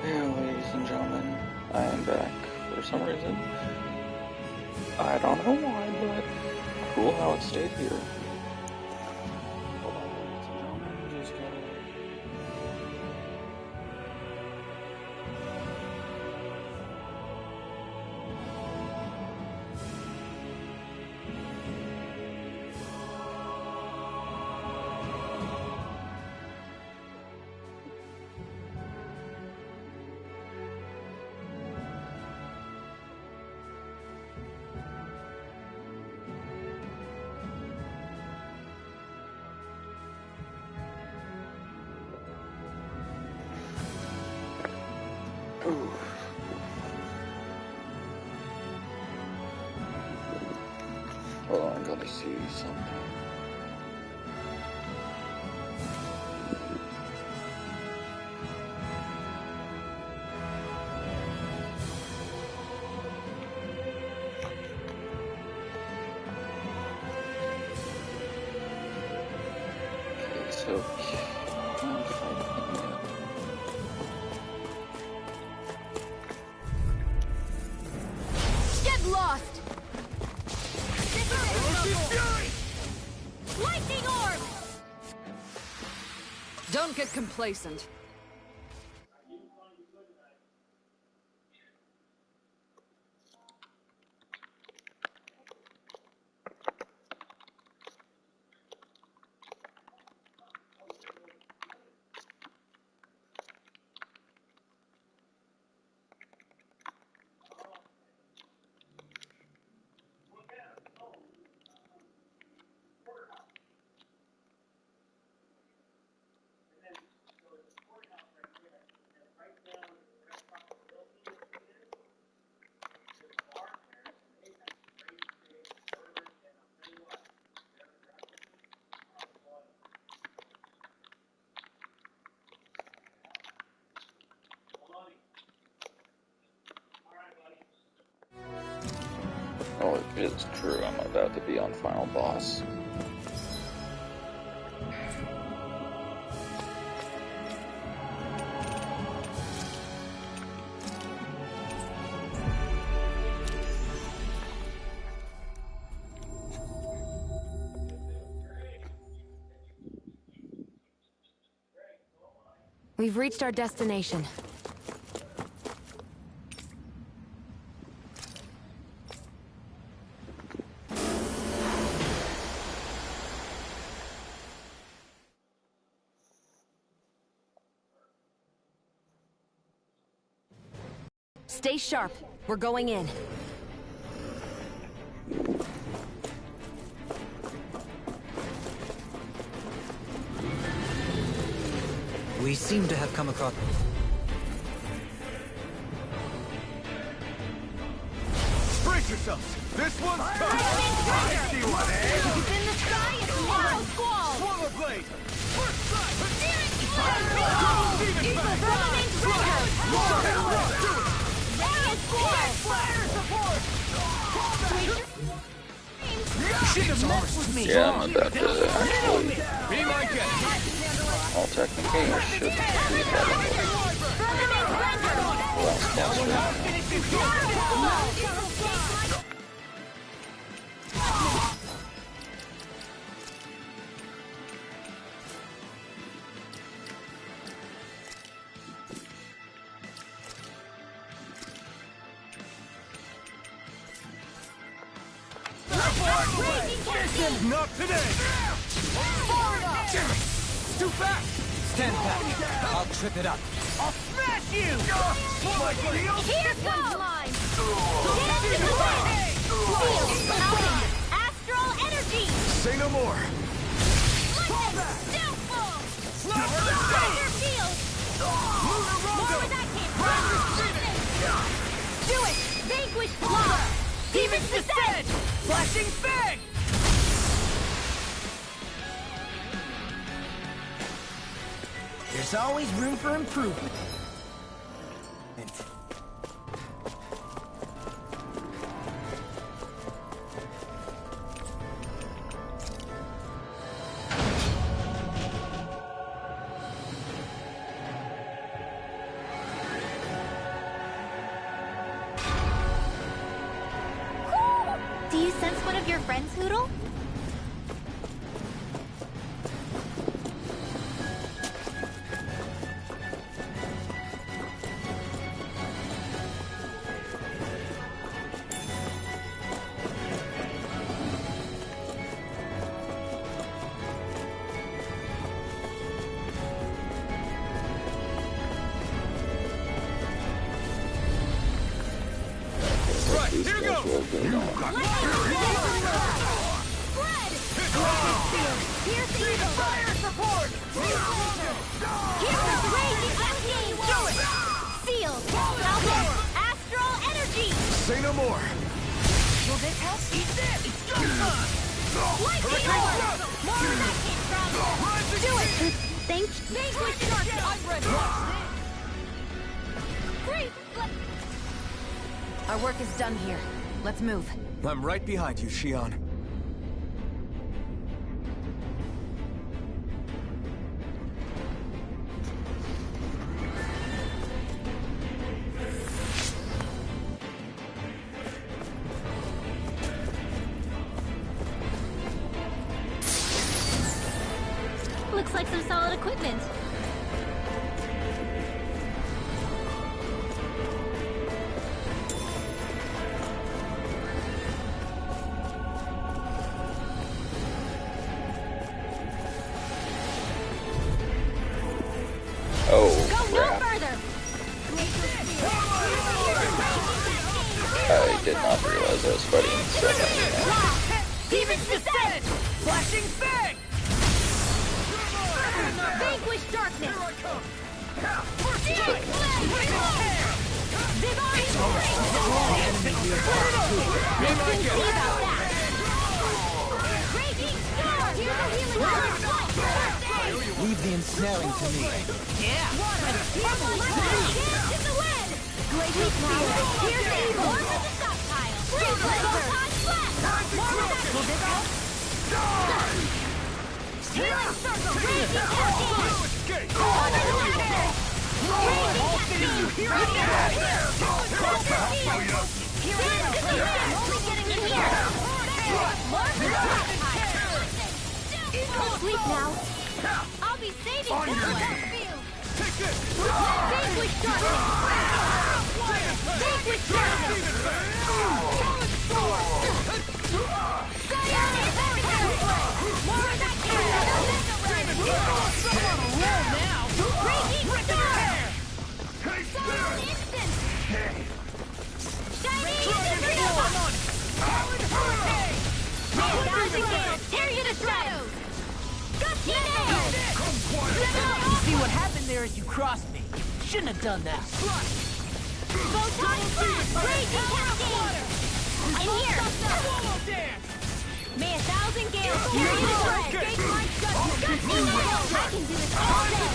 Yeah, ladies and gentlemen, I am back for some reason. I don't know why, but cool how it stayed here. Hold on, ladies and gentlemen, just gotta... Ooh. Hold on, I gotta see something. Okay, so... can't fight him yet. Get lost! Lightning orb! Don't get complacent. Oh, it's true, I'm about to be on final boss. We've reached our destination. Stay sharp. We're going in. We seem to have come across... Brace yourselves! This one's tough! I see what aims! In the sky, it's Evo Squall! Swallow blade! First strike! Evo Vermin's Trigger! Radiant Squall! Fire support! Should have messed with me! Yeah, I'm about to actually... Be my guest! All technically, I should be having the last boss right now. Not today! Too fast! Stand back. I'll trip it up. I'll smash you! My shield! Here comes mine! Get into play! Field outing! Astral energy! Say no more! Lightning! Downfall! Thunder field! More where that came from! Do it! Vanquish Claw! Demon's Descent! Flashing Fang! There's always room for improvement. of your friends, Hoodle? These here guys goes. will get on. Fire support! Astral energy! Say no more. Will this help? Eat this! Lightning orb! More where that came from! Do it! Thanks. Vanquish darkness! I'm ready! Great! Our work is done here. Let's move. I'm right behind you, Shion. Looks like some solid equipment. Oh, Go no crap. further! I did not realize I was fighting someone. Demon's descent! Flashing fang! Vanquish darkness! Leave the ensnaring to me. Sleep now. I'll be saving this one. Vanquish darkness. Vanquish darkness. More of that Raging star. Solid instant. Shining into tear you to shadows. See what happened there is you crossed me. Shouldn't have done that. Photon blast! Raging cascade! In here! May 1,000 gales tear you to shreds! Gusty nail! I can do this all day!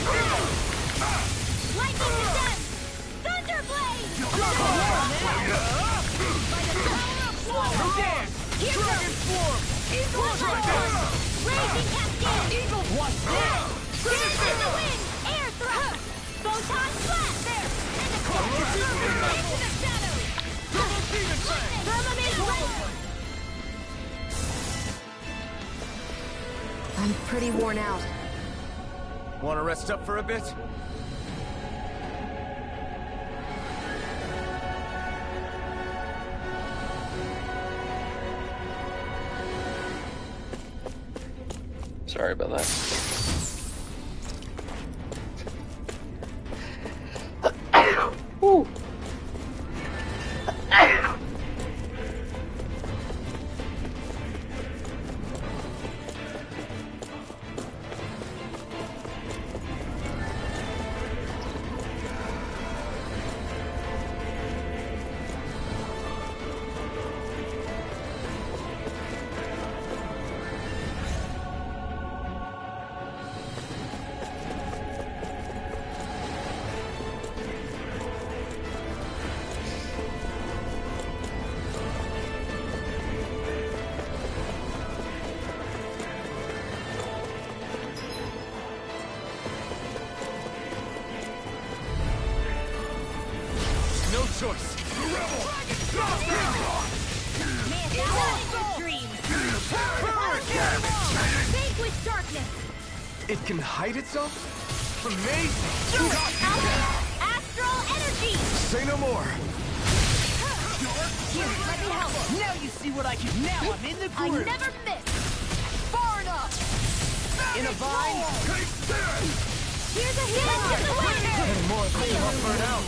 Lightning descent! Thunderblade! Dragon Swarm! Eagle Dragon! Raging cascade! Eagle What's that? Spirits in the wind! Air thrust! Photon blast! There! Into the shadows! Double Demon Fang! Firmament red! I'm pretty worn out. Want to rest up for a bit? Sorry about that. Woo. No choice. The rebel. May 1,000 dreams! Vanquish darkness! It can hide itself? Amazing! Astral energy! Say no more! Here, let me help. Now you see what I can. Now I'm in the I groove. never miss! Far enough. In a vine. Here's a hit to the winner! And more than enough for now.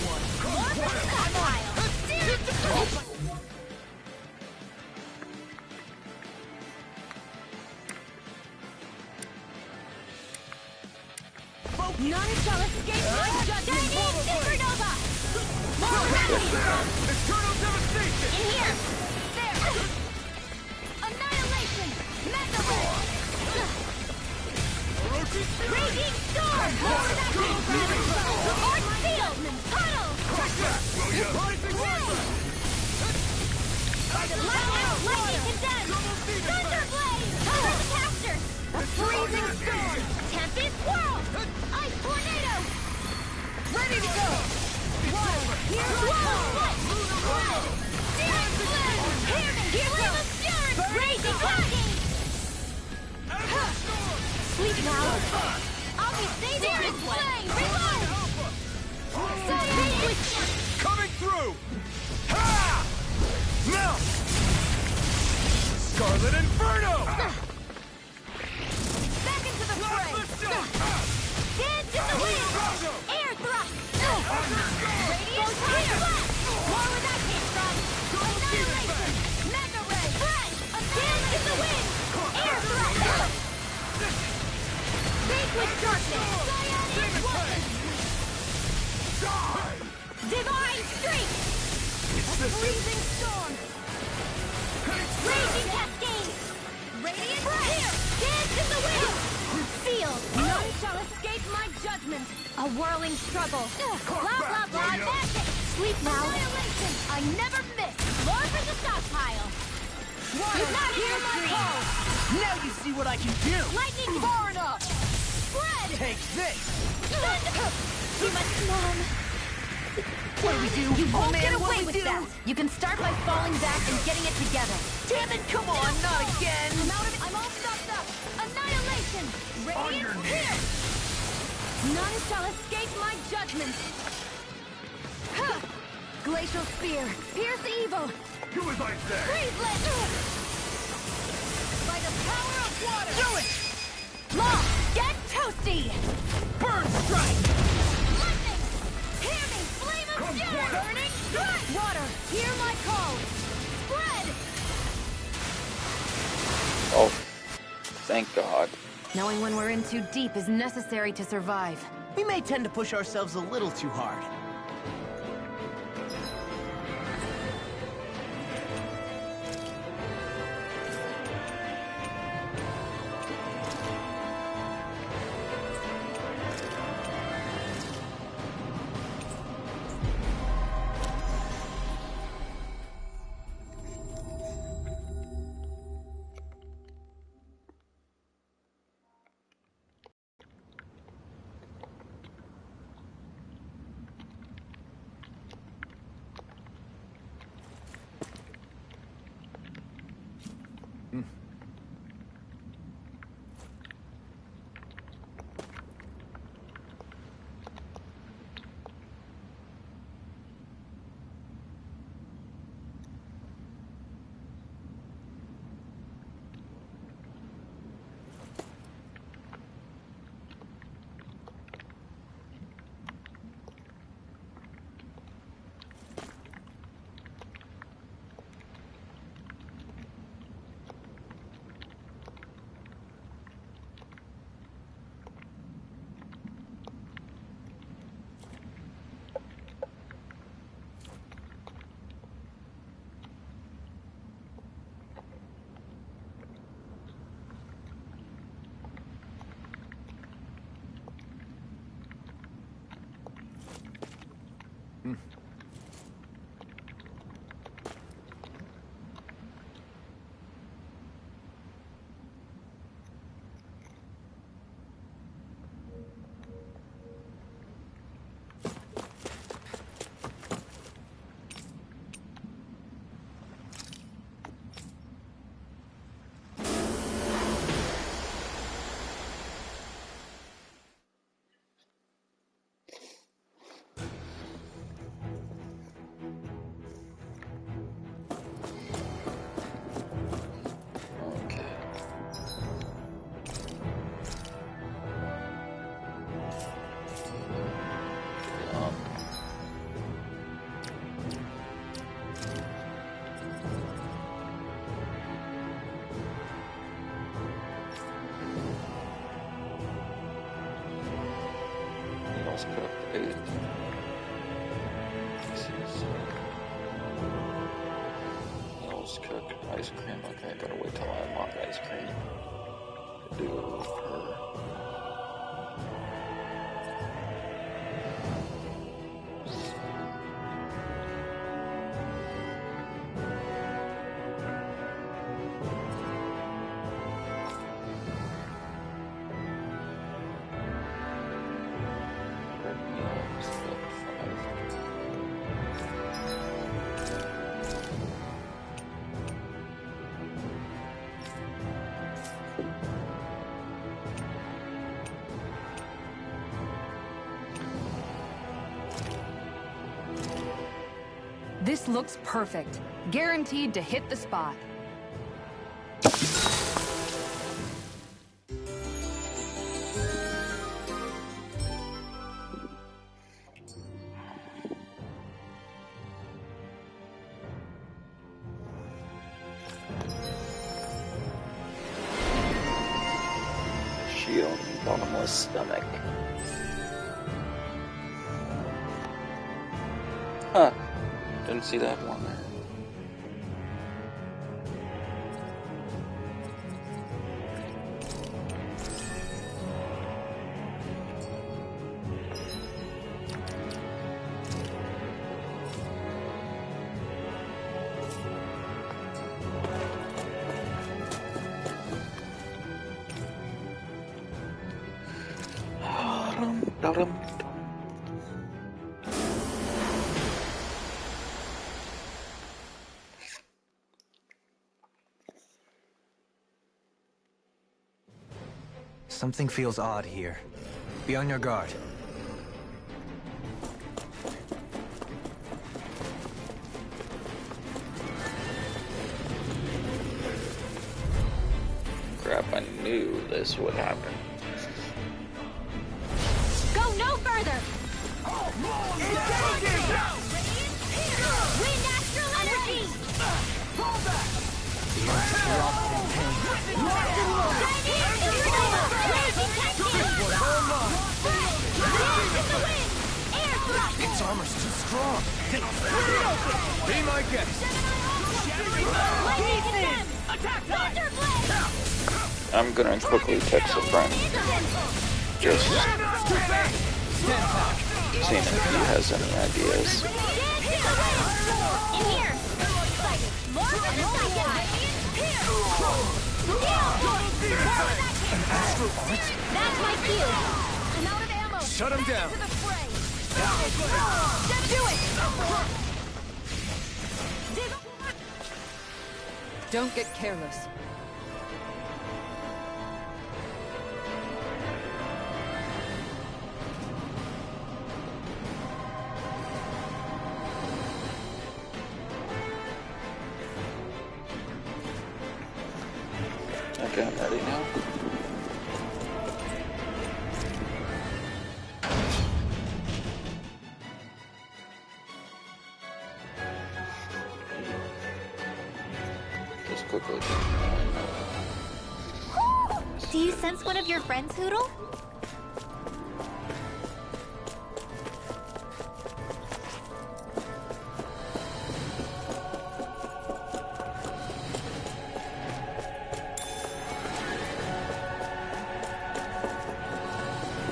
More for the stockpile! None shall escape my judgment! Supernova! More radiant! Eternal devastation! In here! There! Annihilation! Mega Ray! Raging Storm! More Arch Field! Puddle! Lightning Condensed! Thunderblade! Cover the caster! A freezing storm! Tempest Whirl! Ice Tornado! Ready to go! Water! Here's Red! Searing Flame! Flame of Fury! Raging Lightning! Sleep now! I'll be saving this flame! Reload! Coming through! Ha! Now! Scarlet Inferno! Back into the fray! Dance in the wind! Air thrust! Radiant fire! More where that came from! Annihilation! Mega ray! Fresh! Dance in the wind! Air thrust! Vanquish darkness! Cyanic weapon! Divine streak! A freezing storm! Raging cascade! Radiant fire! Dance in the wind! Feel! None shall escape my judgment! A whirling struggle! Blah blah blah! Magic! Sleep now! Annihilation! I never miss! More for the stockpile! Water! Not hear my call! Now you see what I can do. Lightning! Far enough. Spread! Take this. Thunder! Too much mom! What do we do? You won't get what away do we with do? that. You can start by falling back and getting it together. Damn it! Come on, not again. I'm out of it! I'm all stopped up! Annihilation! Radiant here! None shall escape my judgment! Huh. Glacial spear! Pierce evil! Do as I say! Breezelet! By the power of water! Do it. Law! Get toasty! Burn strike. Lightning! Hear me! Flame of fury! Burning strike! Water! Hear my call! Spread! Oh, thank God. Knowing when we're in too deep is necessary to survive. We may tend to push ourselves a little too hard. wait. Meals, cook, ice cream. Okay, I gotta wait till I unlock ice cream to do her. This looks perfect. Guaranteed to hit the spot. Shield and bottomless stomach. Huh. Didn't see that one there. Dum-dum. Something feels odd here. Be on your guard. Crap, I knew this would happen. Go no further! Wind astral energy! Its armor's too strong. Be my guest. I'm gonna quickly text a friend. Just seeing if he has any ideas. In here! More for the side. That's my cue! I'm out of ammo! Shut him down. Do it! Don't get careless. Okay, I'm ready now. Just quickly. Do you sense one of your friends, Hoodle?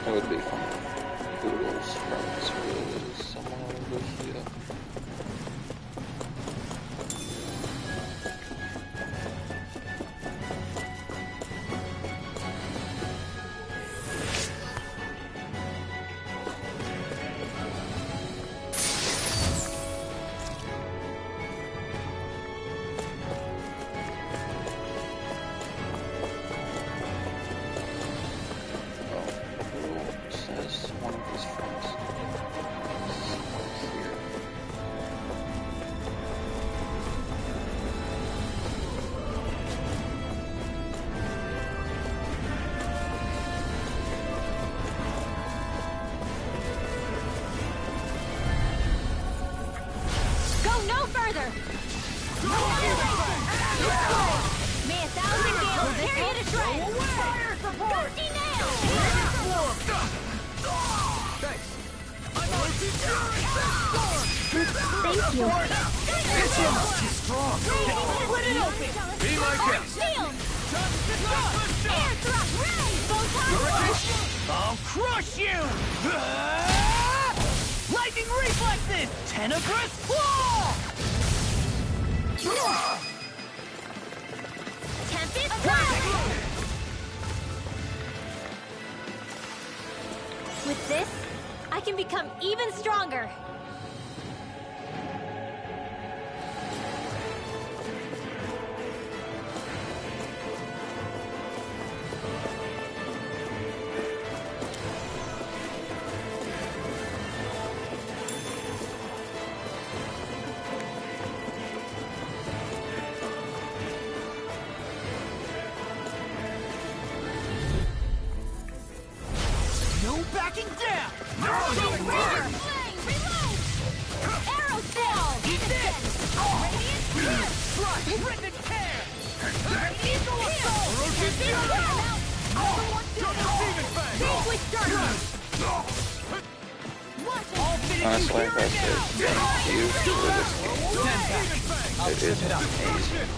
It would be fun if Google's friends with someone over here. Says one of his friends. Here. Go no further! May 1,000 gales tear you to shreds! Fire support! Ghosty nail! Thanks. Thank you. It's almost too strong. Split it open! Be my guest. Shield! Air thrust! I'll crush you! Lightning reflexes! Tenebrous claw! Tempest Cloud! With this, I can become even stronger. No backing down! Reload! Arrow Spell! Eat this! Radiant Spear! Try! Rip and tear! Radiant Spear! Ferocious Tempest Cloud! Double demon fang! Vanquish Darkness! I'll finish you Honestly, here that's and it. now! Thank you for this game. It is amazing.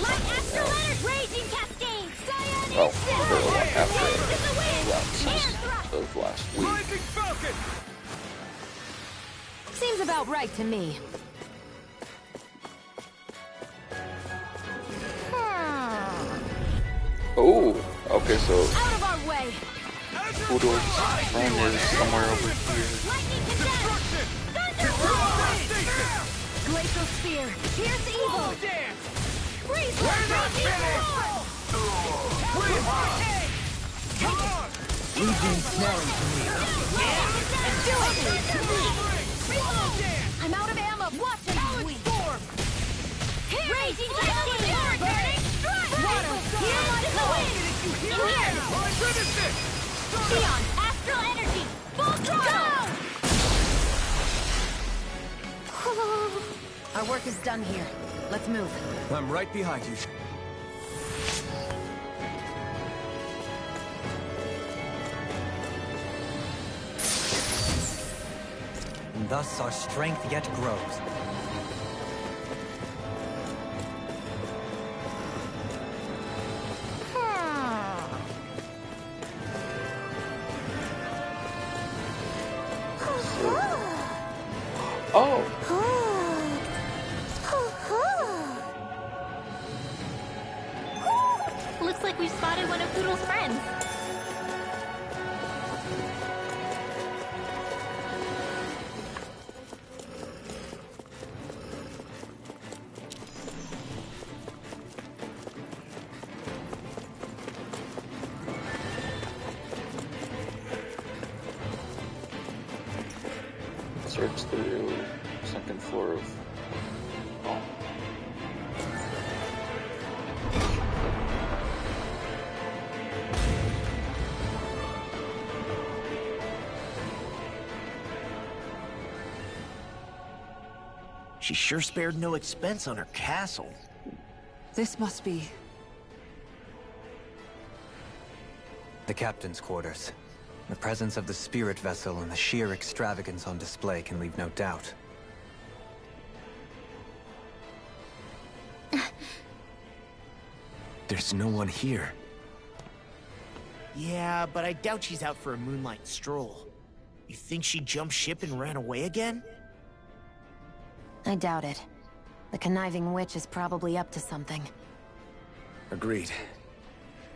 Light Astral Energy! Raging Cascade! Cyan Well, Insect! for like after Dance in the wind! air Thrust! of last week. Rising Falcon! Seems about right to me. Oh, okay, so Out of our way! Udor's friend is somewhere over here. Lightning Condemned! Thunderbolt! Glacial Spear! Pierce Evil! Freeze! Legion snaring to me. I'm out of ammo! Watch it! Raging Cascade! Burning Strike! Water! Here is the wind! In here! Xeon! Astral Energy! Full throttle! Our work is done here. Let's move. I'm right behind you. And thus our strength yet grows. Oh, Looks like we've spotted one of Poodle's friends. search through second floor of. Oh. She sure spared no expense on her castle. This must be... The captain's quarters. The presence of the spirit vessel and the sheer extravagance on display can leave no doubt. There's no one here. Yeah, but I doubt she's out for a moonlight stroll. You think she jumped ship and ran away again? I doubt it. The conniving witch is probably up to something. Agreed.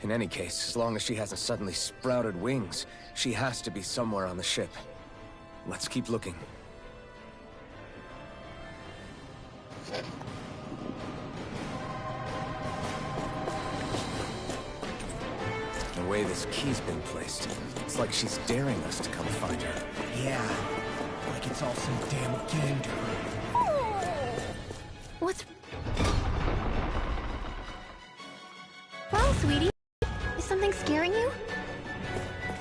In any case, as long as she hasn't suddenly sprouted wings, she has to be somewhere on the ship. Let's keep looking. The way this key's been placed, it's like she's daring us to come find her. Yeah, like it's all some damn game to her. What's... Well, sweetie, is something scaring you?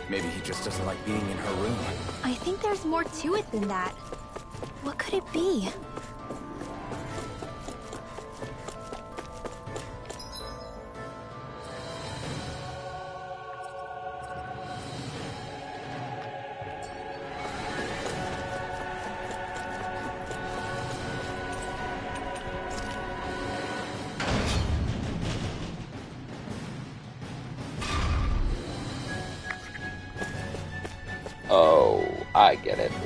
Maybe he just doesn't like being in her room. I think there's more to it than that. What could it be?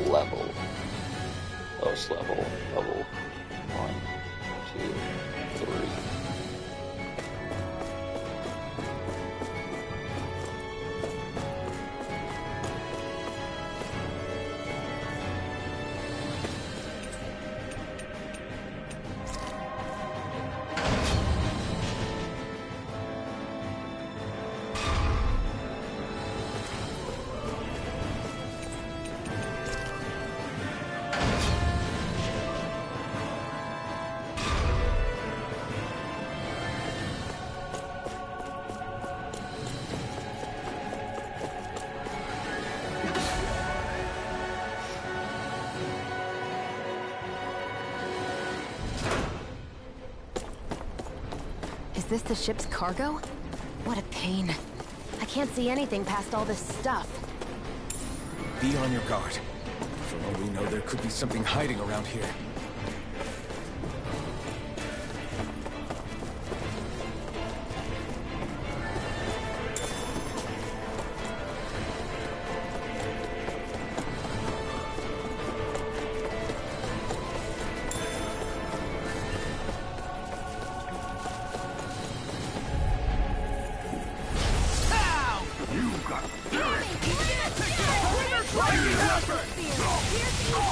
level. Lowest level. Level 1, 2, 3. Is this the ship's cargo? What a pain. I can't see anything past all this stuff. Be on your guard. For all we know, there could be something hiding around here.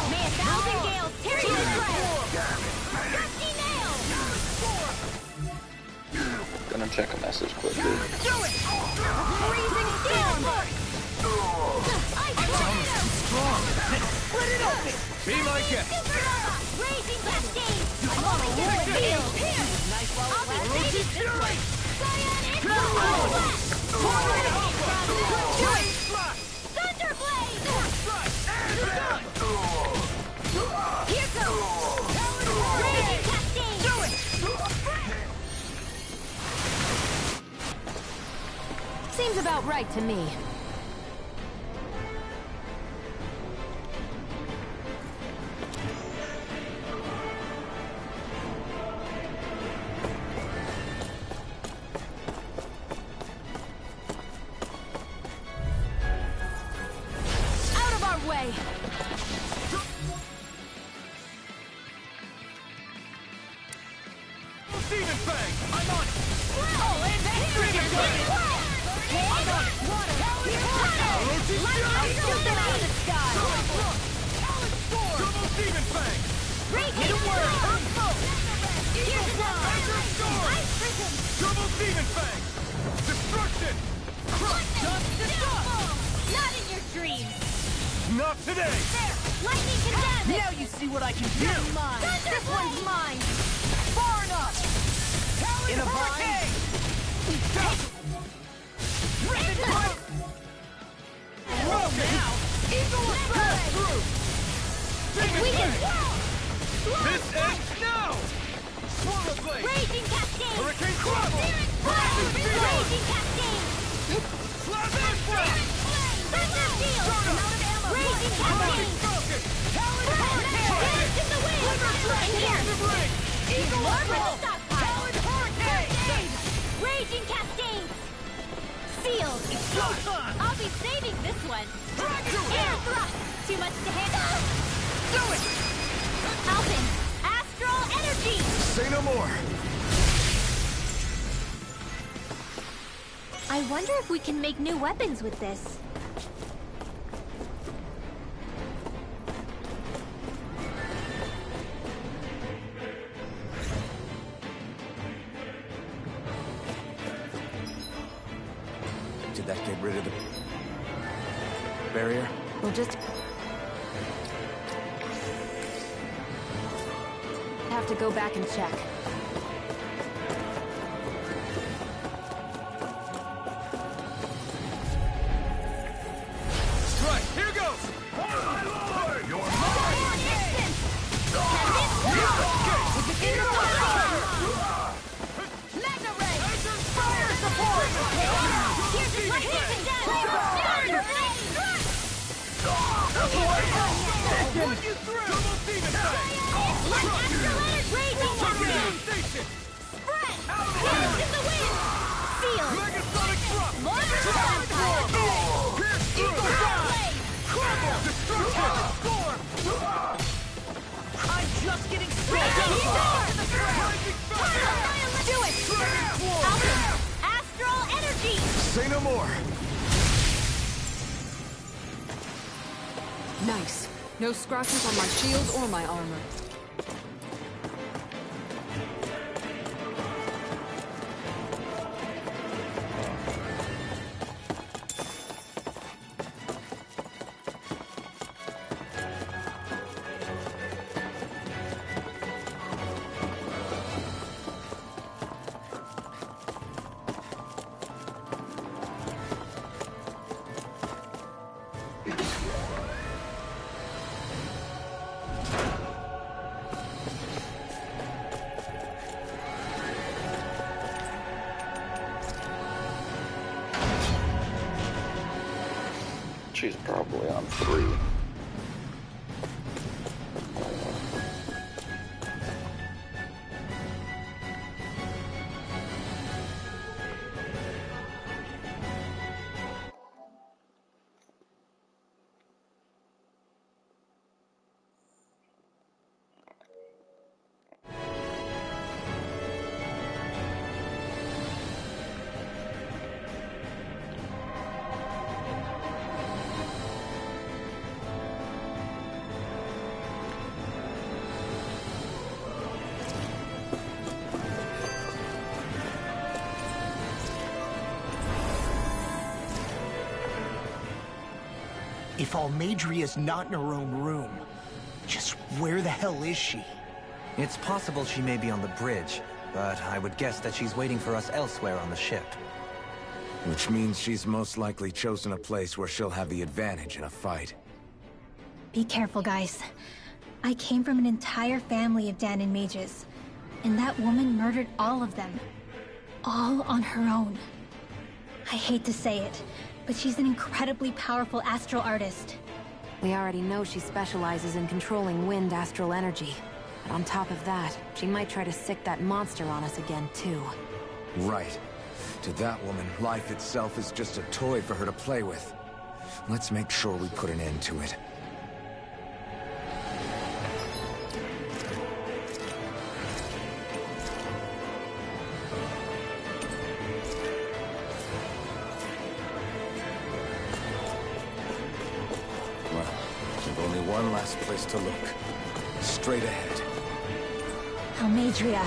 May a thousand gales tear you to shreds! Gusty nail! Gonna check a message quickly. Do it! Freezing storm! Split it open! Be my guest! Supernova! Raging cascade! I'm on a roll! Here! Nice while I'll it be lasts. saving this one! Cyan Info! Thunderblade! Here goes! Raging cascade! Do it! Seems about right to me. Out of our way! Demon Fang! I'm on it! Oh, and that's triggered! I'm on it! Water! Lightning! Shoot them out of the sky! Double Demon Fang! Hit a word! Here's another! Ice prism! Double Demon Fang! Destruction! Not in your dreams! Not today! There! Lightning condemned! Now you see what I can do! Mine! This one's mine! Far enough! In a bind! Roll now! Eagle Pass through! Demon We can... Fang! This ends now! Swallow Blade! Raging cascade! Hurricane Travel! Raging cascade! Plasma Blade! Thunder Shield! Soda! Raging cascade! Falcon! Talon Dance in the wind! And here! Ring! Eagle Roll! stockpile! Hurricane! Raging cascades! Sealed! It's showtime! I'll be saving this one! Air thrust! Too much to handle? Do it! Alpin! Astral energy! Say no more! I wonder if we can make new weapons with this. Did that get rid of the barrier? We'll just have to go back and check. Right, here goes! My lord! You're mine! Mega Ray! Fire support! Here's the hit down! What you threw! Double Demon Fang! Let Astral Energy raging cascade! Station! Spread! Dance in the wind! Seal! Megasonic Drop! Launch stockpile! Pierce through! Blade! Destruction! no more! Nice. No scratches on my shield or my armor. She's probably on 3. If Almadria's not in her own room, just where the hell is she? It's possible she may be on the bridge, but I would guess that she's waiting for us elsewhere on the ship. Which means she's most likely chosen a place where she'll have the advantage in a fight. Be careful, guys. I came from an entire family of Danon mages, and that woman murdered all of them. All on her own. I hate to say it, but she's an incredibly powerful astral artist. We already know she specializes in controlling wind astral energy. But on top of that, she might try to sick that monster on us again, too. Right. To that woman, life itself is just a toy for her to play with. Let's make sure we put an end to it. Well, we've only one last place to look. Straight ahead. Almadria.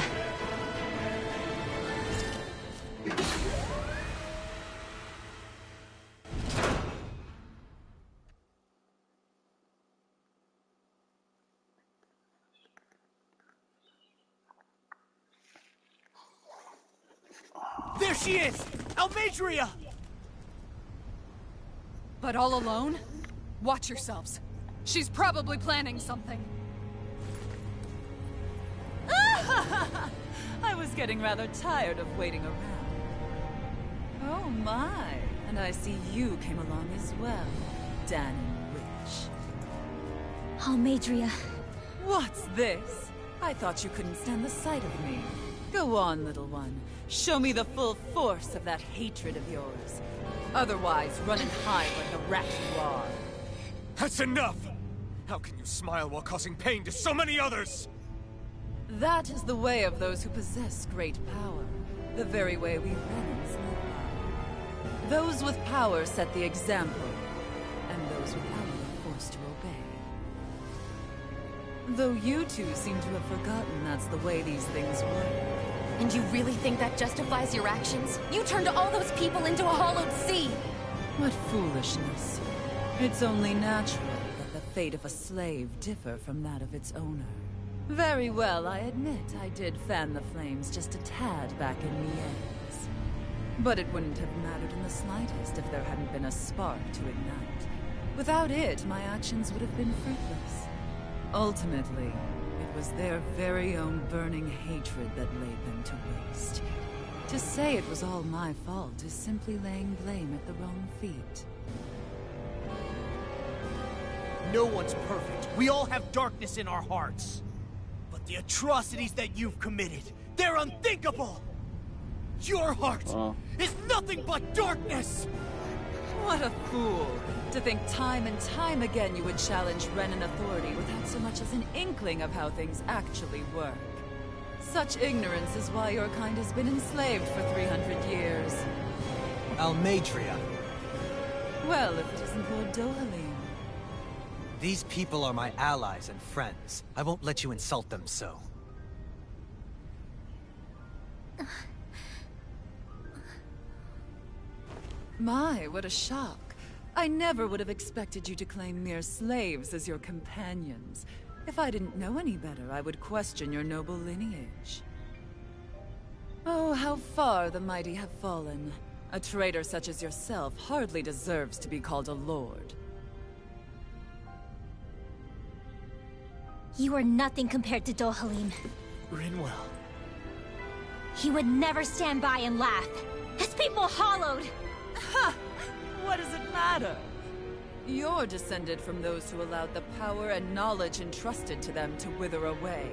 There she is! Almadria! But all alone? Watch yourselves. She's probably planning something. I was getting rather tired of waiting around. Oh my, and I see you came along as well, Danon Witch. Almadria. What's this? I thought you couldn't stand the sight of me. Go on, little one. Show me the full force of that hatred of yours. Otherwise, run and hide like the rat you are. That's enough! How can you smile while causing pain to so many others? That is the way of those who possess great power. The very way we Renans live by. Those with power set the example, and those without it are forced to obey. Though you two seem to have forgotten that's the way these things work. And you really think that justifies your actions? You turned all those people into a hollowed sea! What foolishness. It's only natural that the fate of a slave differ from that of its owner. Very well, I admit I did fan the flames just a tad back in Mies. But it wouldn't have mattered in the slightest if there hadn't been a spark to ignite. Without it, my actions would have been fruitless. Ultimately, it was their very own burning hatred that laid them to waste. To say it was all my fault is simply laying blame at the wrong feet. No one's perfect. We all have darkness in our hearts. But the atrocities that you've committed, they're unthinkable! Your heart is nothing but darkness! What a fool! To think time and time again you would challenge Renan authority without so much as an inkling of how things actually work. Such ignorance is why your kind has been enslaved for 300 years. Almadria. Well, if it isn't Lord Dohalim. These people are my allies and friends. I won't let you insult them so. My, what a shock. I never would have expected you to claim mere slaves as your companions. If I didn't know any better, I would question your noble lineage. Oh, how far the mighty have fallen. A traitor such as yourself hardly deserves to be called a lord. You are nothing compared to Dohalim. Rinwell. He would never stand by and laugh. His people hollowed. Ha! What does it matter? You're descended from those who allowed the power and knowledge entrusted to them to wither away.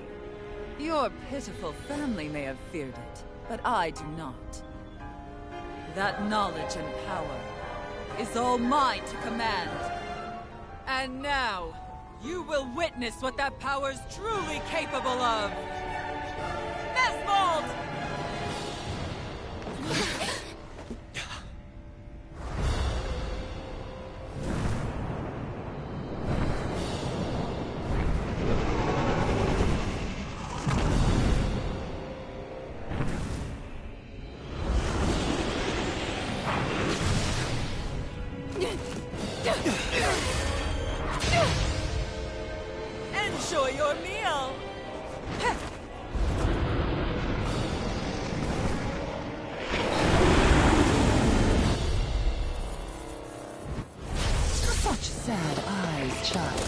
Your pitiful family may have feared it, but I do not. That knowledge and power is all mine to command. And now, you will witness what that power's truly capable of. Nesmold! Enjoy your meal! Such sad eyes, child.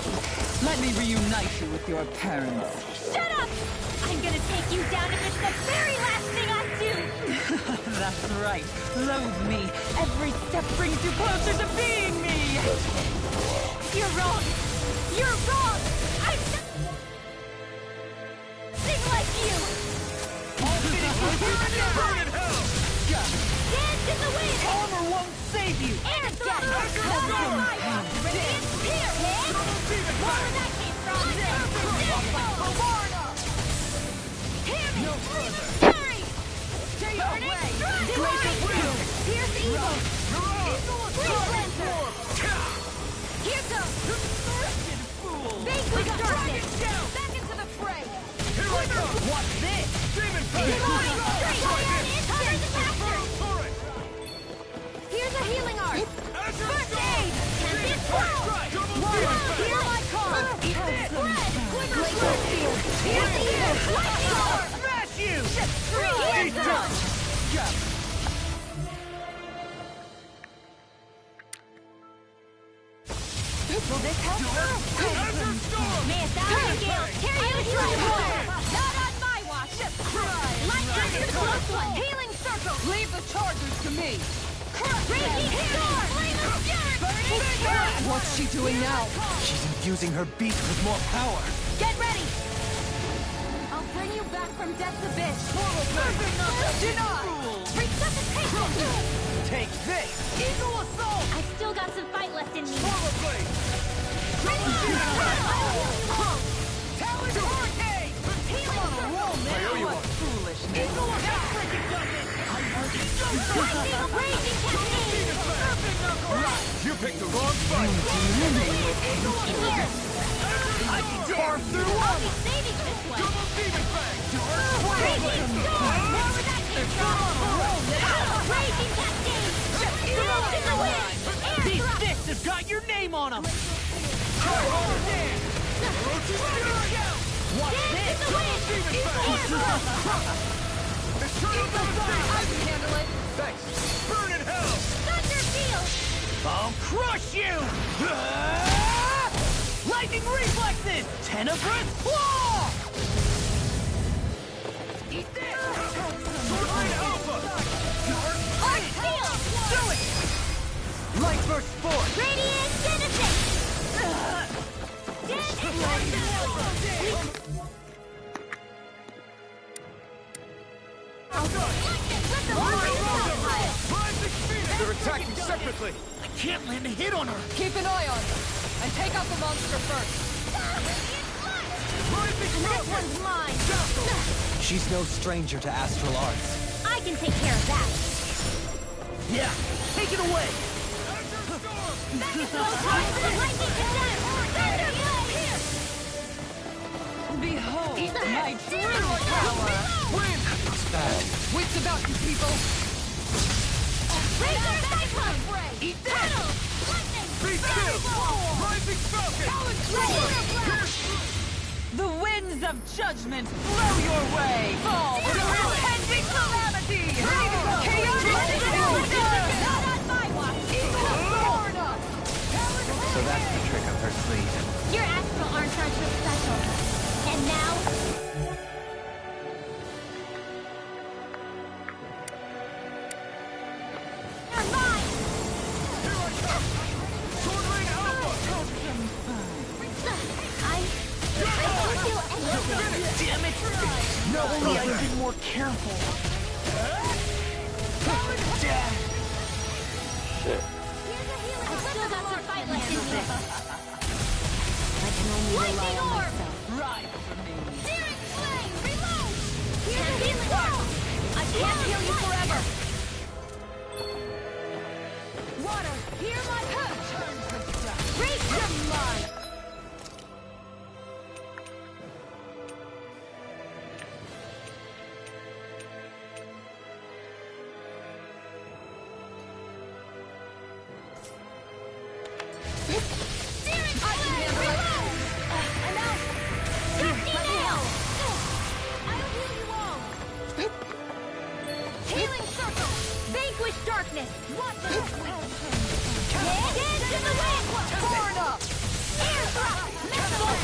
Let me reunite you with your parents. Shut up! I'm gonna take you down if it's the very last thing I do! That's right. Loathe me. Every step brings you closer to being me! You're wrong! You're wrong! I'm nothing like you! Burn in hell! Dance in the wind! Armor won't save you! And again! Not on my watch! Radiant here, man! More where that came from! Hear me! Fury! Burning strike! Here's the evil! Freeze Lancer! Here goes! Vanquish darkness! Back into the fray! Here I come! What's this? Demon Divine Fang! strike! Cover the bastard! Turret! Here's a healing art! Azure First Storm! aid! Tempest Flow! Double Demon Fang! Hear my call! Eat this! Bread! Glacial Field! Here's the ear! Lightning Orb! Smash you! Here's the... Will this help? Azure Storm! May 1,000 gales carry you through! Not on my watch! Lightning is the close one! Healing Circle! Leave the chargers to me! Raging Storm! Flame of Fury! Burning Strike! What's she doing now? She's infusing her beast with more power. Get ready! I'll bring you back from death's abyss! Deny! Resuscitation! Take this! Eagle Assault! I've still got some fight left in me! Power Blade! Talon Hurricane! Healing Circle! I owe you one. Foolishness. Eagle Assault! Raging Cascade! You picked the wrong fight! In here! I can carve through I'll them! be saving this one! Double Demon Fang! Raging Storm! Where would that came from? Raging Cascade! Field in the wind! Air These thrust! fists have got your name on them! What's Dance in this? the wind! Air thrust! I can handle it! Thanks! Burn in hell! Thunder Field! I'll crush you! Lightning reflexes! Tenebrous claw! Eat this! Swordblade Alpha! Arc Field! Do it! Light burst force! Radiant Genesis! Dance in the They're attacking separately! I can't land a hit on her! Keep an eye on her, and take out the monster first. This one's mine! She's no stranger to astral arts. I can take care of that! Yeah, take it away! Behold my true power! Win! Wits about you, people! Razor Cyclone! Eat that! Be still! Rising Falcon! The winds of judgment blow your way! Fall for the impending calamity! Chaotic disaster! Not on my watch! So that's the trick up her sleeve. Your astral arms aren't so special. And now... They're mine! Sword Lane Alpha! I don't feel anything. Damn it! No, only I had been more careful. Shit. I still got some fight left in me. I can only rely Lightning on orb! myself. Ride for me! Searing flame! Reload! Here's a healing orb! I can't heal you forever! Water, hear my touch! Raise your mind! Searing flame! Reload! I'm out! Safety nail! I'll heal you all! Healing circle! Vanquish darkness! What the Dance in the wind! Torn up! Air thrust! Missile!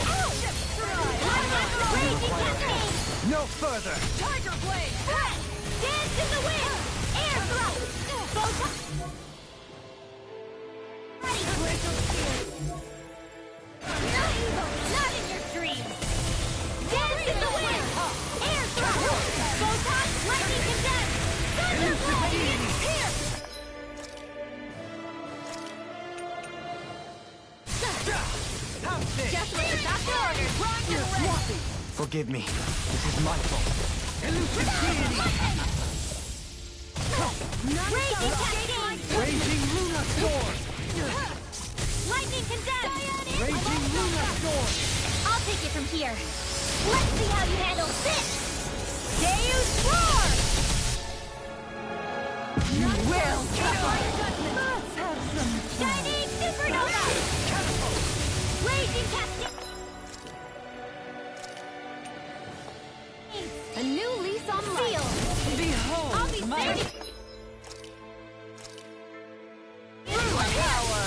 Raging cascade! No further! Tiger blade! Breath! Dance in the wind! Air thrust! Photon! Crystal spear! No evil! Not in your dreams! Dance in the wind! Air thrust! Photon! Lightning condense! Thunder blade! Here! Just what the doctor ordered! Grind and rest! Forgive me. This is my fault. Raging cascade! Raging Luna Storm! Lightning condense! Raging Luna Storm! I'll take it from here. Let's see how you handle this! Deus Roar! You will! Let's have some Shining Supernova! Raging cascade! A new lease on life. Behold I'll be my saving. power!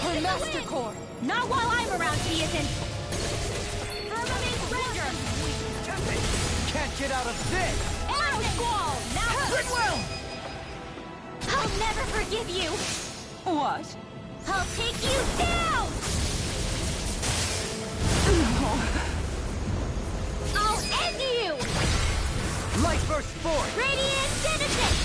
Her master core. Not while I'm around, she isn't. Firmament Ranger. Can't get out of this! Arrow Squall. Now Goodwill! I'll never forgive you. What? I'll take you down. I'll end you. Light burst forth! Radiant Genesis.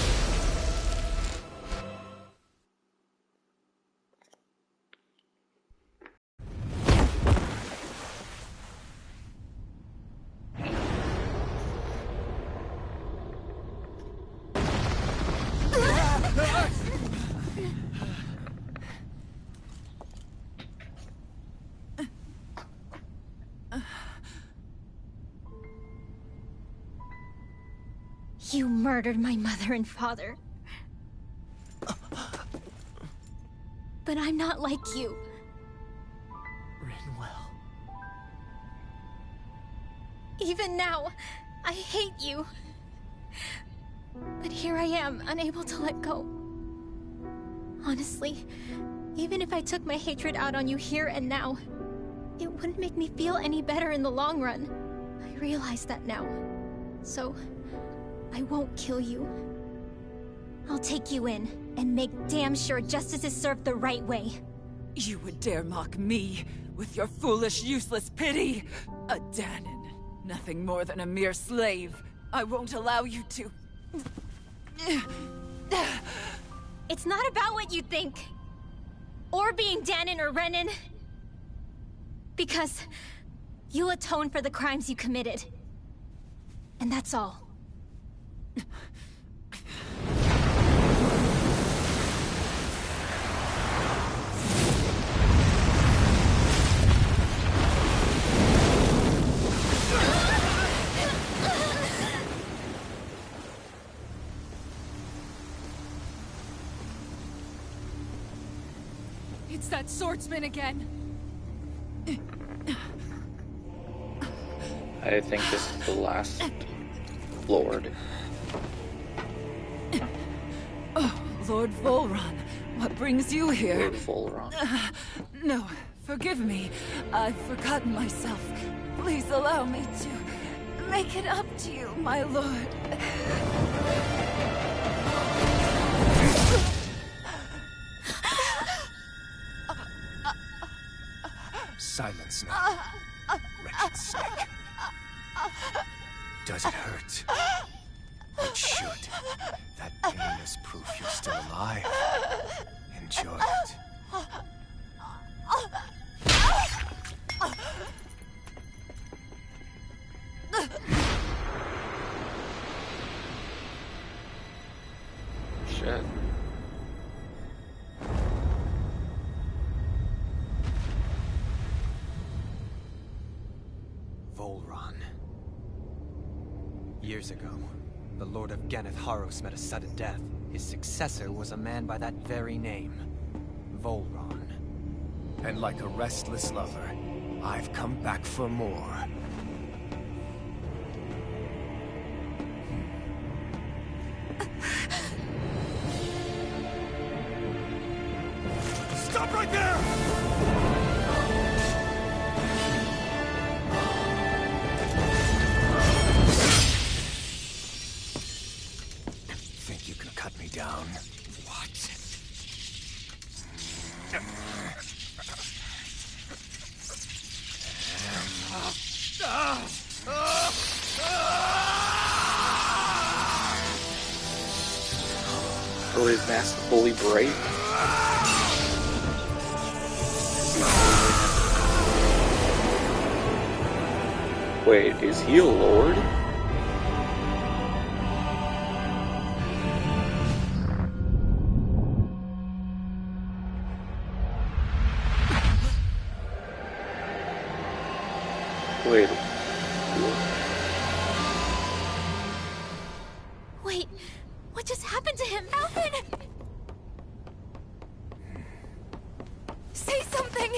You murdered my mother and father. But I'm not like you. Rinwell. Even now, I hate you. But here I am, unable to let go. Honestly, even if I took my hatred out on you here and now, it wouldn't make me feel any better in the long run. I realize that now. So, I won't kill you. I'll take you in, and make damn sure justice is served the right way. You would dare mock me with your foolish, useless pity? A Danon, nothing more than a mere slave. I won't allow you to... It's not about what you think. Or being Danon or Renan. Because you'll atone for the crimes you committed. And that's all. It's that swordsman again. I think this is the last Lord. Oh, Lord Volron, what brings you here? Lord Volron. No, forgive me. I've forgotten myself. Please allow me to make it up to you, my lord. Silence now, wretched snake. Does it hurt? It should. That pain is proof you're still alive. Enjoy it. Shit. Volron. Years ago, the Lord of Ganneth Haros met a sudden death. His successor was a man by that very name, Volron. And like a restless lover, I've come back for more. Stop right there! Think you can cut me down? What? Or his mask fully break? Wait, is he a lord? Wait. Wait, what just happened to him? Alvin! Say something!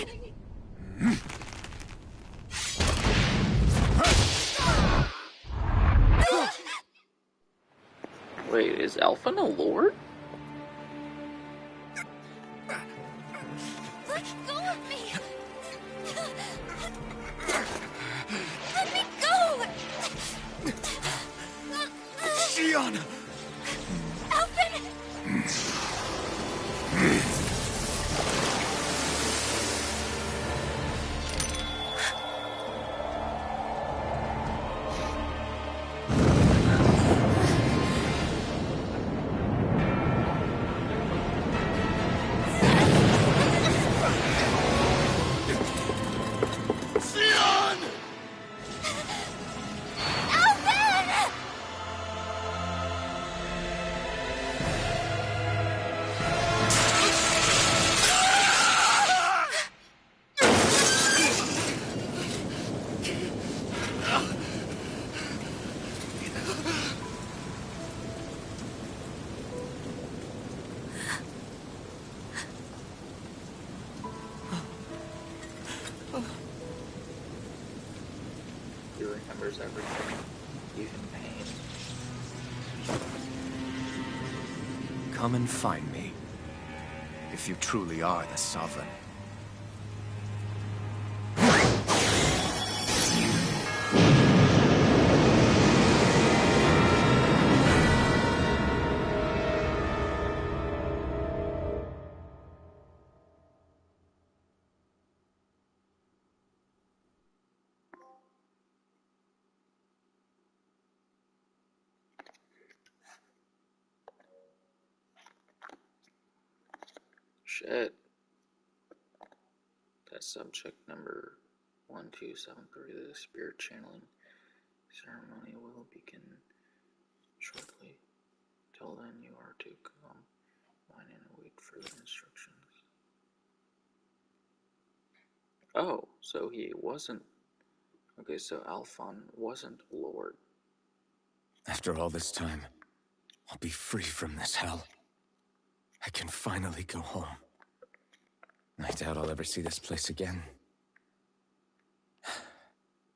Wait, is Alphen a lord? Let go of me! Let me go! Xion! Alvin! Xion! Alvin! He remembers everything, even pain. Come and find me. If you truly are the Sovereign. Shit. That's subject number 1273. The spirit channeling ceremony will begin shortly. Till then, you are to come mine and await further instructions. Oh, so he wasn't. Okay, so Alphon wasn't Lord. After all this time, I'll be free from this hell. I can finally go home. I doubt I'll ever see this place again.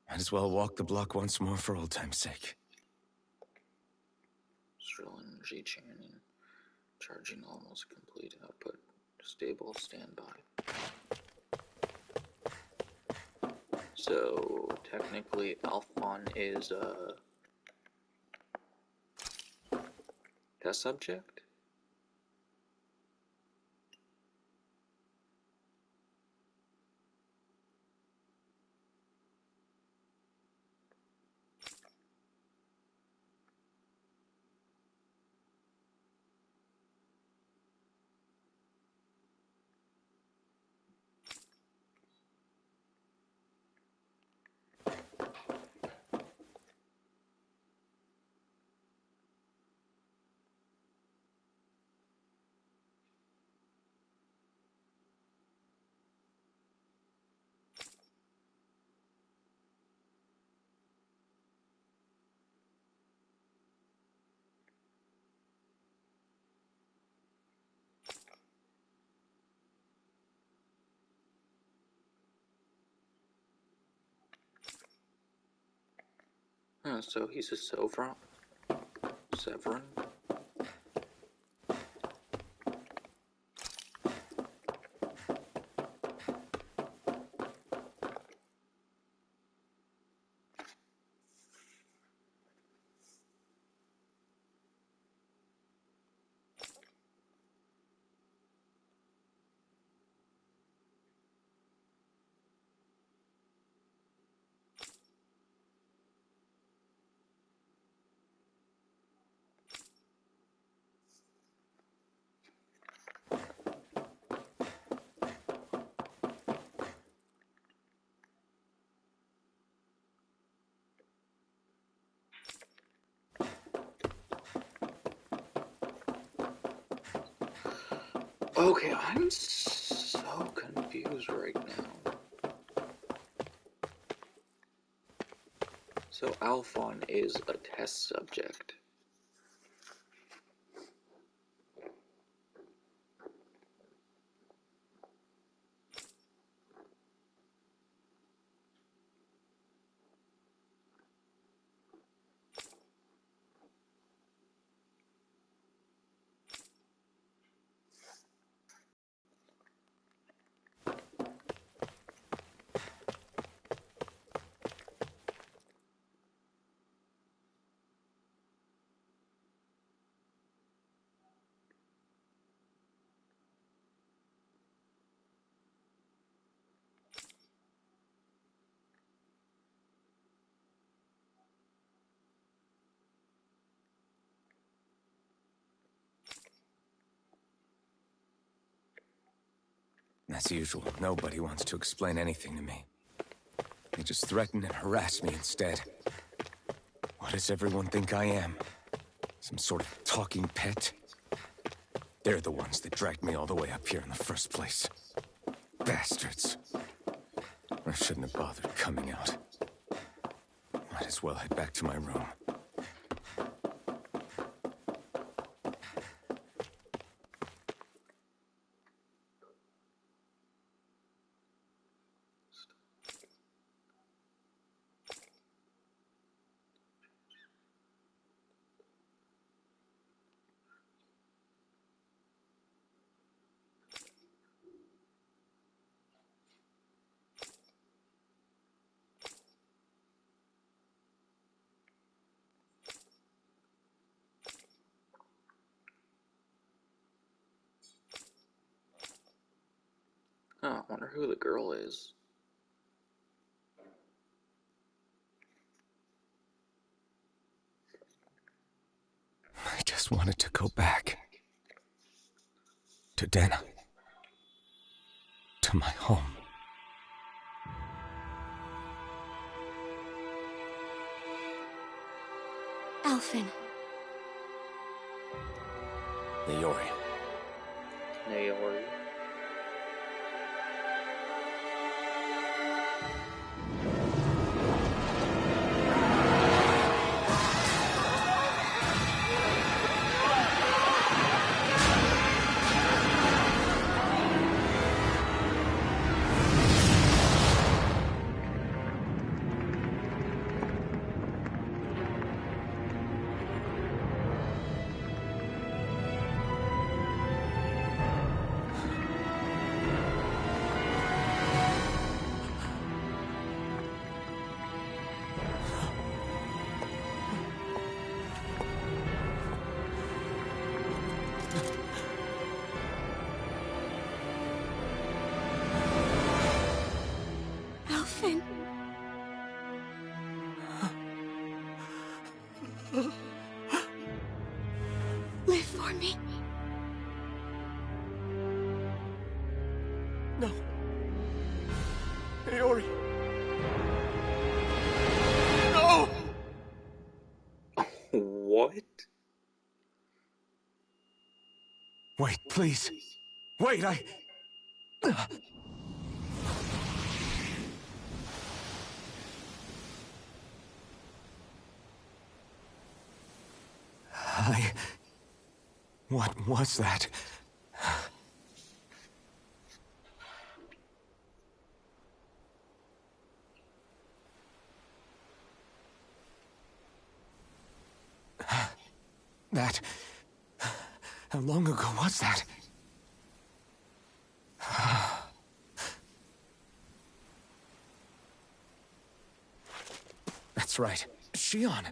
Might as well walk the block once more for old time's sake. Still energy chaining. Charging almost complete. Output stable. Standby. So technically, Alphon is a test subject. So he's a Severin. Okay, I'm so confused right now. So Alphon is a test subject. As usual, nobody wants to explain anything to me. They just threaten and harass me instead. What does everyone think I am? Some sort of talking pet? They're the ones that dragged me all the way up here in the first place. Bastards. I shouldn't have bothered coming out. Might as well head back to my room. Oh, I wonder who the girl is. I just wanted to go back. To Dana. To my home. Alphen. Naori. Naori. for me? No. Iori. No! What? Wait, please. Wait, I... What was that? That... How long ago was that? That's right. Shion.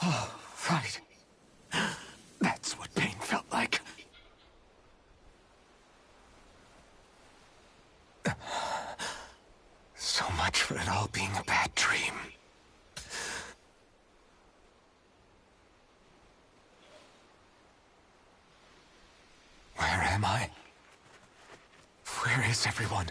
Oh, right. That's what pain felt like. So much for it all being a bad dream. Where am I? Where is everyone?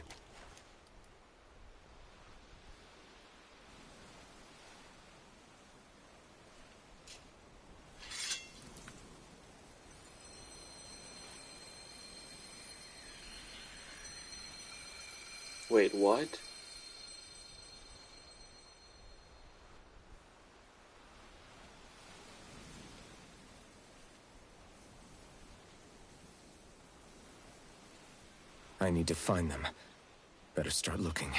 Wait, what? I need to find them. Better start looking.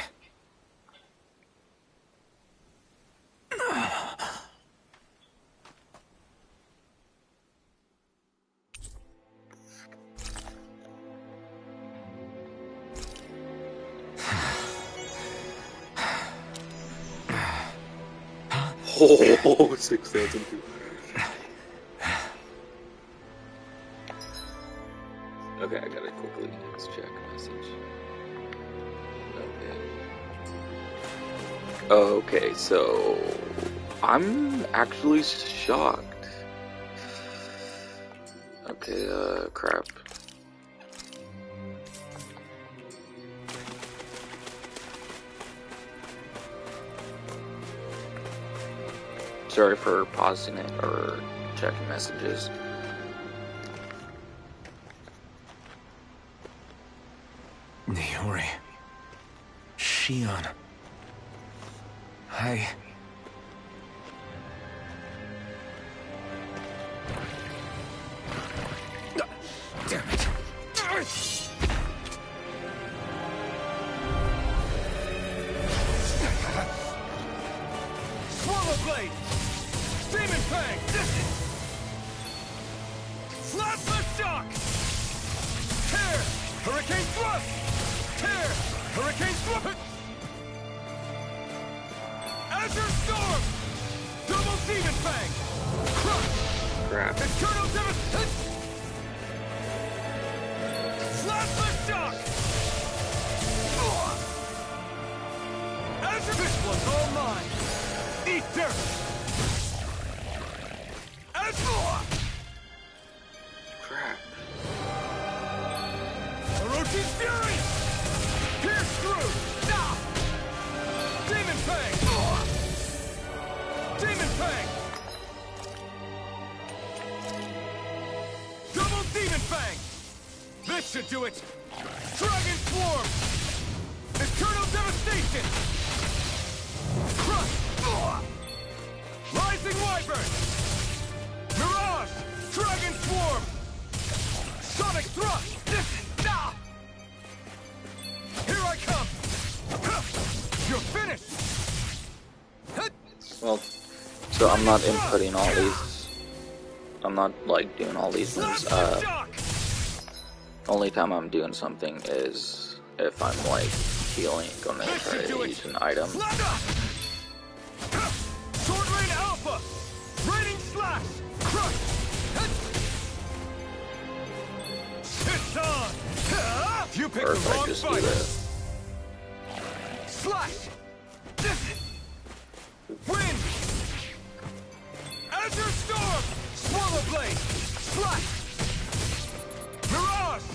Oh, 6,000 people. Okay, I gotta quickly check message. Okay, so I'm actually shocked. Okay, crap. Sorry for pausing it or checking messages. Niori. Shion. Damn it. Swallow Blade! Demon Fang! Plasma Shock! Tear! Hurricane Thrust! Tear! Hurricane Thrust! Azure Storm! Double Demon Fang! Crush! Crap. Eternal Devastation! Plasma Shock! Azure... This one's all mine! Eat dirt! Azure! Crap. Orochi's Fury! Pierce through! Ah! Demon Fang! Demon Fang! Double Demon Fang! This should do it! Dragon Swarm! Eternal Devastation! Crush! Rising Wyvern! Mirage! Dragon Swarm! Sonic Thrust! Ah! Here I come! You're finished! Well, so I'm not inputting all these. I'm not like doing all these things. Only time I'm doing something is if I'm like healing, gonna try to use an item. Sword Rain Alpha! Raining Slash! Crush! picked Or the if I wrong just do fight. that. Slash! Wind! Azure Storm! Swallow Blade! Slash! Mirage!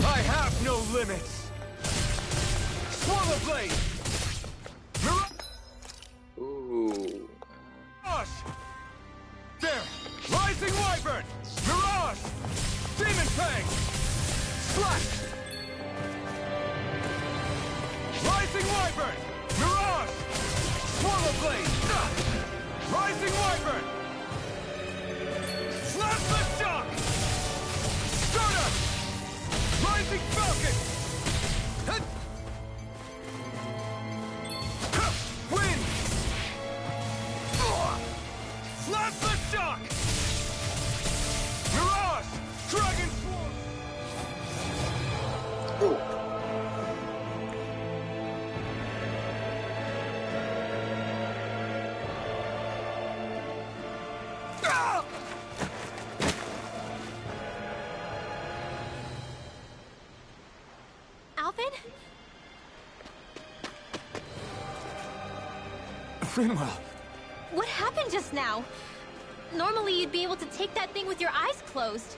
I have no limits! Swallow Blade! Ooh. Mirage! There! Rising Wyvern! Mirage! Demon Fang! Slash! Rising Wyvern! Mirage! Swallow Blade! Rising Wyvern! Plasma Shock! Stunner! Rising Falcon! Wind! Plasma Shock! Mirage! Dragon Swarm! Ooh. Alvin? Rinwell! What happened just now? Normally you'd be able to take that thing with your eyes closed.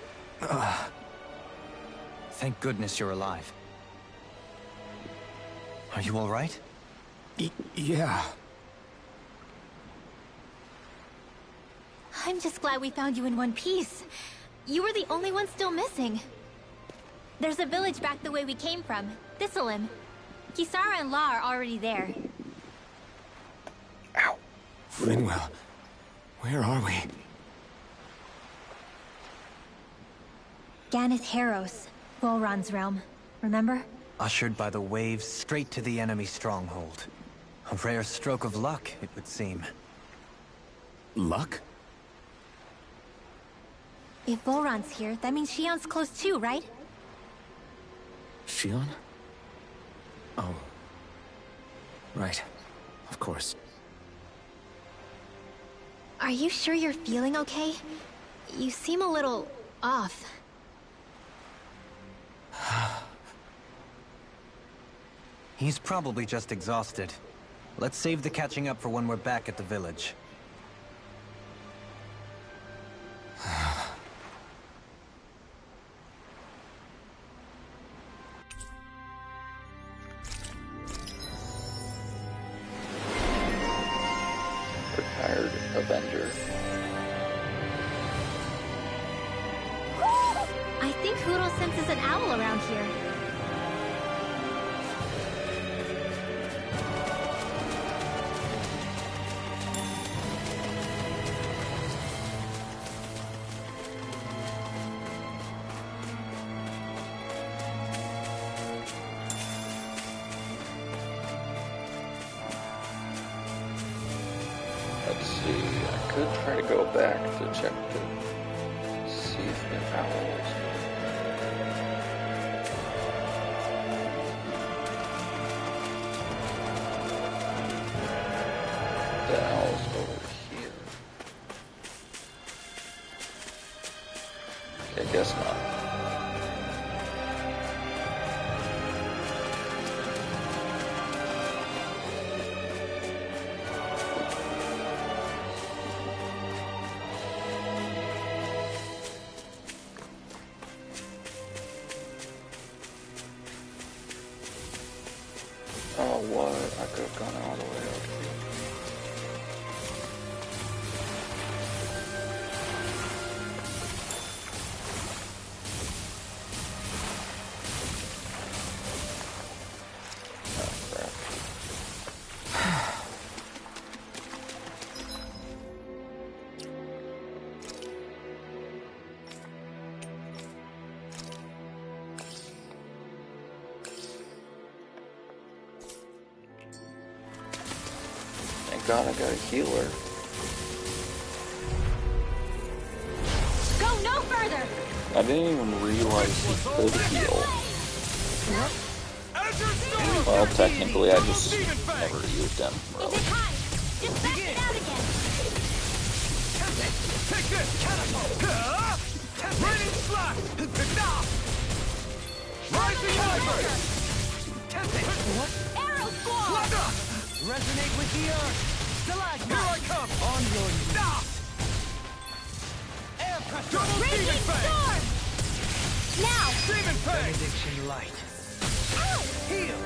Thank goodness you're alive. Are you all right? Yeah. I'm just glad we found you in one piece. You were the only one still missing. There's a village back the way we came from, Thistleim. Kisara and La are already there. Ow. Rinwell, where are we? Ganeth Haros, Volron's realm. Remember? Ushered by the waves straight to the enemy stronghold. A rare stroke of luck, it would seem. Luck? If Volron's here, that means Shion's close too, right? Shion? Oh. Right. Of course. Are you sure you're feeling okay? You seem a little off. He's probably just exhausted. Let's save the catching up for when we're back at the village. Retired Avenger. I think Hoodle senses an owl around here. Let's see, I could try to go back to check to see if the owls. The owl's over here. Okay, I guess not. Oh, what? I could have gone all the way over here. Oh, crap. Thank God I got a healer. Go no further! I didn't even realize he could heal. Well, technically, I just never used him, Is really. it high? Just back it out again! Take this! Catapult! Raining slash! Rising Wyvern! Tempting! What? Arrow squall! Resonate with the earth! Stalagmite! Here I come! On your knees! Ah! Air pressure! Double Demon Raging Fang! storm! Now! Demon Fang! Benediction light. Ow! Heal!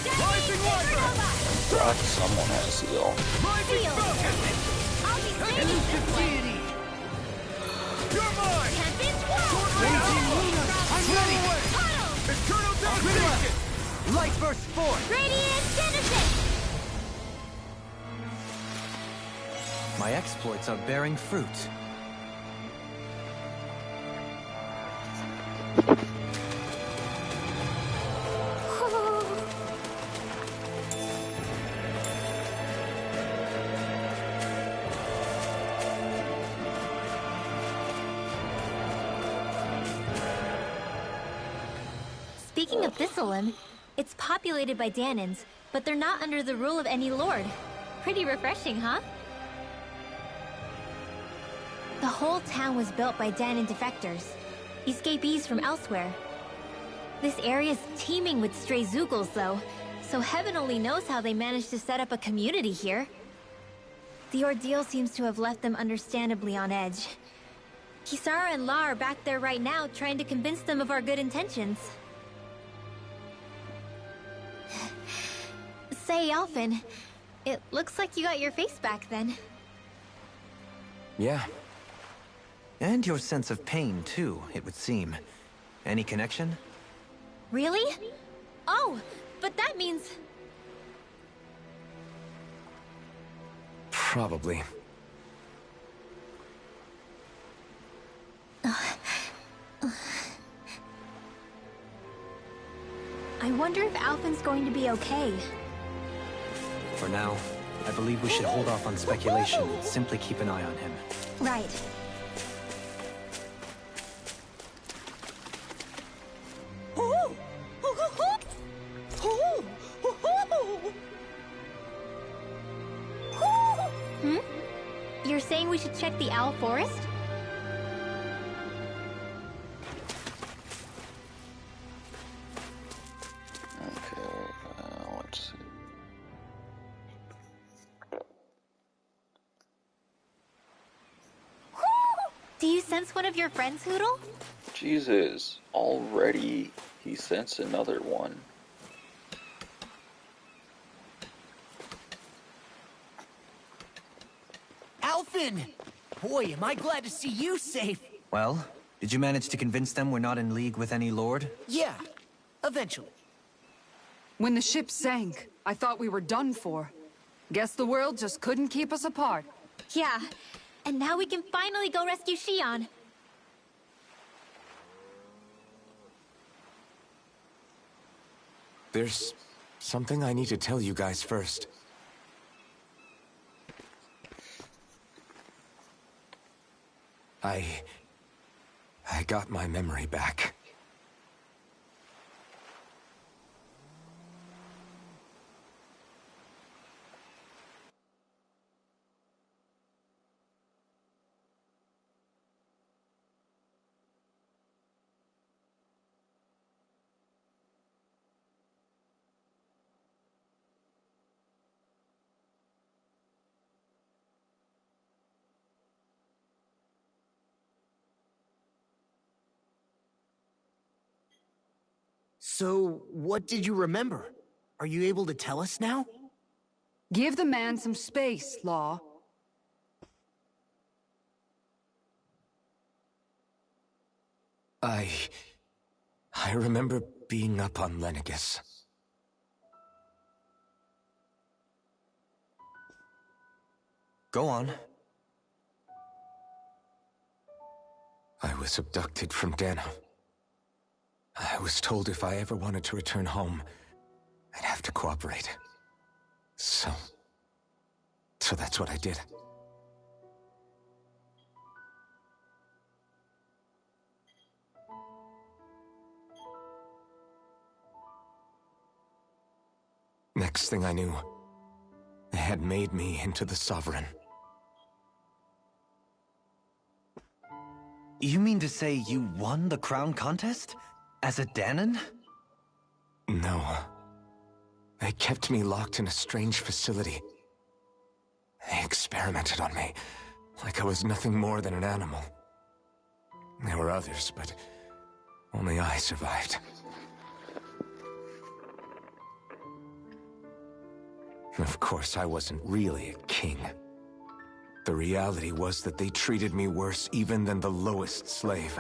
Rising Wyvern! Rock someone has heal. Rising Seal. Falcon! I'll be staying this way! Deity! You're mine! Tempest Swirl! Raging Luna! I'm ready! Puddle! Eternal Devastation! Light burst forth! Radiant Genesis! My exploits are bearing fruit. Speaking of Thistleland, it's populated by Danans, but they're not under the rule of any lord. Pretty refreshing, huh? The whole town was built by Danan defectors, escapees from elsewhere. This area's teeming with stray Zoogles, though, so heaven only knows how they managed to set up a community here. The ordeal seems to have left them understandably on edge. Kisara and La are back there right now trying to convince them of our good intentions. Say, Alphen, it looks like you got your face back then. Yeah. And your sense of pain, too, it would seem. Any connection? Really? Oh, but that means... Probably. I wonder if Alphen's going to be okay. For now, I believe we should hold off on speculation and simply keep an eye on him. Right. Hmm? You're saying we should check the Owl Forest? Okay, let's see. Do you sense one of your friends, Hoodle? Jesus, already he sensed another one. Alphen! Boy, am I glad to see you safe. Well, did you manage to convince them we're not in league with any lord? Yeah, eventually. When the ship sank, I thought we were done for. Guess the world just couldn't keep us apart. Yeah, and now we can finally go rescue Xion. There's something I need to tell you guys first. I got my memory back. So, what did you remember? Are you able to tell us now? Give the man some space, Law. I remember being up on Lenegus. Go on. I was abducted from Dana. I was told if I ever wanted to return home, I'd have to cooperate. So that's what I did. Next thing I knew, they had made me into the Sovereign. You mean to say you won the crown contest? As a Danon? No. They kept me locked in a strange facility. They experimented on me, like I was nothing more than an animal. There were others, but only I survived. Of course, I wasn't really a king. The reality was that they treated me worse even than the lowest slave.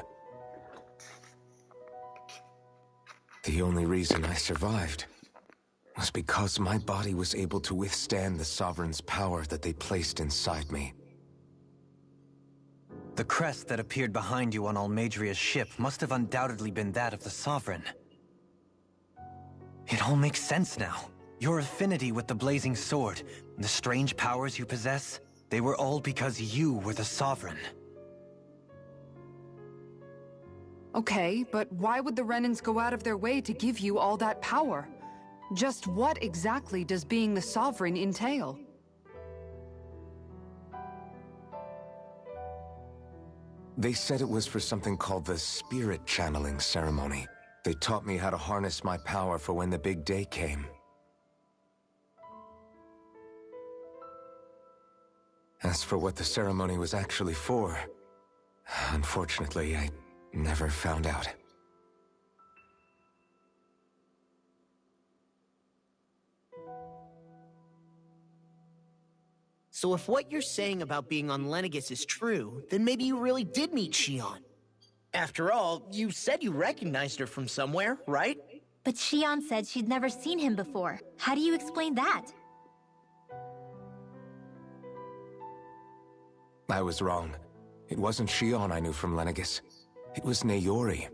The only reason I survived was because my body was able to withstand the Sovereign's power that they placed inside me. The crest that appeared behind you on Almadria's ship must have undoubtedly been that of the Sovereign. It all makes sense now. Your affinity with the Blazing Sword, and the strange powers you possess, they were all because you were the Sovereign. Okay, but why would the Renans go out of their way to give you all that power? Just what exactly does being the Sovereign entail? They said it was for something called the Spirit Channeling Ceremony. They taught me how to harness my power for when the big day came. As for what the ceremony was actually for, unfortunately, I never found out. So if what you're saying about being on Lenegis is true, then maybe you really did meet Shion. After all, you said you recognized her from somewhere, right? But Shion said she'd never seen him before. How do you explain that? I was wrong. It wasn't Shion I knew from Lenegis. It was Naori.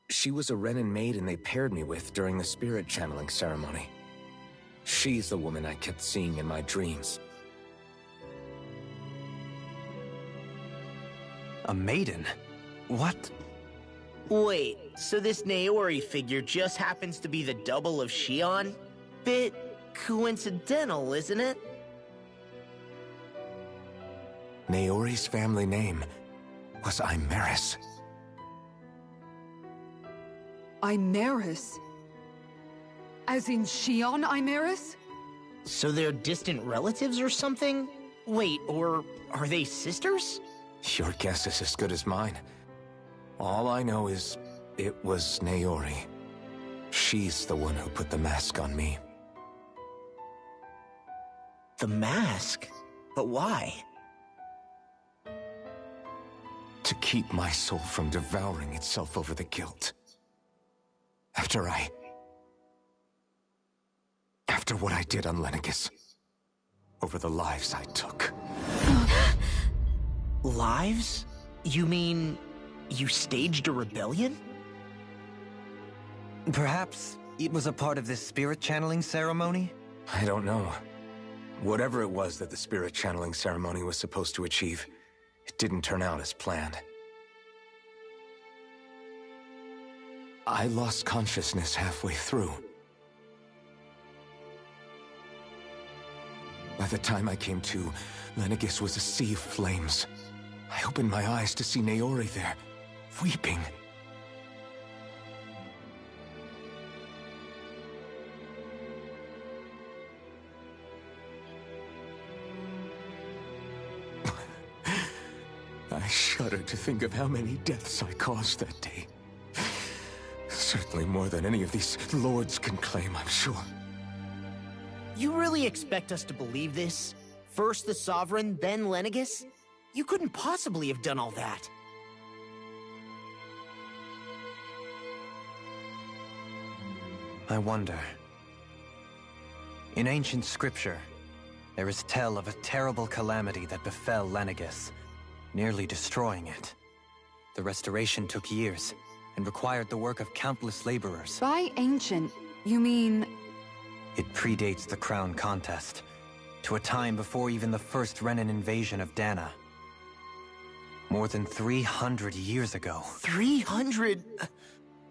She was a Renan maiden they paired me with during the spirit channeling ceremony. She's the woman I kept seeing in my dreams. A maiden? What? Wait, so this Naori figure just happens to be the double of Shion? Bit coincidental, isn't it? Naori's family name was Imeris. Imeris? As in Shion Imeris? So they're distant relatives or something? Wait, or are they sisters? Your guess is as good as mine. All I know is it was Naori. She's the one who put the mask on me. The mask? But why? To keep my soul from devouring itself over the guilt. After what I did on Lenegis. Over the lives I took. Lives? You mean you staged a rebellion? Perhaps it was a part of this spirit channeling ceremony? I don't know. Whatever it was that the spirit channeling ceremony was supposed to achieve, it didn't turn out as planned. I lost consciousness halfway through. By the time I came to, Lenegis was a sea of flames. I opened my eyes to see Naori there, weeping. I shudder to think of how many deaths I caused that day. Certainly more than any of these lords can claim, I'm sure. You really expect us to believe this? First the Sovereign, then Lenegis? You couldn't possibly have done all that. I wonder. In ancient scripture, there is tell of a terrible calamity that befell Lenegis, nearly destroying it. The restoration took years, and required the work of countless laborers. By ancient, you mean... It predates the crown contest, to a time before even the first Renan invasion of Dana. More than 300 years ago. 300?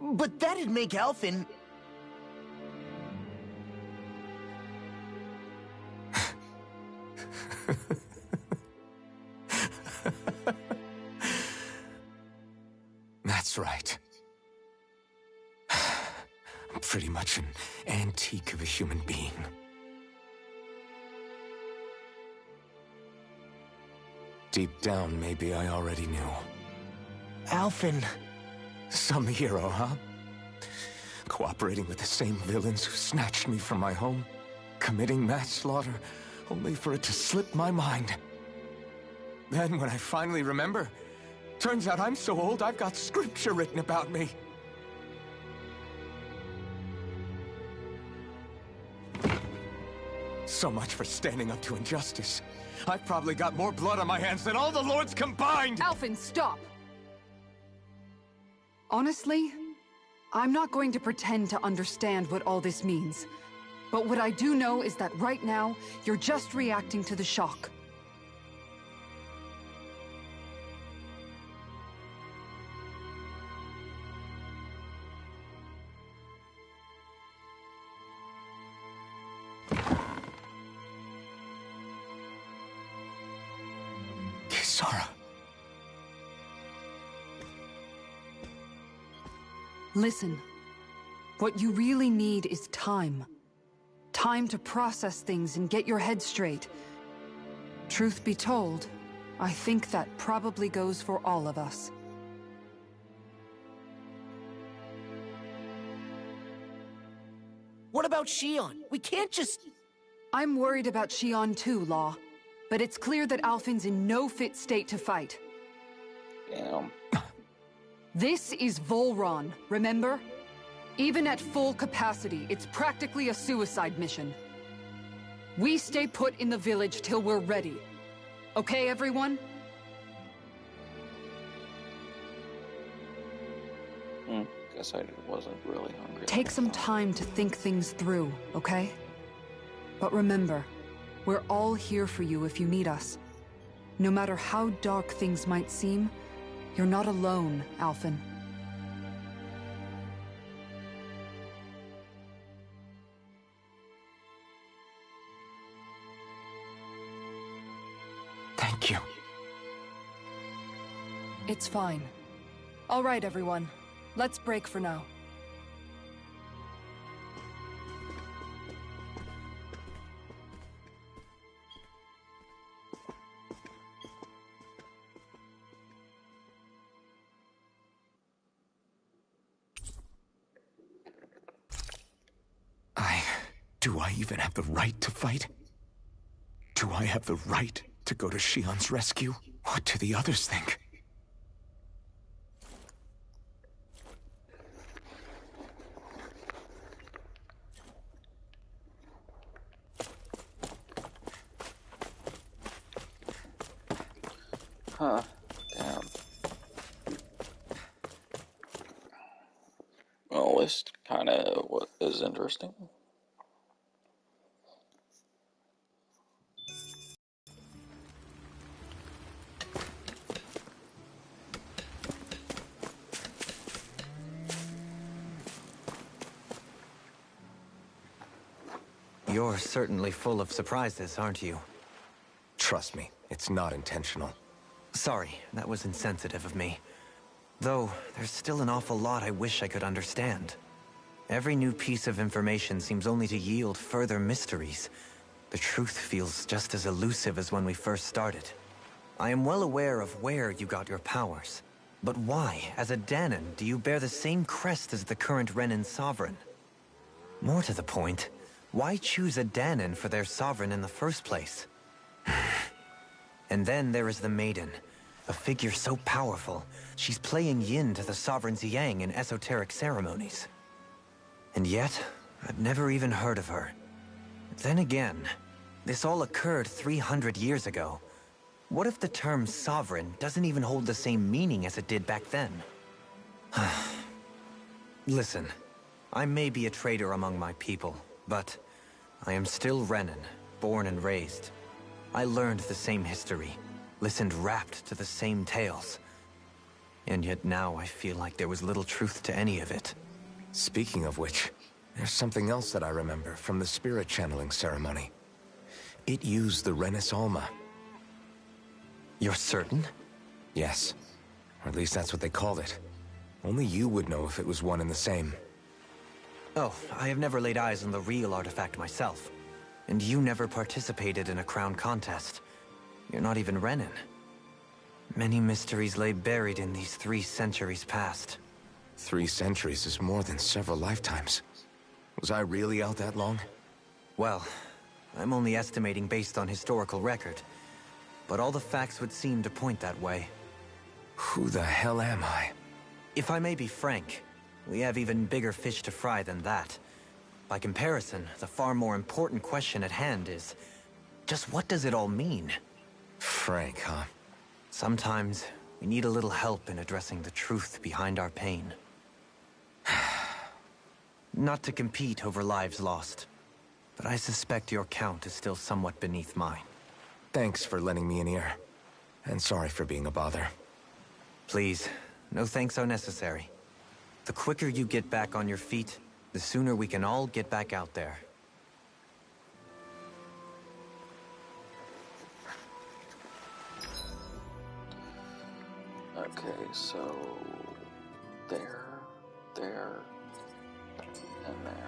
But that'd make Alphen... That's right. I'm pretty much an antique of a human being. Deep down, maybe I already knew. Alphen. Some hero, huh? Cooperating with the same villains who snatched me from my home, committing mass slaughter, only for it to slip my mind. Then, when I finally remember, turns out I'm so old I've got scripture written about me. So much for standing up to injustice. I've probably got more blood on my hands than all the lords combined! Alphen, stop! Honestly, I'm not going to pretend to understand what all this means. But what I do know is that right now, you're just reacting to the shock. Kisara. Listen, what you really need is time. Time to process things and get your head straight. Truth be told, I think that probably goes for all of us. What about Shion? We can't just... I'm worried about Shion too, Law. But it's clear that Alphen's in no fit state to fight. Damn. This is Volron, remember? Even at full capacity, it's practically a suicide mission. We stay put in the village till we're ready. Okay, everyone? Guess I wasn't really hungry. Take some time to think things through, okay? But remember, we're all here for you if you need us. No matter how dark things might seem, you're not alone, Alphen. Thank you. It's fine. All right, everyone. Let's break for now. Do I even have the right to fight? Do I have the right to go to Shion's rescue? What do the others think? Huh. Damn. Well, this kind of what is interesting. You're certainly full of surprises, aren't you? Trust me, it's not intentional. Sorry, that was insensitive of me. Though, there's still an awful lot I wish I could understand. Every new piece of information seems only to yield further mysteries. The truth feels just as elusive as when we first started. I am well aware of where you got your powers. But why, as a Danon, do you bear the same crest as the current Renin sovereign? More to the point, why choose a Danon for their sovereign in the first place? And then there is the Maiden, a figure so powerful, she's playing yin to the sovereign's yang in esoteric ceremonies. And yet, I've never even heard of her. Then again, this all occurred 300 years ago. What if the term sovereign doesn't even hold the same meaning as it did back then? Listen, I may be a traitor among my people, but I am still Renin, born and raised. I learned the same history, listened rapt to the same tales. And yet now I feel like there was little truth to any of it. Speaking of which, there's something else that I remember from the spirit channeling ceremony. It used the Renis Alma. You're certain? Yes. Or at least that's what they called it. Only you would know if it was one and the same. Oh, I have never laid eyes on the real artifact myself. And you never participated in a crown contest. You're not even Renin. Many mysteries lay buried in these 3 centuries past. 3 centuries is more than several lifetimes. Was I really out that long? Well, I'm only estimating based on historical record. But all the facts would seem to point that way. Who the hell am I? If I may be frank, we have even bigger fish to fry than that. By comparison, the far more important question at hand is, just what does it all mean? Frank, huh? Sometimes, we need a little help in addressing the truth behind our pain. Not to compete over lives lost, but I suspect your count is still somewhat beneath mine. Thanks for lending me an ear. And sorry for being a bother. Please, no thanks are necessary. The quicker you get back on your feet, the sooner we can all get back out there. Okay, so... there, and there.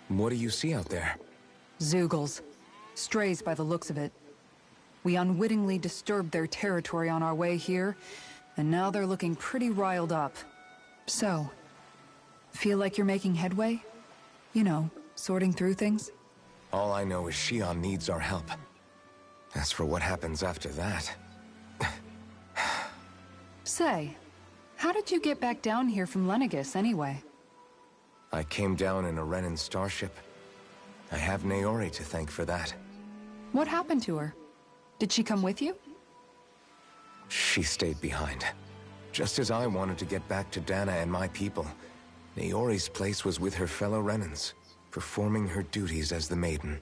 What do you see out there? Zeugles. Strays by the looks of it. We unwittingly disturbed their territory on our way here, and now they're looking pretty riled up. So, feel like you're making headway? You know, sorting through things? All I know is Shion needs our help. As for what happens after that... Say, how did you get back down here from Lenegis, anyway? I came down in a Renin starship. I have Naori to thank for that. What happened to her? Did she come with you? She stayed behind. Just as I wanted to get back to Dana and my people, Naori's place was with her fellow Renins, performing her duties as the Maiden.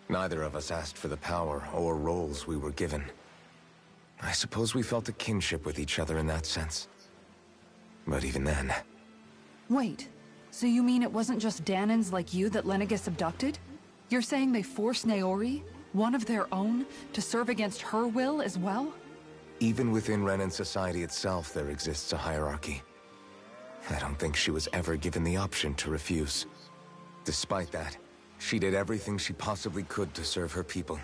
Neither of us asked for the power or roles we were given. I suppose we felt a kinship with each other in that sense. But even then... Wait, so you mean it wasn't just Danans like you that Lenegis abducted? You're saying they forced Naori, one of their own, to serve against her will as well? Even within Renin society itself, there exists a hierarchy. I don't think she was ever given the option to refuse. Despite that, she did everything she possibly could to serve her people.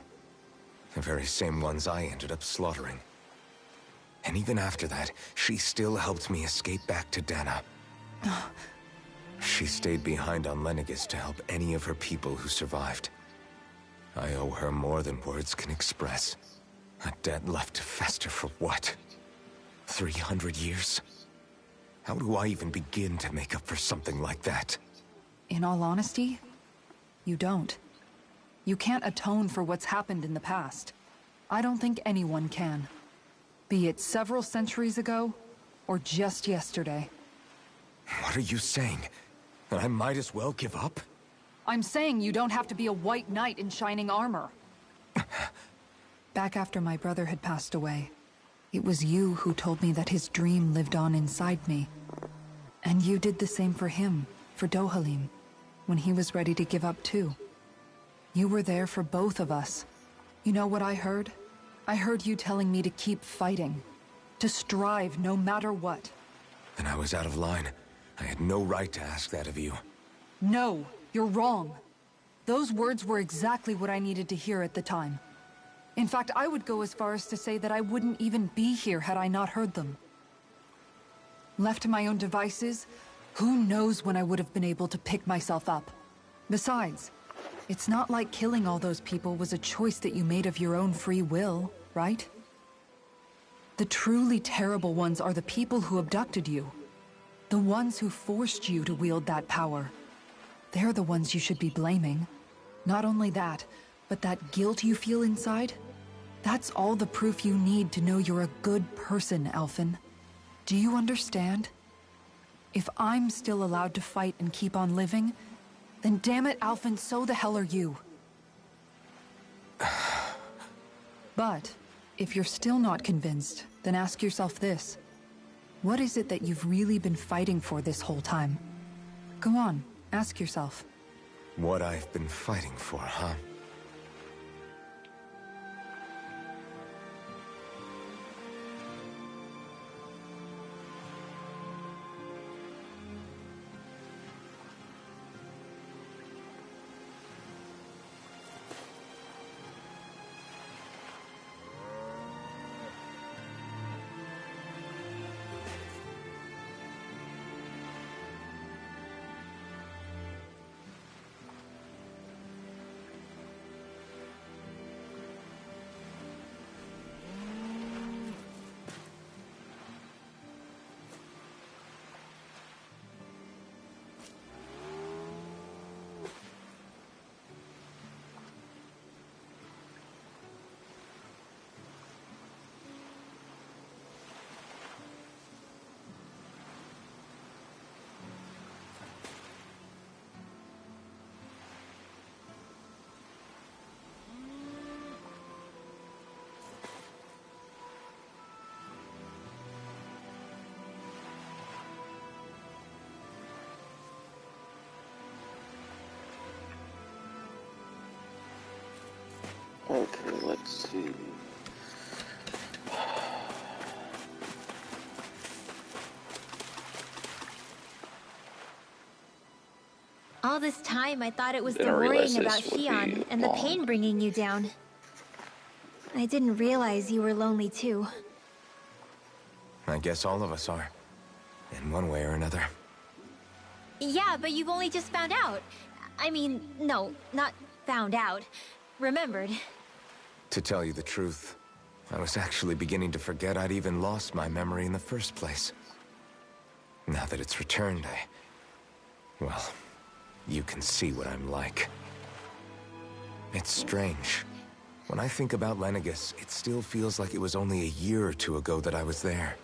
The very same ones I ended up slaughtering. And even after that, she still helped me escape back to Dana. She stayed behind on Lenegis to help any of her people who survived. I owe her more than words can express. A debt left to fester for what? 300 years? How do I even begin to make up for something like that? In all honesty, you don't. You can't atone for what's happened in the past. I don't think anyone can. Be it several centuries ago, or just yesterday. What are you saying? That I might as well give up? I'm saying you don't have to be a white knight in shining armor. Back after my brother had passed away, it was you who told me that his dream lived on inside me. And you did the same for him, for Dohalim, when he was ready to give up too. You were there for both of us. You know what I heard? I heard you telling me to keep fighting. To strive no matter what. Then I was out of line. I had no right to ask that of you. No, you're wrong. Those words were exactly what I needed to hear at the time. In fact, I would go as far as to say that I wouldn't even be here had I not heard them. Left to my own devices, who knows when I would have been able to pick myself up. Besides, it's not like killing all those people was a choice that you made of your own free will, right? The truly terrible ones are the people who abducted you. The ones who forced you to wield that power. They're the ones you should be blaming. Not only that, but that guilt you feel inside, that's all the proof you need to know you're a good person, Alphen. Do you understand? If I'm still allowed to fight and keep on living, then damn it, Alphen, so the hell are you. But, if you're still not convinced, then ask yourself this. What is it that you've really been fighting for this whole time? Go on, ask yourself. What I've been fighting for, huh? Okay, let's see. All this time, I thought it was the Didn't realize worrying about this would Shion be and the long. pain bringing you down. I didn't realize you were lonely too. I guess all of us are. In one way or another. Yeah, but you've only just found out. I mean, no, not found out. Remembered. To tell you the truth, I was actually beginning to forget I'd even lost my memory in the first place. Now that it's returned, well, you can see what I'm like. It's strange. When I think about Lenegis, it still feels like it was only a year or two ago that I was there.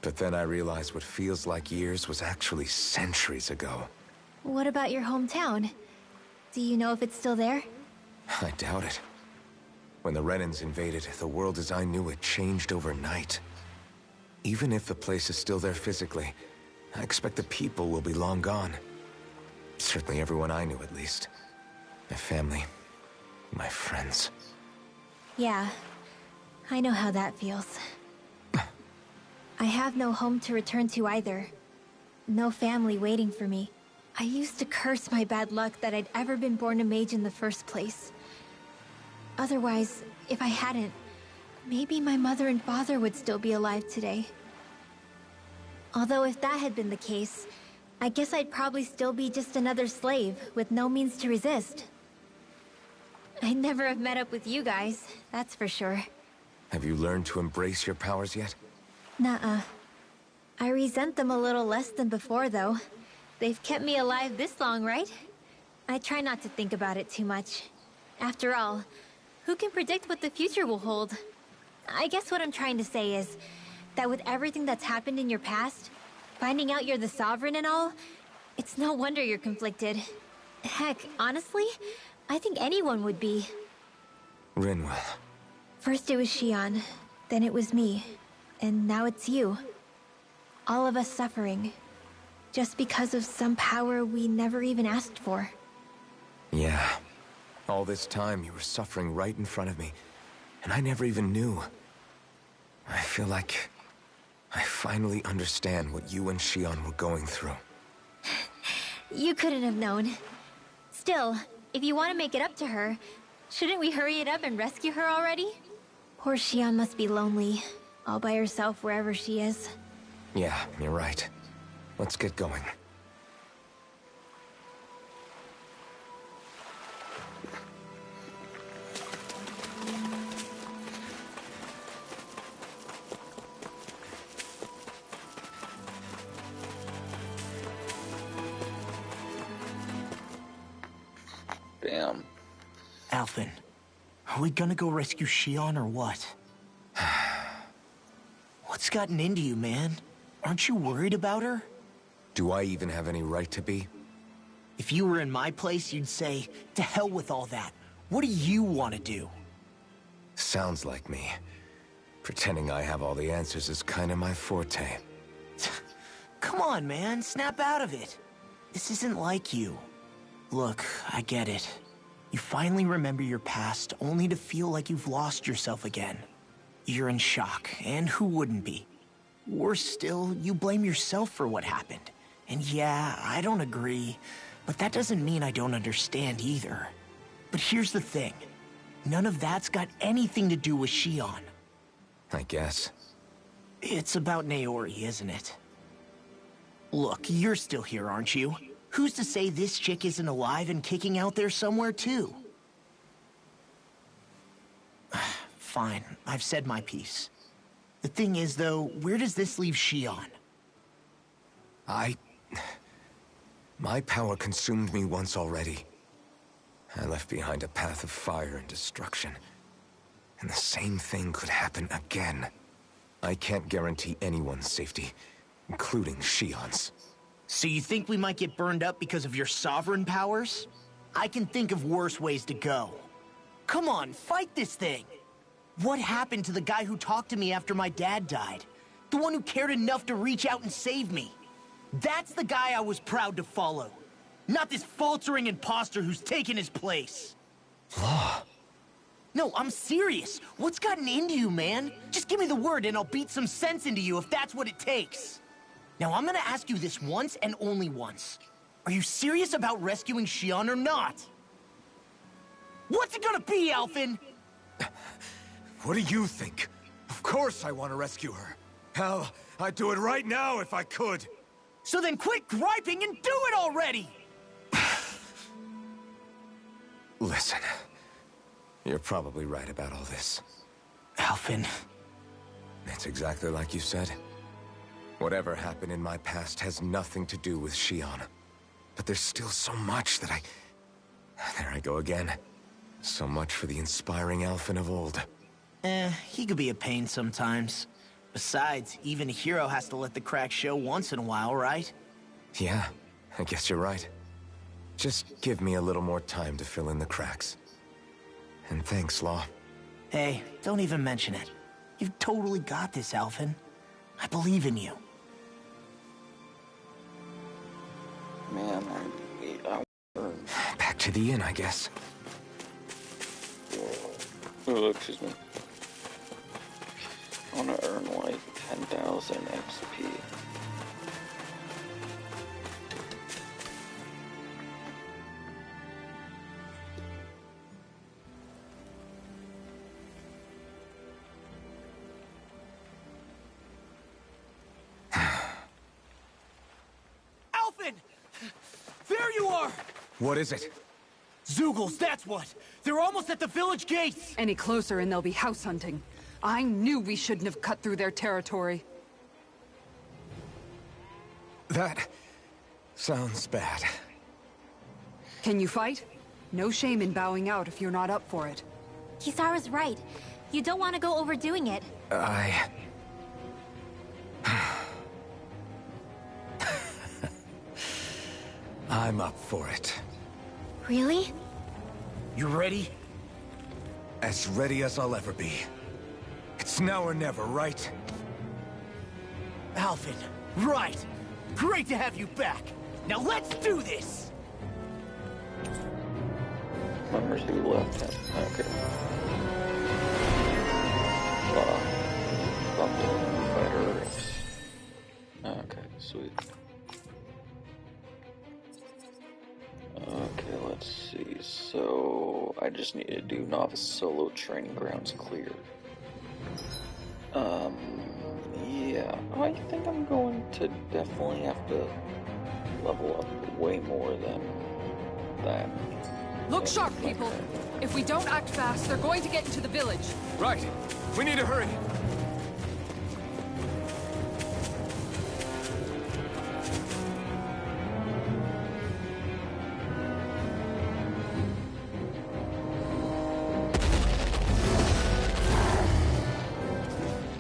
But then I realized what feels like years was actually centuries ago. What about your hometown? Do you know if it's still there? I doubt it. When the Renans invaded, the world as I knew it changed overnight. Even if the place is still there physically, I expect the people will be long gone. Certainly everyone I knew, at least. My family, my friends. Yeah, I know how that feels. I have no home to return to either. No family waiting for me. I used to curse my bad luck that I'd ever been born a mage in the first place. Otherwise, if I hadn't, maybe my mother and father would still be alive today. Although if that had been the case, I guess I'd probably still be just another slave with no means to resist. I'd never have met up with you guys, that's for sure. Have you learned to embrace your powers yet? Nuh-uh. I resent them a little less than before, though. They've kept me alive this long, right? I try not to think about it too much. After all, who can predict what the future will hold? I guess what I'm trying to say is that with everything that's happened in your past, finding out you're the Sovereign and all, it's no wonder you're conflicted. Heck, honestly, I think anyone would be. Rinwell. First it was Shion, then it was me, and now it's you. All of us suffering, just because of some power we never even asked for. Yeah. All this time you were suffering right in front of me, and I never even knew. I feel like I finally understand what you and Shion were going through. You couldn't have known. Still, if you want to make it up to her, shouldn't we hurry it up and rescue her already? Poor Shion must be lonely, all by herself wherever she is. Yeah, you're right. Let's get going. Damn. Alphen, are we gonna go rescue Shion or what? What's gotten into you, man? Aren't you worried about her? Do I even have any right to be? If you were in my place, you'd say, to hell with all that. What do you want to do? Sounds like me. Pretending I have all the answers is kind of my forte. Come on, man, snap out of it. This isn't like you. Look, I get it. You finally remember your past, only to feel like you've lost yourself again. You're in shock, and who wouldn't be? Worse still, you blame yourself for what happened. And yeah, I don't agree, but that doesn't mean I don't understand either. But here's the thing. None of that's got anything to do with Shion. I guess. It's about Naori, isn't it? Look, you're still here, aren't you? Who's to say this chick isn't alive and kicking out there somewhere, too? Fine, I've said my piece. The thing is, though, where does this leave Shion? My power consumed me once already. I left behind a path of fire and destruction. And the same thing could happen again. I can't guarantee anyone's safety, including Shion's. So you think we might get burned up because of your sovereign powers? I can think of worse ways to go. Come on, fight this thing! What happened to the guy who talked to me after my dad died? The one who cared enough to reach out and save me? That's the guy I was proud to follow. Not this faltering imposter who's taken his place. Law. No, I'm serious. What's gotten into you, man? Just give me the word and I'll beat some sense into you if that's what it takes. Now, I'm gonna ask you this once and only once. Are you serious about rescuing Xion or not? What's it gonna be, Alphen? What do you think? Of course I want to rescue her. Hell, I'd do it right now if I could. So then quit griping and do it already! Listen, you're probably right about all this. Alphen. It's exactly like you said. Whatever happened in my past has nothing to do with Xion. But there's still so much that There I go again. So much for the inspiring Alphen of old. He could be a pain sometimes. Besides, even a hero has to let the cracks show once in a while, right? Yeah, I guess you're right. Just give me a little more time to fill in the cracks. And thanks, Law. Hey, don't even mention it. You've totally got this, Alphen. I believe in you. Man, Back to the inn, I guess. Oh, excuse me. I wanna earn like 10,000 XP. Alphen! There you are! What is it? Zeugles, that's what! They're almost at the village gates! Any closer and they'll be house hunting. I knew we shouldn't have cut through their territory. That sounds bad. Can you fight? No shame in bowing out if you're not up for it. Kisara's right. You don't want to go overdoing it. I'm up for it. Really? You ready? As ready as I'll ever be. It's now or never, right? Alphen, right! Great to have you back! Now let's do this! Members who left him. Okay. Fighters. Okay, sweet. Okay, let's see. So I just need to do novice solo training grounds cleared. Yeah, I think I'm going to definitely have to level up way more than that. Look sharp, people! If we don't act fast, they're going to get into the village. Right. We need to hurry.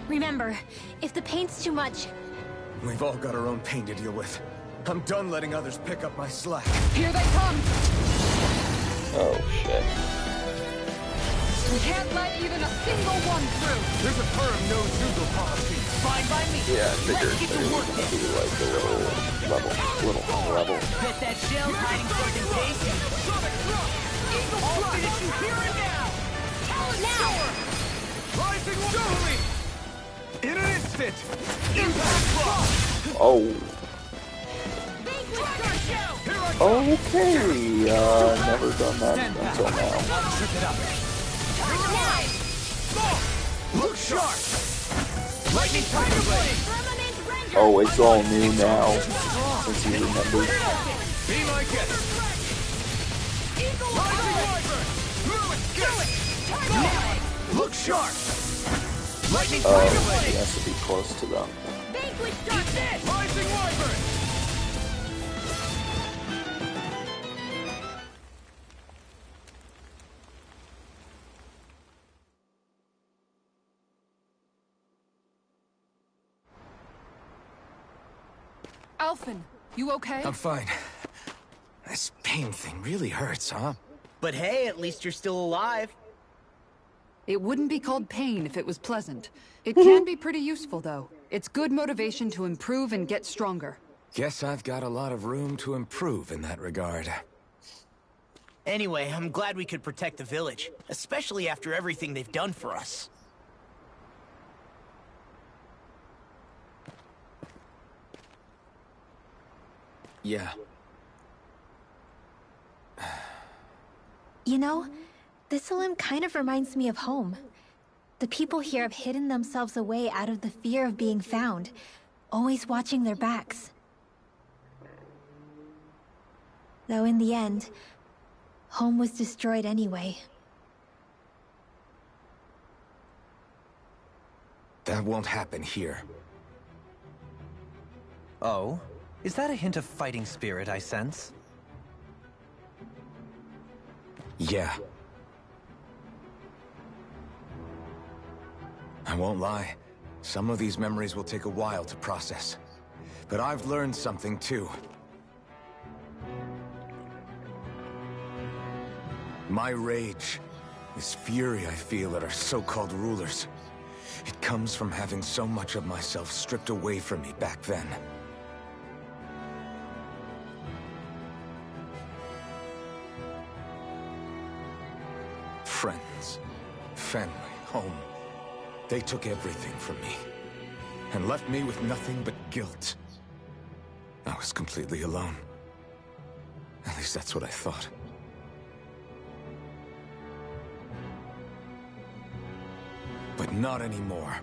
Remember, if the paint's too much... We've all got our own pain to deal with. I'm done letting others pick up my slack. Here they come! Oh, shit. We can't let even a single one through! There's a firm no-Zeugle policy. Fine by me! Yeah, I figured Let's get there to was work gonna then! be like a little level. Bet that shell's hiding something tasty! I'll finish you here and now! Now! Rising Julie! In an instant! Impact block! Oh. Okay, never done that until now. Look sharp! Lightning Tiger Blade! Oh, it's all new now, since you remember. Be my guest! Rising Wyvern! Look sharp! Lightning Tiger He Blade! has to be close to them. Rising Wyvern! Alphen, you okay? I'm fine. This pain thing really hurts, huh? But hey, at least you're still alive. It wouldn't be called pain if it was pleasant. It can be pretty useful, though. It's good motivation to improve and get stronger. Guess I've got a lot of room to improve in that regard. Anyway, I'm glad we could protect the village, especially after everything they've done for us. Yeah. You know, Thistleum kind of reminds me of home. The people here have hidden themselves away out of the fear of being found, always watching their backs. Though in the end, home was destroyed anyway. That won't happen here. Oh? Is that a hint of fighting spirit I sense? Yeah. I won't lie. Some of these memories will take a while to process. But I've learned something too. My rage, this fury I feel at our so-called rulers, it comes from having so much of myself stripped away from me back then. Friends, family, home. They took everything from me, and left me with nothing but guilt. I was completely alone. At least that's what I thought. But not anymore.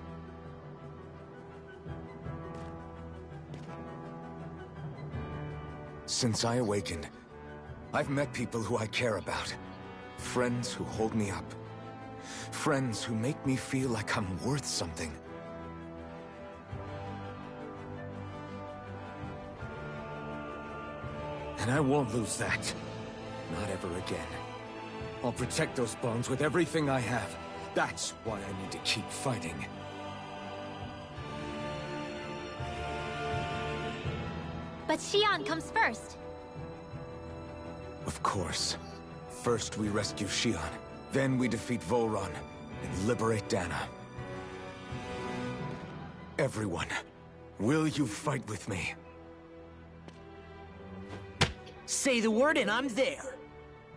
Since I awakened, I've met people who I care about. Friends who hold me up. Friends who make me feel like I'm worth something. And I won't lose that. Not ever again. I'll protect those bonds with everything I have. That's why I need to keep fighting. But Xion comes first. Of course. First we rescue Xion, then we defeat Volron, and liberate Dana. Everyone, will you fight with me? Say the word and I'm there.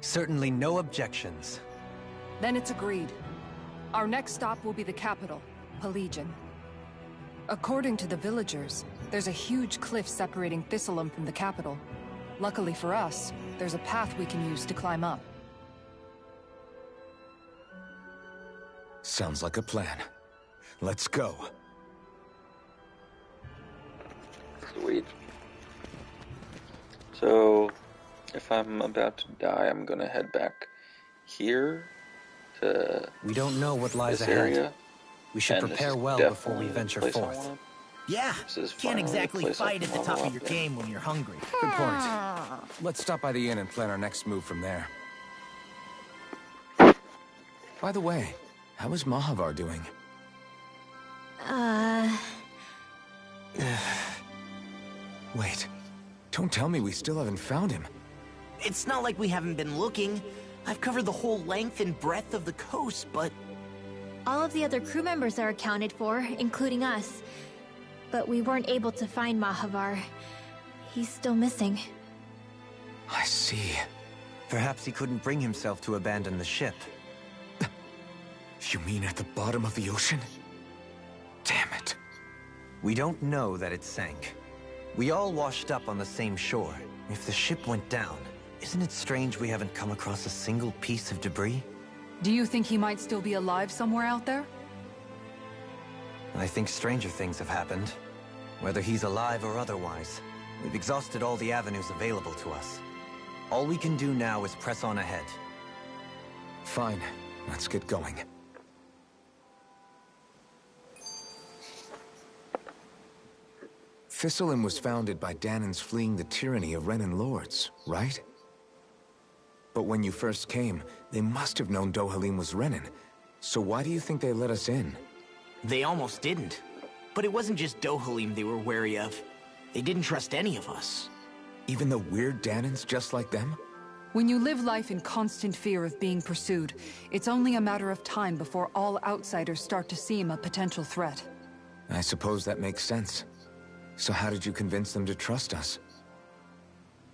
Certainly no objections. Then it's agreed. Our next stop will be the capital, Pelegion. According to the villagers, there's a huge cliff separating Thistleum from the capital. Luckily for us, there's a path we can use to climb up. Sounds like a plan. Let's go. Sweet. So, if I'm about to die, I'm gonna head back here to We don't know what lies this ahead. area. We should And this prepare is well before we definitely the venture place I forth. wanna- Yeah, This is can't finally the exactly place I fight can at the top level of your up in. game when you're hungry. Good point. Let's stop by the inn and plan our next move from there. By the way, how is Mahavar doing? Wait, don't tell me we still haven't found him. It's not like we haven't been looking. I've covered the whole length and breadth of the coast, but... All of the other crew members are accounted for, including us. But we weren't able to find Mahavar. He's still missing. I see. Perhaps he couldn't bring himself to abandon the ship. You mean at the bottom of the ocean? Damn it. We don't know that it sank. We all washed up on the same shore. If the ship went down, isn't it strange we haven't come across a single piece of debris? Do you think he might still be alive somewhere out there? I think stranger things have happened. Whether he's alive or otherwise, we've exhausted all the avenues available to us. All we can do now is press on ahead. Fine, let's get going. Thistleum was founded by Danans fleeing the tyranny of Renan lords, right? But when you first came, they must have known Dohalim was Renan. So why do you think they let us in? They almost didn't. But it wasn't just Dohalim they were wary of. They didn't trust any of us. Even the weird Danans just like them? When you live life in constant fear of being pursued, it's only a matter of time before all outsiders start to seem a potential threat. I suppose that makes sense. So how did you convince them to trust us?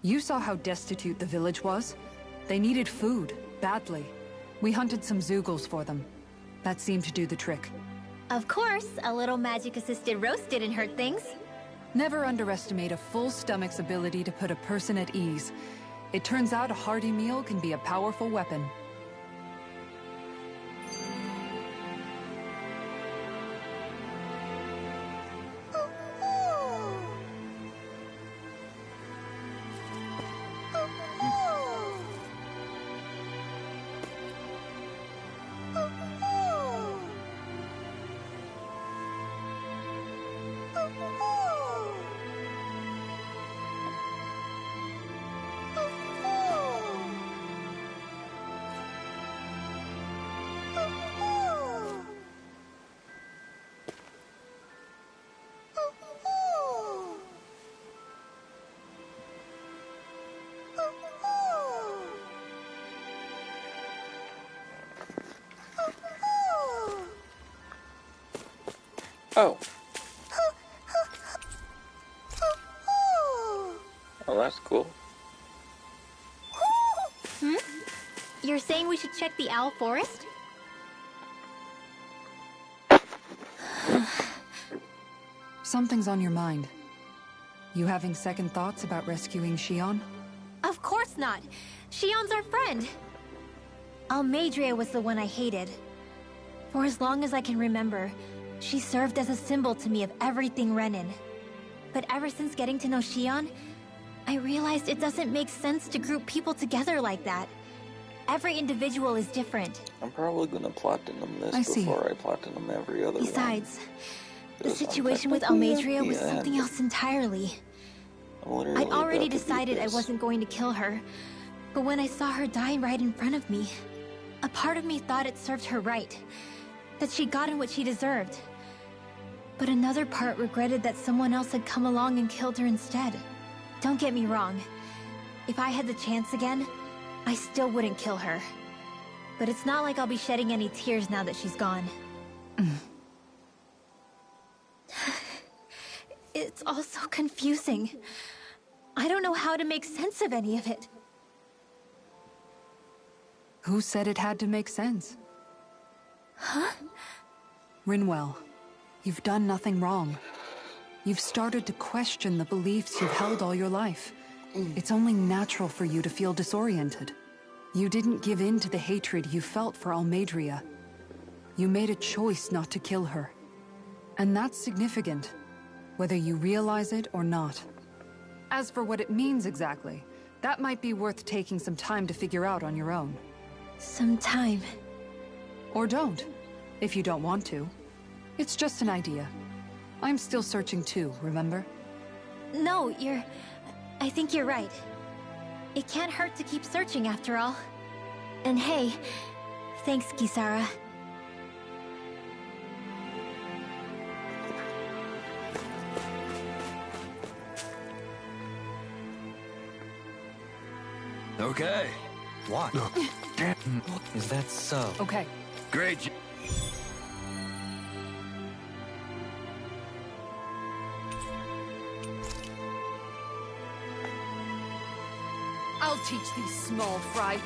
You saw how destitute the village was? They needed food, badly. We hunted some Zeugles for them. That seemed to do the trick. Of course, a little magic-assisted roast didn't hurt things. Never underestimate a full stomach's ability to put a person at ease. It turns out a hearty meal can be a powerful weapon. Oh. Oh, that's cool. You're saying we should check the Owl Forest? Something's on your mind. You having second thoughts about rescuing Xion? Of course not. Xion's our friend. Almeidrea was the one I hated. For as long as I can remember, she served as a symbol to me of everything Renin. But ever since getting to know Xion, I realized it doesn't make sense to group people together like that. Every individual is different. I'm probably gonna platinum this before I platinum every other one. Besides, the situation with Almeidrea was something else entirely. I'd already decided I wasn't going to kill her, but when I saw her die right in front of me, a part of me thought it served her right, that she'd gotten what she deserved. But another part regretted that someone else had come along and killed her instead. Don't get me wrong. If I had the chance again, I still wouldn't kill her. But it's not like I'll be shedding any tears now that she's gone. It's all so confusing. I don't know how to make sense of any of it. Who said it had to make sense? Huh? Rinwell, you've done nothing wrong. You've started to question the beliefs you've held all your life. It's only natural for you to feel disoriented. You didn't give in to the hatred you felt for Almeidrea. You made a choice not to kill her. And that's significant, whether you realize it or not. As for what it means exactly, that might be worth taking some time to figure out on your own. Some time. Or don't, if you don't want to. It's just an idea. I'm still searching too, remember? No, I think you're right. It can't hurt to keep searching after all. And hey, thanks, Kisara. Okay. What? Is that so? Okay. Great. I'll teach these small fry.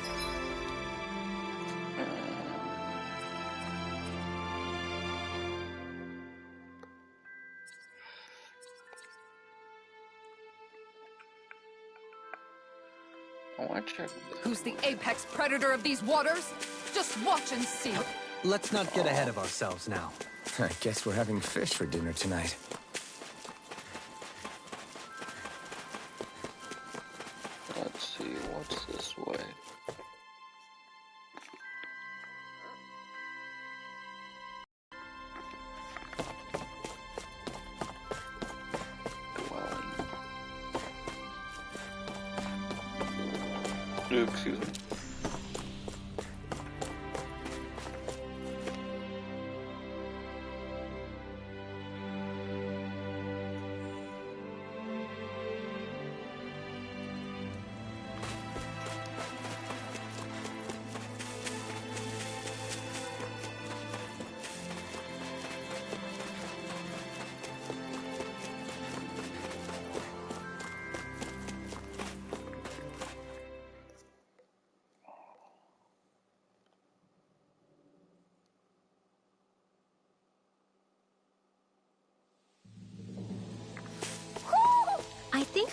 I want to check this. Who's the apex predator of these waters? Just watch and see. Let's not get ahead of ourselves now. I guess we're having fish for dinner tonight. Let's see, what's this way? Dwelling. Excuse me.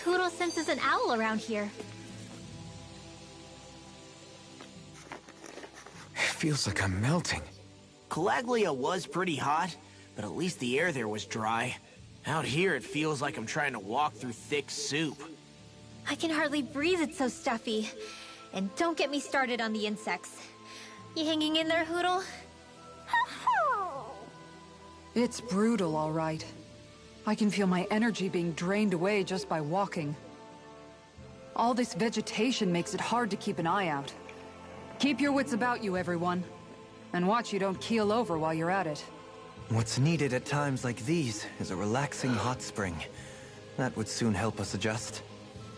Hoodle senses an owl around here. It feels like I'm melting. Calaglia was pretty hot, but at least the air there was dry. Out here, it feels like I'm trying to walk through thick soup. I can hardly breathe, it's so stuffy. And don't get me started on the insects. You hanging in there, Hoodle? It's brutal, all right. I can feel my energy being drained away just by walking. All this vegetation makes it hard to keep an eye out. Keep your wits about you, everyone. And watch you don't keel over while you're at it. What's needed at times like these is a relaxing hot spring. That would soon help us adjust.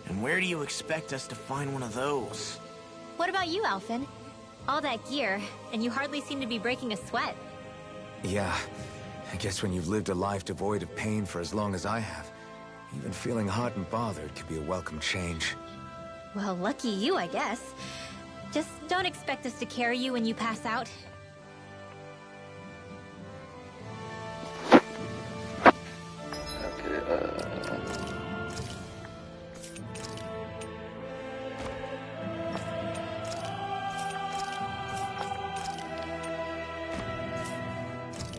And where do you expect us to find one of those? What about you, Alphen? All that gear, and you hardly seem to be breaking a sweat. Yeah, I guess when you've lived a life devoid of pain for as long as I have, even feeling hot and bothered could be a welcome change. Well, lucky you, I guess. Just don't expect us to carry you when you pass out.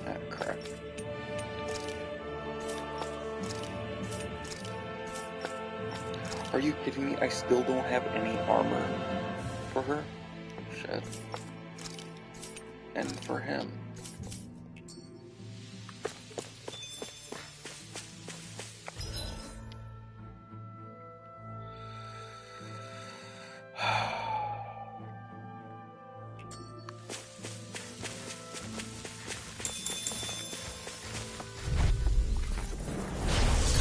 Okay, crap. Are you kidding me? I still don't have any armor for her? Shit. And for him.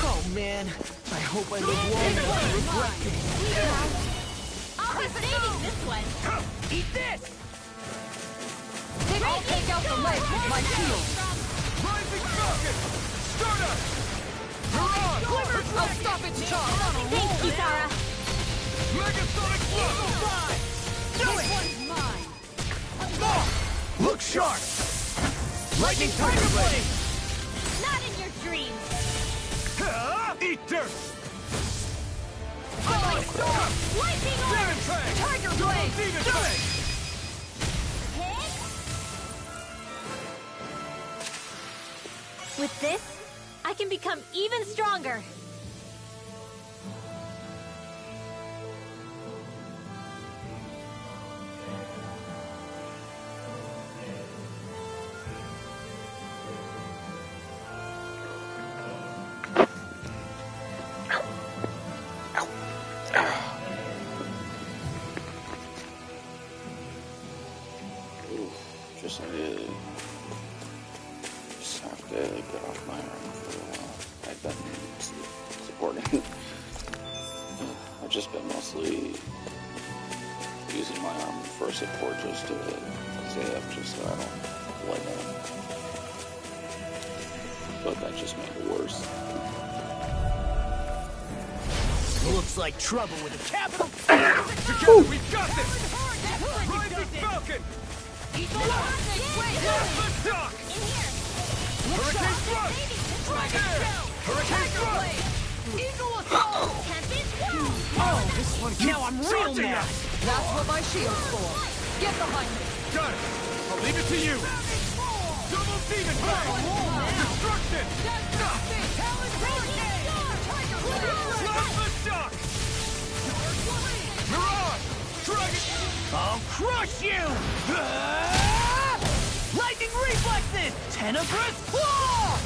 Oh man, I hope I live long enough to regret this. I'll be saving this one! Eat this! I'll take out the leg with my shield! Rising Falcon! Start up! Mirage! I'll stop its charge! Thanks, Kisara! Megasonic Blow! This one's mine! Look sharp! Lightning Tiger Blade! Not in your dreams! Eat dirt! Lightning Demon Orb! Fang! Tiger Double Blade! Demon Fang! With this, I can become even stronger. Just have to get off my arm for a while. I've been supporting. I've just been mostly using my arm for support just to stay up, just so I don't light on. But that just made it worse. Looks like trouble with a capital. Together, we've got this! Rising Falcon! Let's talk! Hurricane Thrust! Hurricane Thrust! Eagle Assault! Tempest Wall! Oh, this one. Now I'm real charging mad. us. That's what my shield's for! Get behind me! Got it! I'll leave it to you! Double Demon Fang! Destruction! Plasma Shock! Mirage! Dragon! I'll crush you! Lightning reflexes! Tenebrous claw!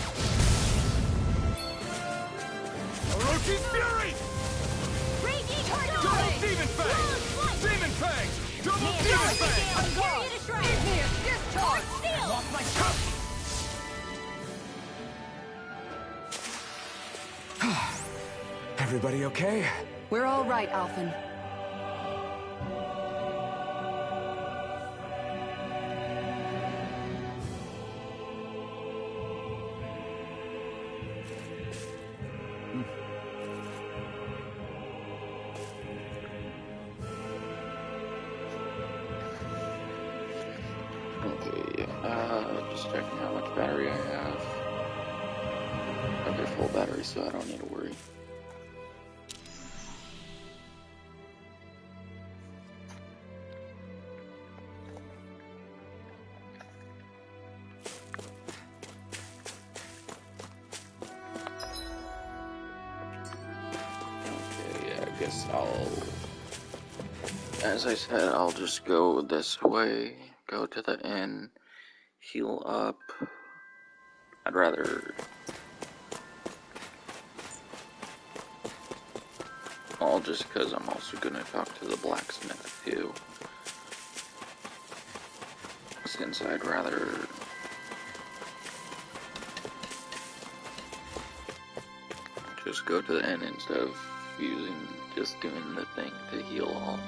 Orochi's Fury! Raging Tiger Double Blade! Demon Fang! Demon Fang! Double Man, Demon I'll Fang! carry you to shrine! Here, discharge! Steel! Lost my cup! Everybody okay? We're all right, Alphen. Okay, just checking how much battery I have. Okay, full battery, so I don't need to worry. guess as I said, I'll just go this way, go to the inn, heal up. I'd rather, well, just because I'm also gonna talk to the blacksmith too, since I'd rather just go to the inn instead of just doing the thing to heal all.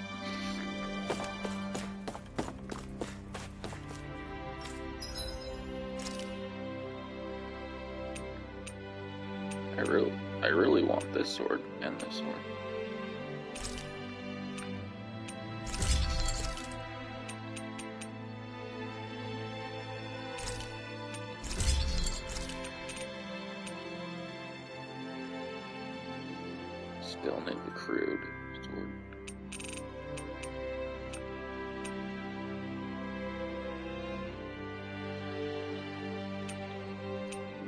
I really want this sword and this sword. Still need the crude sword.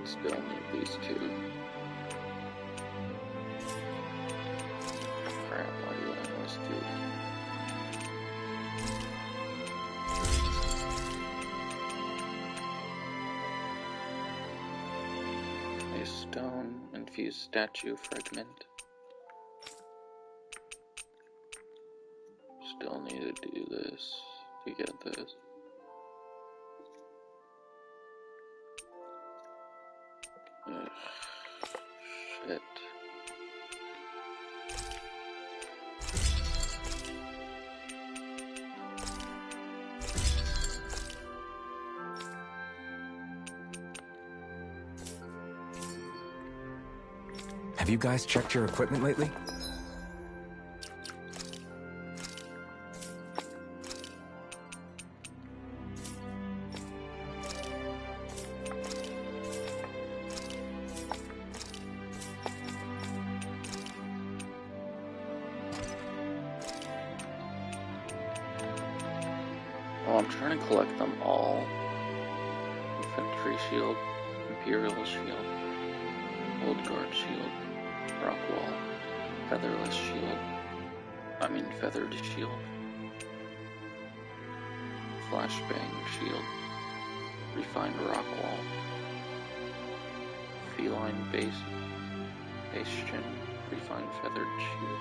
Still need these two. Crap, why do I always do that? A stone infused statue fragment. Still need to do this to get this. Ugh, shit. Have you guys checked your equipment lately? Well, I'm trying to collect them all. Infantry shield, Imperial shield, Old Guard shield, Rock wall, featherless shield, feathered shield, flashbang shield, refined rock wall, feline bastion, refined feathered shield.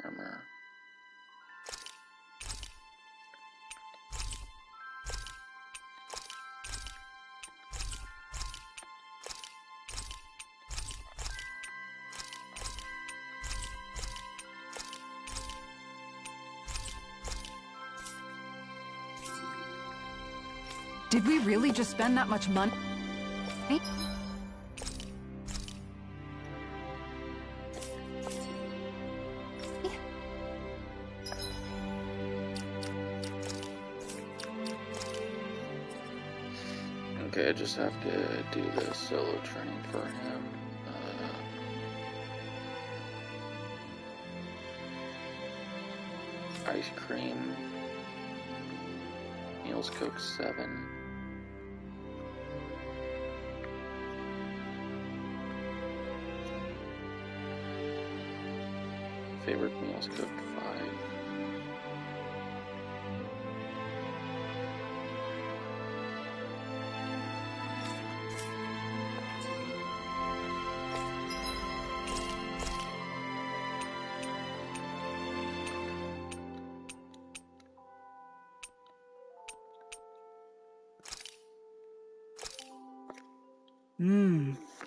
Armor. Did we really just spend that much money? Okay, I just have to do the solo training for him. Ice cream. Meals cooked 7. Favorite meals cooked 5.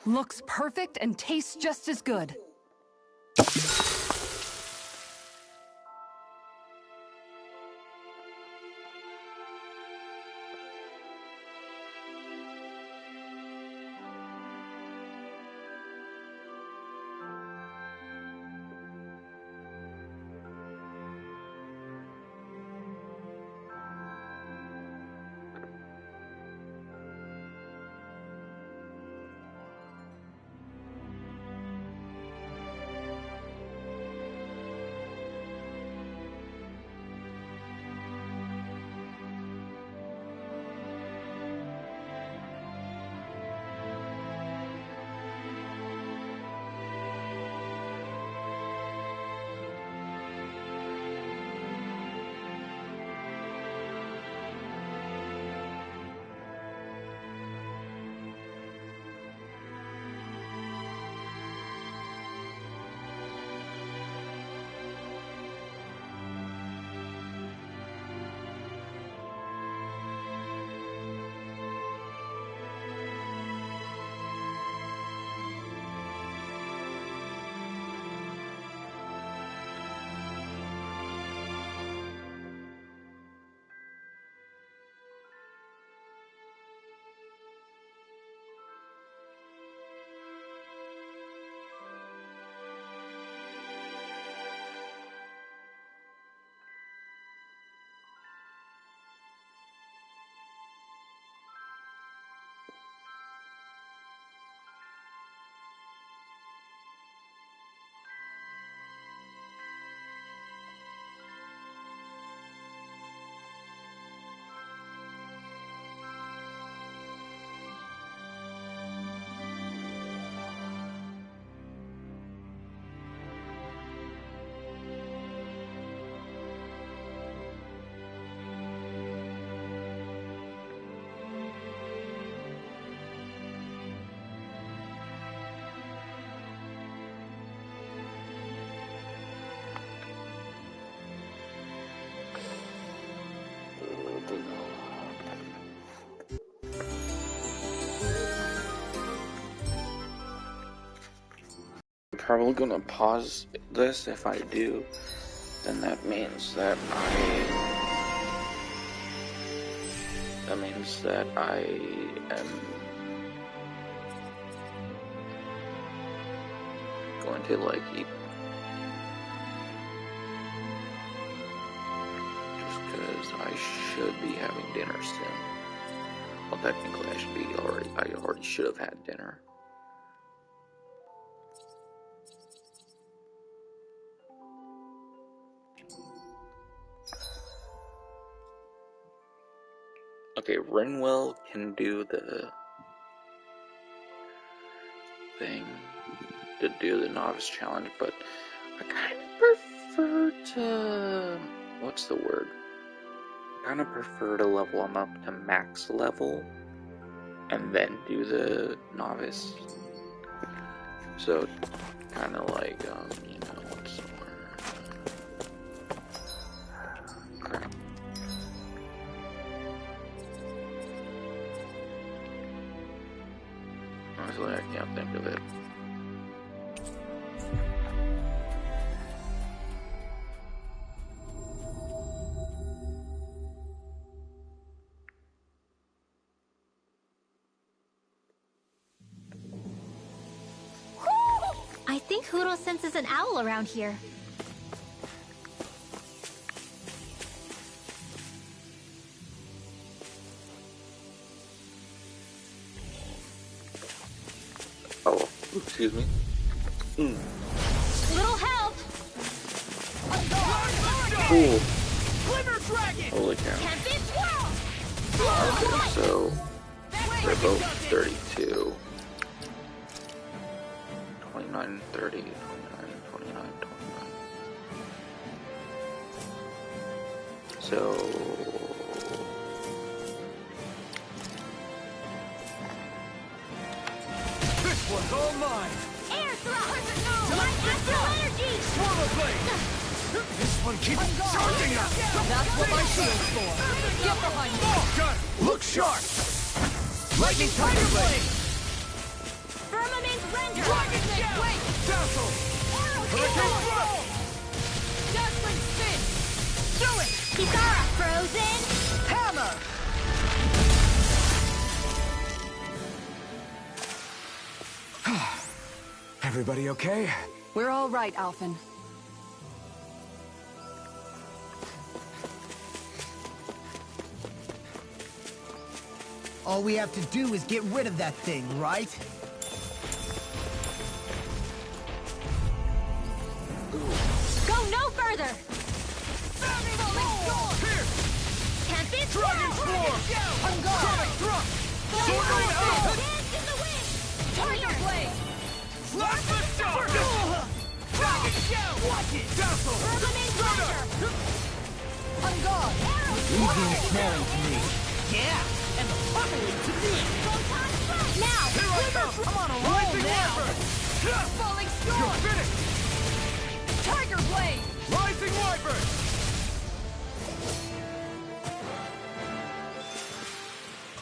Looks perfect and tastes just as good. probably gonna pause this. If I do, then that means that I am going to like eat, just because I should be having dinner soon. Well, technically I already should have had dinner. Okay, Renwell can do the thing to do the novice challenge, but I kind of prefer to, what's the word? I kind of prefer to level them up to max level and then do the novice. So kind of like, you know, what's the word? Crap. Honestly, I can't think of it. I think Huro senses an owl around here. Oh, excuse me. Little help! Cool. Dragon! Holy cow. Can't be swirled! Okay, so they're both 32. 29, 30, 29, 29, 29. So This one's all mine! Air thrust! My astral energy! Swirl blade! This one keeps charging up! That's what my shield's for. Get behind me. Got it! Look sharp! Lightning tiger blade! Firmament render! Dragon wait! Dazzle! Hurricane thrust! Dazzling spin. Do it! Kisara frozen! Hammer. Everybody okay? We're all right, Alphen. All we have to do is get rid of that thing, right? Go no further! Here! Can't be Dragon swirled! swarm! I'm gone! Sonic thrust! Sword rain out! Dance in the wind! Tiger blade! Flash the star! Dragon shell! Watch it! Dazzle! Firmament render! I'm gone. Leave the ensnaring to me. Yeah! And the pummeling to me! Now! Here I come! I'm on a roll Rising now! Wyvern! Falling You're storm. finished! Tiger blade. Rising Wyvern!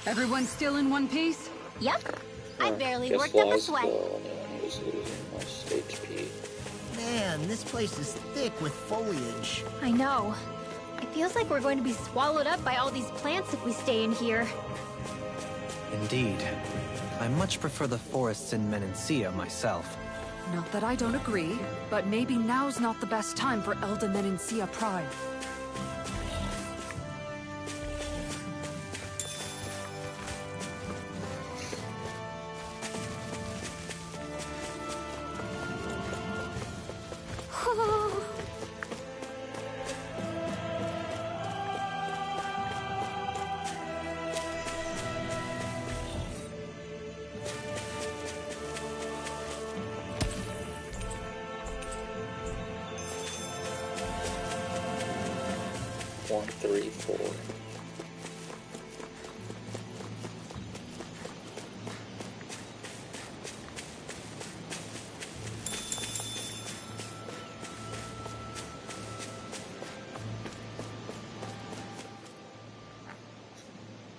Everyone still in one piece? Yep. I barely guess worked up a Law's sweat. the only one who's losing most HP. Man, this place is thick with foliage. I know. It feels like we're going to be swallowed up by all these plants if we stay in here. Indeed. I much prefer the forests in Menancia myself. Not that I don't agree, but maybe now's not the best time for Elda Menancia Pride. One, three, four.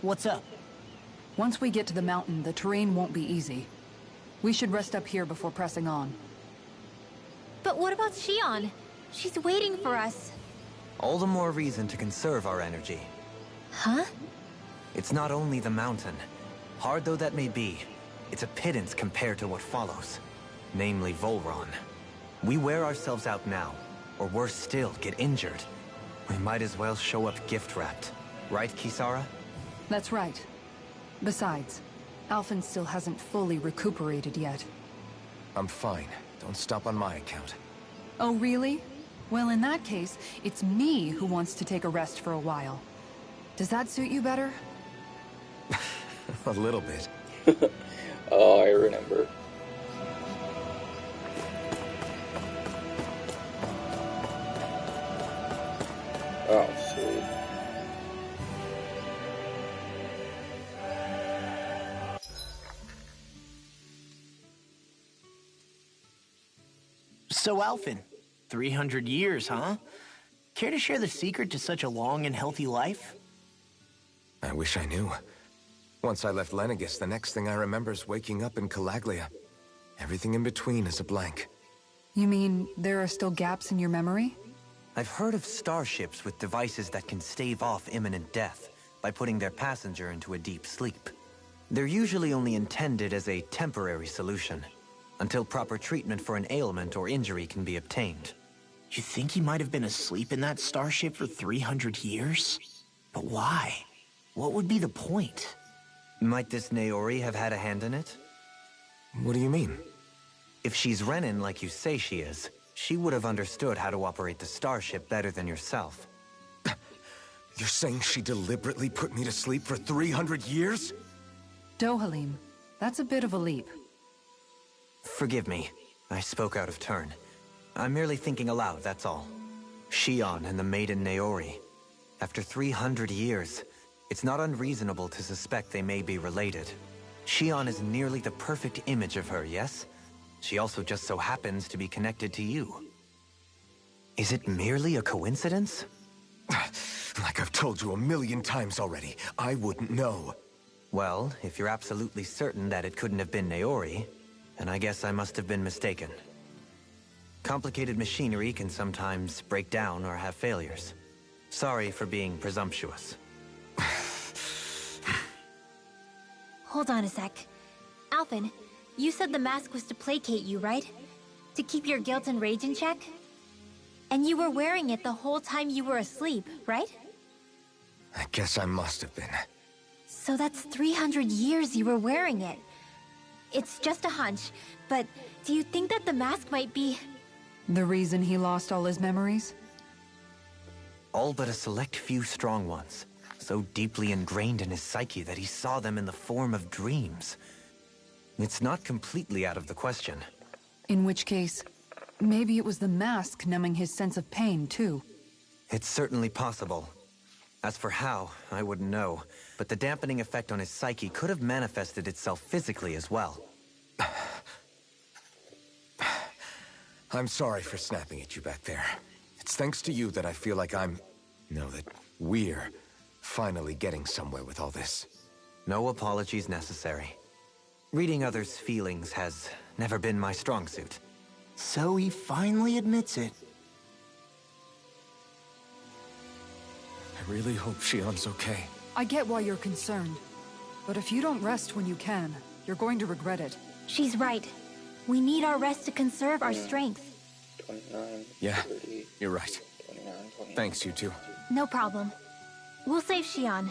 What's up? Once we get to the mountain, the terrain won't be easy. We should rest up here before pressing on. what about Shion? She's waiting for us. All the more reason to conserve our energy. Huh? It's not only the mountain. Hard though that may be, it's a pittance compared to what follows. Namely Volron. We wear ourselves out now, or worse still, get injured. We might as well show up gift-wrapped. Right, Kisara? That's right. Besides, Alphen still hasn't fully recuperated yet. I'm fine. Don't stop on my account. Oh, really? Well, in that case, it's me who wants to take a rest for a while. Does that suit you better? A little bit. Oh, I remember. Oh, sweet. So, Alphen, 300 years, huh? Care to share the secret to such a long and healthy life? I wish I knew. Once I left Lenegis, the next thing I remember is waking up in Calaglia. Everything in between is a blank. You mean there are still gaps in your memory? I've heard of starships with devices that can stave off imminent death by putting their passenger into a deep sleep. They're usually only intended as a temporary solution, until proper treatment for an ailment or injury can be obtained. You think he might have been asleep in that starship for 300 years? But why? What would be the point? Might this Naori have had a hand in it? What do you mean? If she's Renin like you say she is, she would have understood how to operate the starship better than yourself. You're saying she deliberately put me to sleep for 300 years? Dohalim, that's a bit of a leap. Forgive me. I spoke out of turn. I'm merely thinking aloud, that's all. Shion and the maiden Naori. After 300 years, it's not unreasonable to suspect they may be related. Shion is nearly the perfect image of her, yes? She also just so happens to be connected to you. Is it merely a coincidence? Like I've told you 1,000,000 times already, I wouldn't know. Well, if you're absolutely certain that it couldn't have been Naori, then I guess I must have been mistaken. Complicated machinery can sometimes break down or have failures. Sorry for being presumptuous. Hold on a sec. Alphen, you said the mask was to placate you, right? To keep your guilt and rage in check? And you were wearing it the whole time you were asleep, right? I guess I must have been. So that's 300 years you were wearing it. It's just a hunch, but do you think that the mask might be... The reason he lost all his memories? All but a select few strong ones, so deeply ingrained in his psyche that he saw them in the form of dreams. It's not completely out of the question. In which case, maybe it was the mask numbing his sense of pain, too. It's certainly possible. As for how, I wouldn't know, but the dampening effect on his psyche could have manifested itself physically as well. I'm sorry for snapping at you back there. It's thanks to you that I feel like that we're finally getting somewhere with all this. No apologies necessary. Reading others' feelings has never been my strong suit. So he finally admits it. I really hope Shion's okay. I get why you're concerned. But if you don't rest when you can, you're going to regret it. She's right. We need our rest to conserve our strength. 29, Yeah, 30, you're right. 29, 28. Thanks, you two. No problem. We'll save Shion.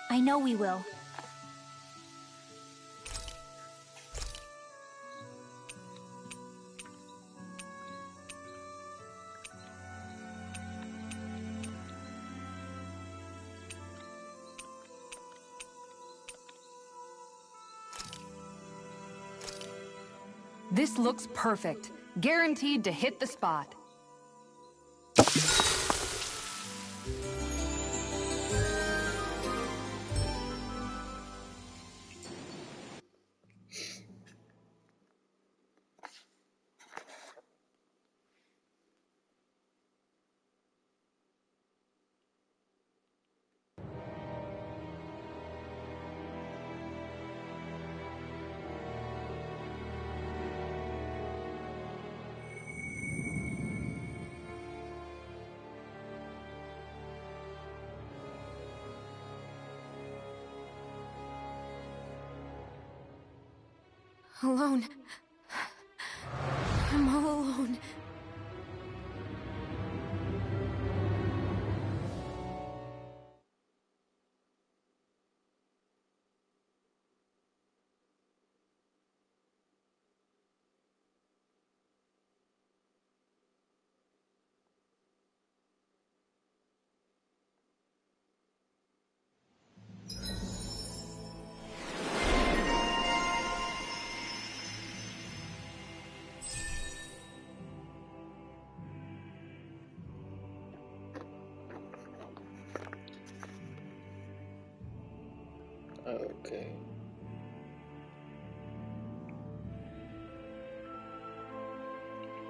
I know we will. This looks perfect. Guaranteed to hit the spot. Alone. I'm all alone. Okay.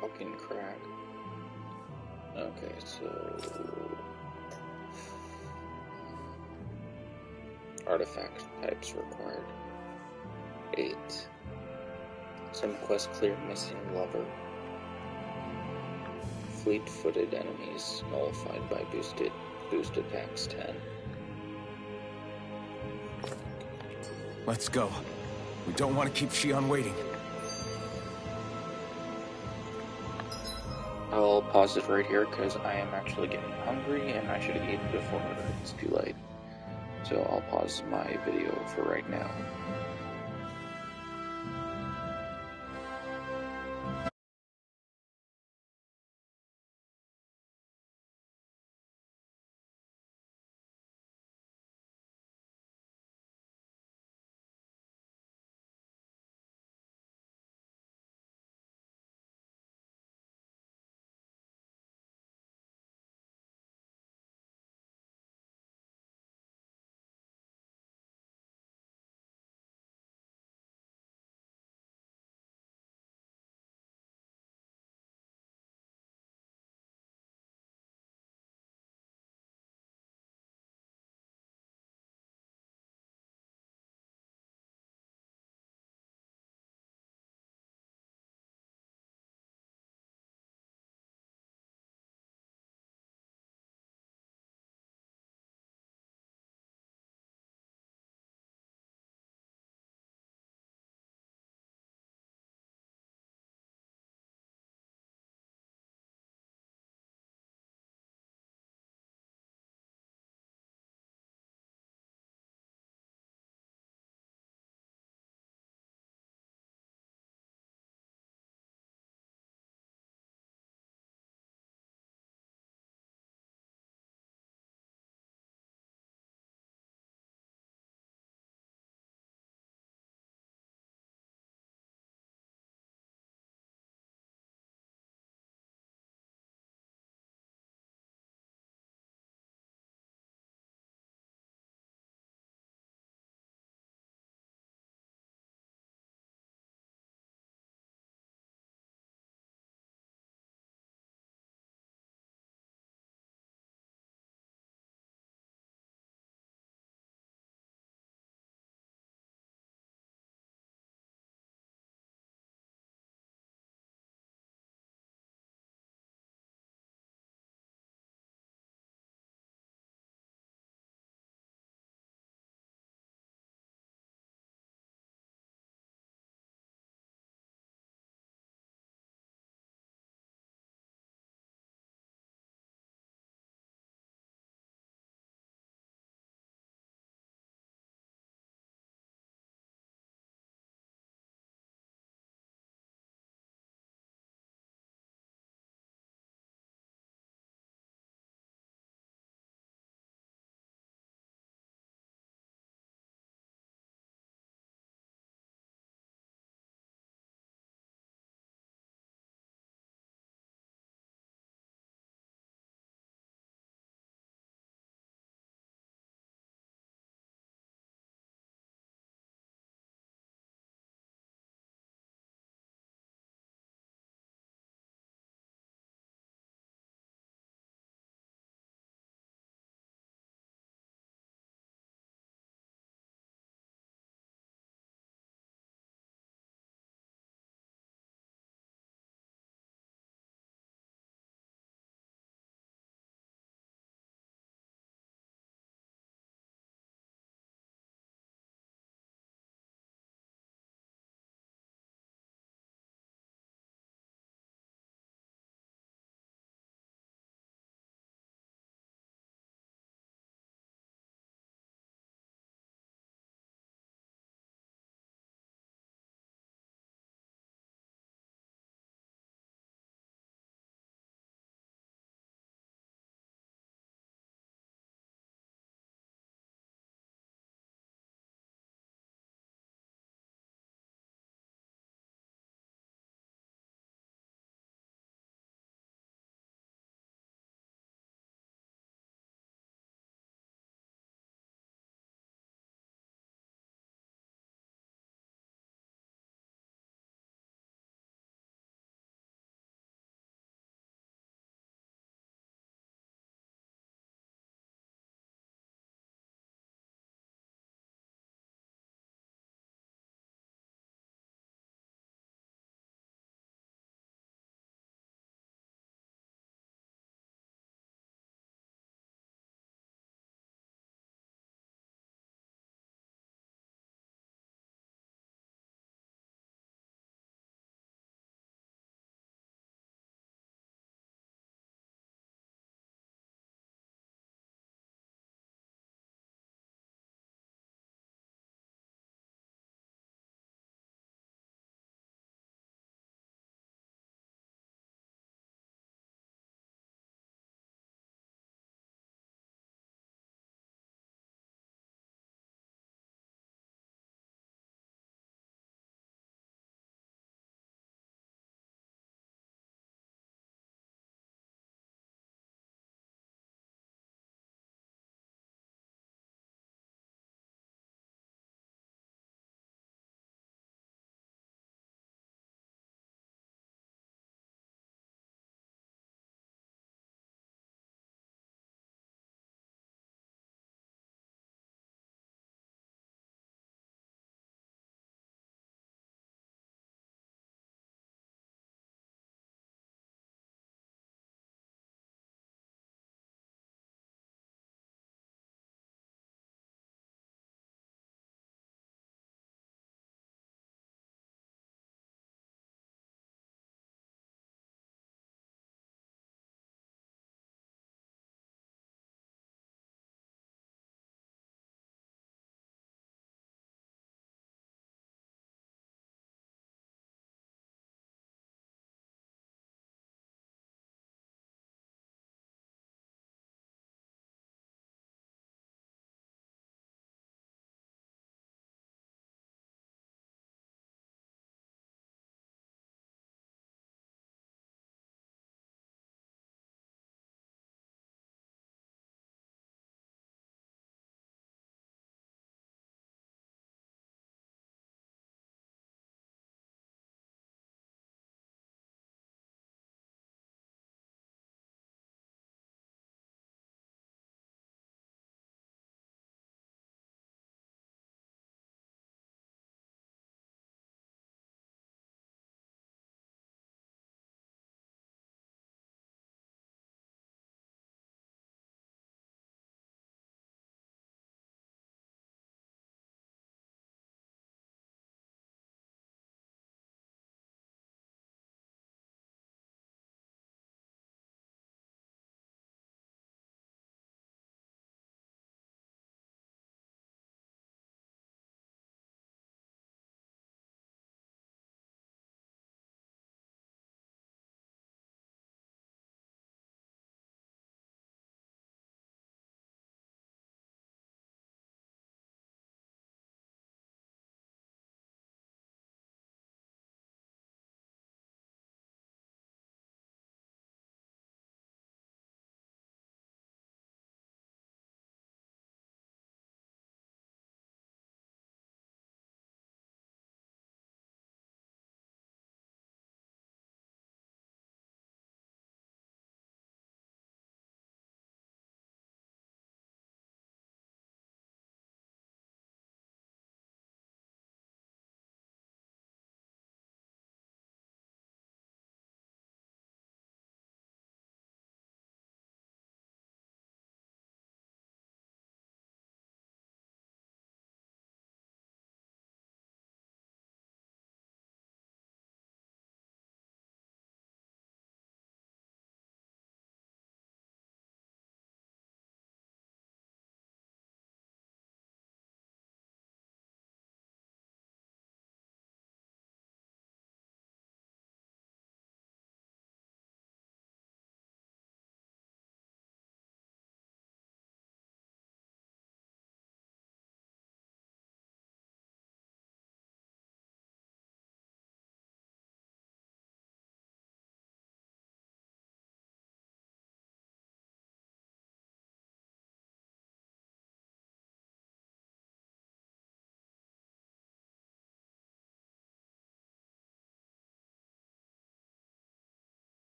Fucking crack. Okay, so... Artifact types required. 8. Some quest clear missing lover. Fleet-footed enemies nullified by boost attacks 10. Let's go. We don't want to keep Shion waiting. I'll pause it right here because I am actually getting hungry and I should eat before it's too late. So I'll pause my video for right now.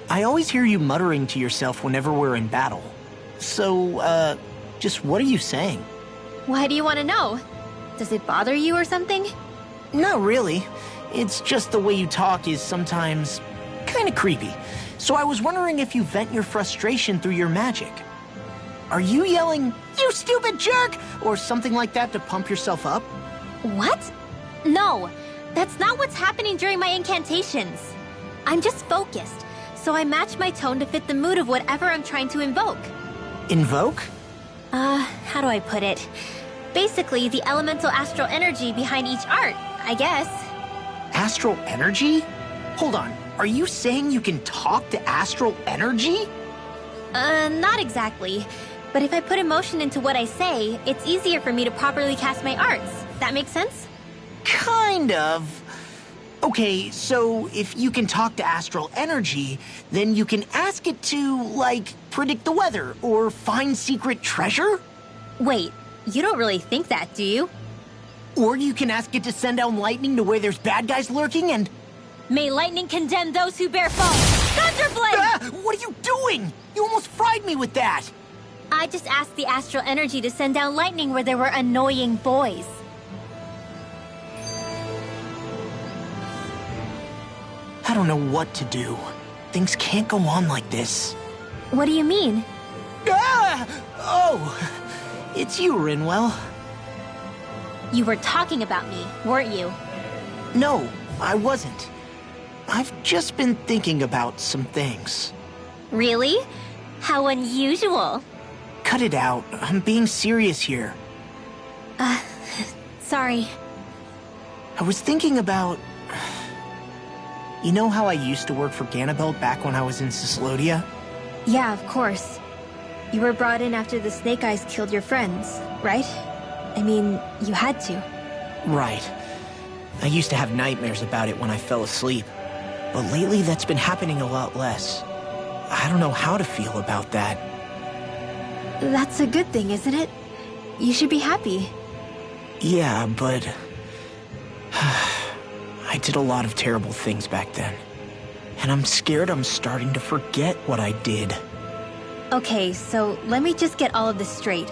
I always hear you muttering to yourself whenever we're in battle. So, just what are you saying? Why do you want to know? Does it bother you or something? Not really. It's just the way you talk is sometimes kind of creepy. So I was wondering if you vent your frustration through your magic. Are you yelling, "You stupid jerk," or something like that to pump yourself up? What? No, that's not what's happening during my incantations. I'm just focused, so I match my tone to fit the mood of whatever I'm trying to invoke. Invoke? How do I put it? Basically, the elemental astral energy behind each art, I guess. Astral energy? Hold on, are you saying you can talk to astral energy? Not exactly. But if I put emotion into what I say, it's easier for me to properly cast my arts. That makes sense? Kind of. Okay, so if you can talk to astral energy, then you can ask it to, like, predict the weather or find secret treasure? Wait, you don't really think that, do you? Or you can ask it to send down lightning to where there's bad guys lurking and... May lightning condemn those who bear false! Thunderblade! Ah, what are you doing? You almost fried me with that! I just asked the astral energy to send down lightning where there were annoying boys. I don't know what to do. Things can't go on like this. What do you mean? Ah! Oh, it's you, Rinwell. You were talking about me, weren't you? No, I wasn't. I've just been thinking about some things. Really? How unusual. Cut it out. I'm being serious here. Sorry. I was thinking about... You know how I used to work for Ganabelt back when I was in Cyslodia? Yeah, of course. You were brought in after the Snake Eyes killed your friends, right? I mean, you had to. Right. I used to have nightmares about it when I fell asleep. But lately that's been happening a lot less. I don't know how to feel about that. That's a good thing, isn't it? You should be happy. Yeah, but... I did a lot of terrible things back then. And I'm scared I'm starting to forget what I did. Okay, so let me just get all of this straight.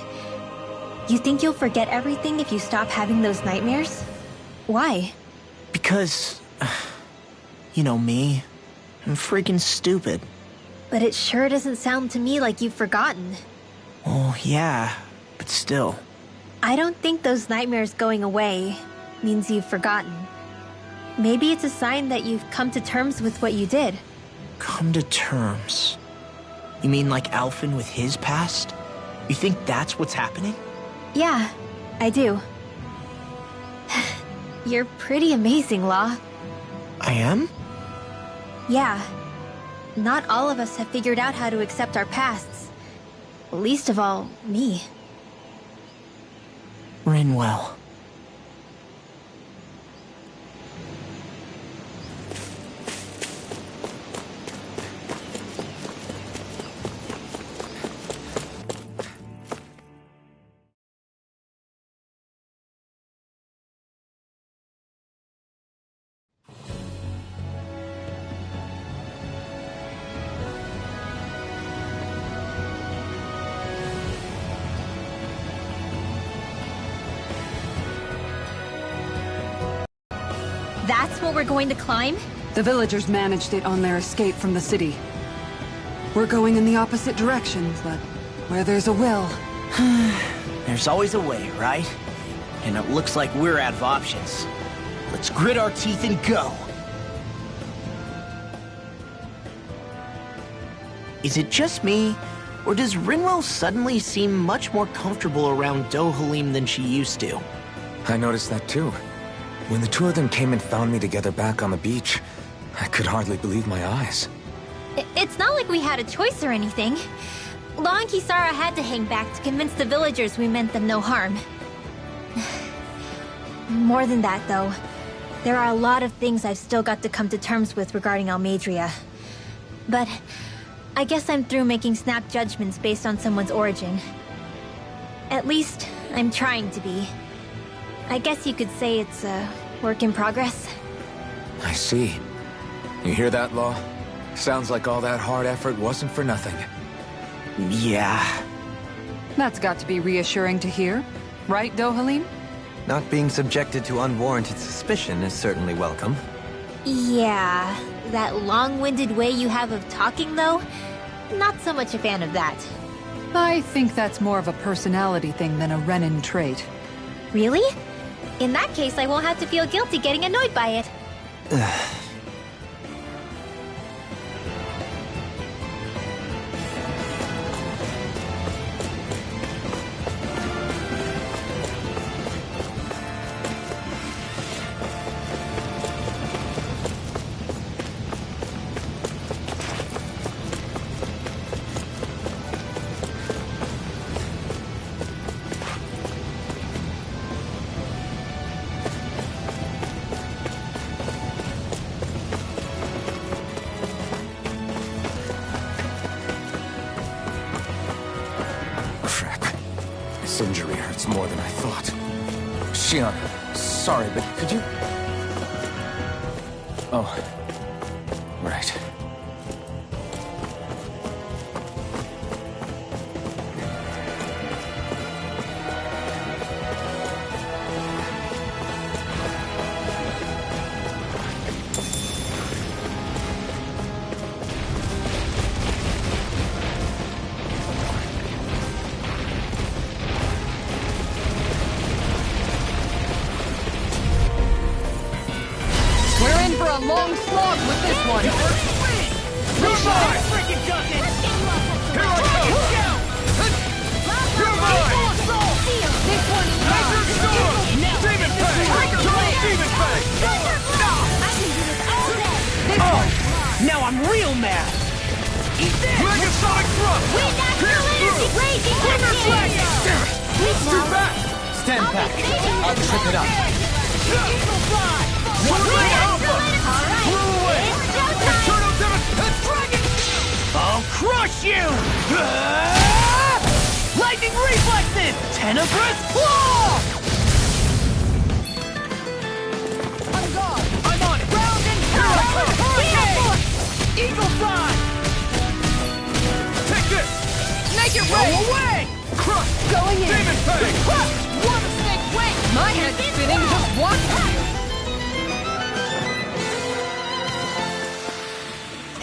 You think you'll forget everything if you stop having those nightmares? Why? Because... You know me. I'm freaking stupid. But it sure doesn't sound to me like you've forgotten. Well, yeah, but still. I don't think those nightmares going away means you've forgotten. Maybe it's a sign that you've come to terms with what you did. Come to terms? You mean like Alphen with his past? You think that's what's happening? Yeah, I do. You're pretty amazing, Law. I am? Yeah. Not all of us have figured out how to accept our pasts. Least of all, me. Rinwell. That's what we're going to climb? The villagers managed it on their escape from the city. We're going in the opposite direction, but where there's a will... There's always a way, right? And it looks like we're out of options. Let's grit our teeth and go! Is it just me, or does Rinwell suddenly seem much more comfortable around Dohalim than she used to? I noticed that too. When the two of them came and found me together back on the beach, I could hardly believe my eyes. It's not like we had a choice or anything. Law and Kisara had to hang back to convince the villagers we meant them no harm. More than that, though. There are a lot of things I've still got to come to terms with regarding Almeidrea. But I guess I'm through making snap judgments based on someone's origin. At least, I'm trying to be. I guess you could say it's a work in progress. I see. You hear that, Law? Sounds like all that hard effort wasn't for nothing. Yeah. That's got to be reassuring to hear. Right, Dohalim? Not being subjected to unwarranted suspicion is certainly welcome. Yeah, that long-winded way you have of talking, though? Not so much a fan of that. I think that's more of a personality thing than a Renin trait. Really? In that case, I won't have to feel guilty getting annoyed by it. This injury hurts more than I thought. Shion, sorry, but could you... Oh. Right. For a long slog with this one. Goodbye! Freaking Justin! Here I come! You're mine! This one is Major Storm! Demon Fang! Total Demon Fang! I can do this all day! This one. Now I'm real mad! Eat this! Mega Sonic Thrust! Wind Astral Energy Raging Winter Flag! Hurricane! Damn it! Too fast! Stand back. I'll trip it up. Eagle Fly! Wind Astral Energy! Alright, away! it's showtime! Eternal Demon Dragon! I'll crush you! Lightning reflexes! Tenebrous claw! On guard! I'm on it! Ground and power! Hurricane! Eagle Fly! Take this! Make it Go rain! away! Crush! Going in. Demon Fang! Water Snake Wing! My head's spinning just watching you.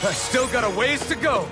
I still got a ways to go.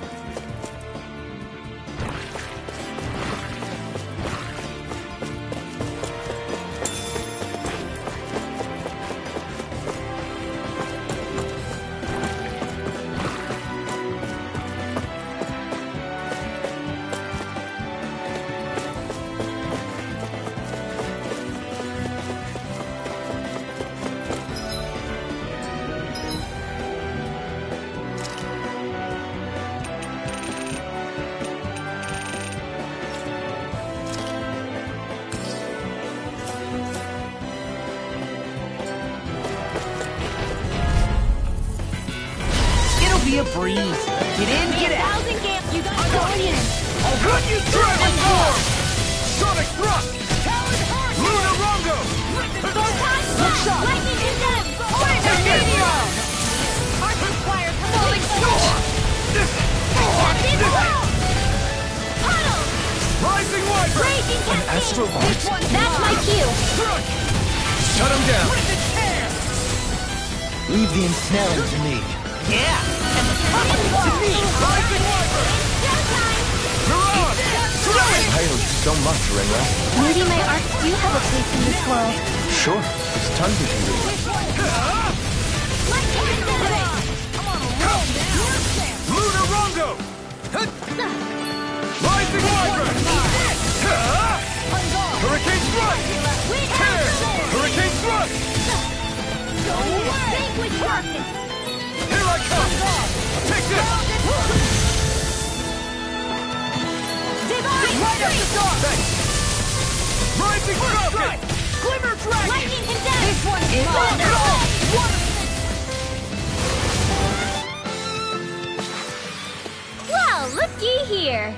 Be a breeze. Get in, get out. 1,000 Gamp, you got going in! I'll run you Dragon Form! Sonic Thrust! Lunar Rondo! Lightning Condemn! Take this! Arc Require falling sword! Captain Blow! Puddle! Rising Wyvern! Raging Cascade! Astral Art? That's my cue! Crush! Shut him down. Leave the ensnaring to me. Yeah, and the tunnel to me. Rising Wyvern! Showtime! Mirage! Drill it! I owe you so much, Rinra. Maybe my arcs do have a place in this world. Sure, there's tons we can do. Lightning Condemn! Lunar Rondo! Rising Wyvern! Hurricane Thrust! Tear! Hurricane Thrust! Go away! Vanquish darkness! Here I come! Take this! Divine Right up the Strength! top! Thanks! Rising Falcon! Glimmer Dragon! Lightning Condemn! This one is Thunder mine. Blade! Well, looky here!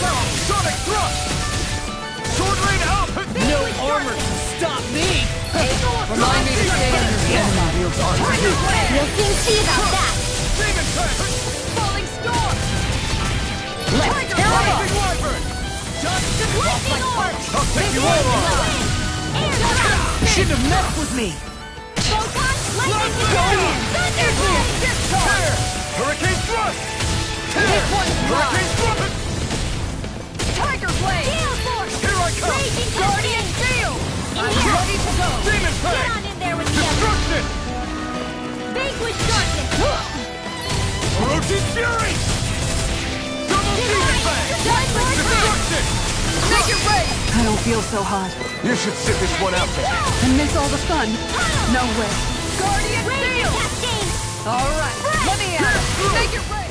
Sonic thrust! Sword rain out! No armor can stop me! Remind me to stay on your We'll soon see about that. Demon Tank! Falling storm! Let's Lightning Wyvern! lightning orb. I'll take you all on! Air blast. Shouldn't have messed with me! Photon lightning Go! Thunderblade. Tear! Hurricane thrust! Tear! Hurricane thrust! Tiger blade! Gale force. Here I come! Raging Guardian cascade. shield! In I'm here. ready to go! Demon Get Tank! on in there with the others. Destruction! Vanquish darkness. Orochi's Fury! Double Demon Tank! One more time. Destruction! Make it rain! I don't feel so hot. You should sit this one out then. And miss all the fun. No way. Guardian Raging shield! cascade. All right, let me at it! Make it rain!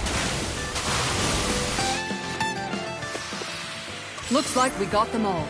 Looks like we got them all.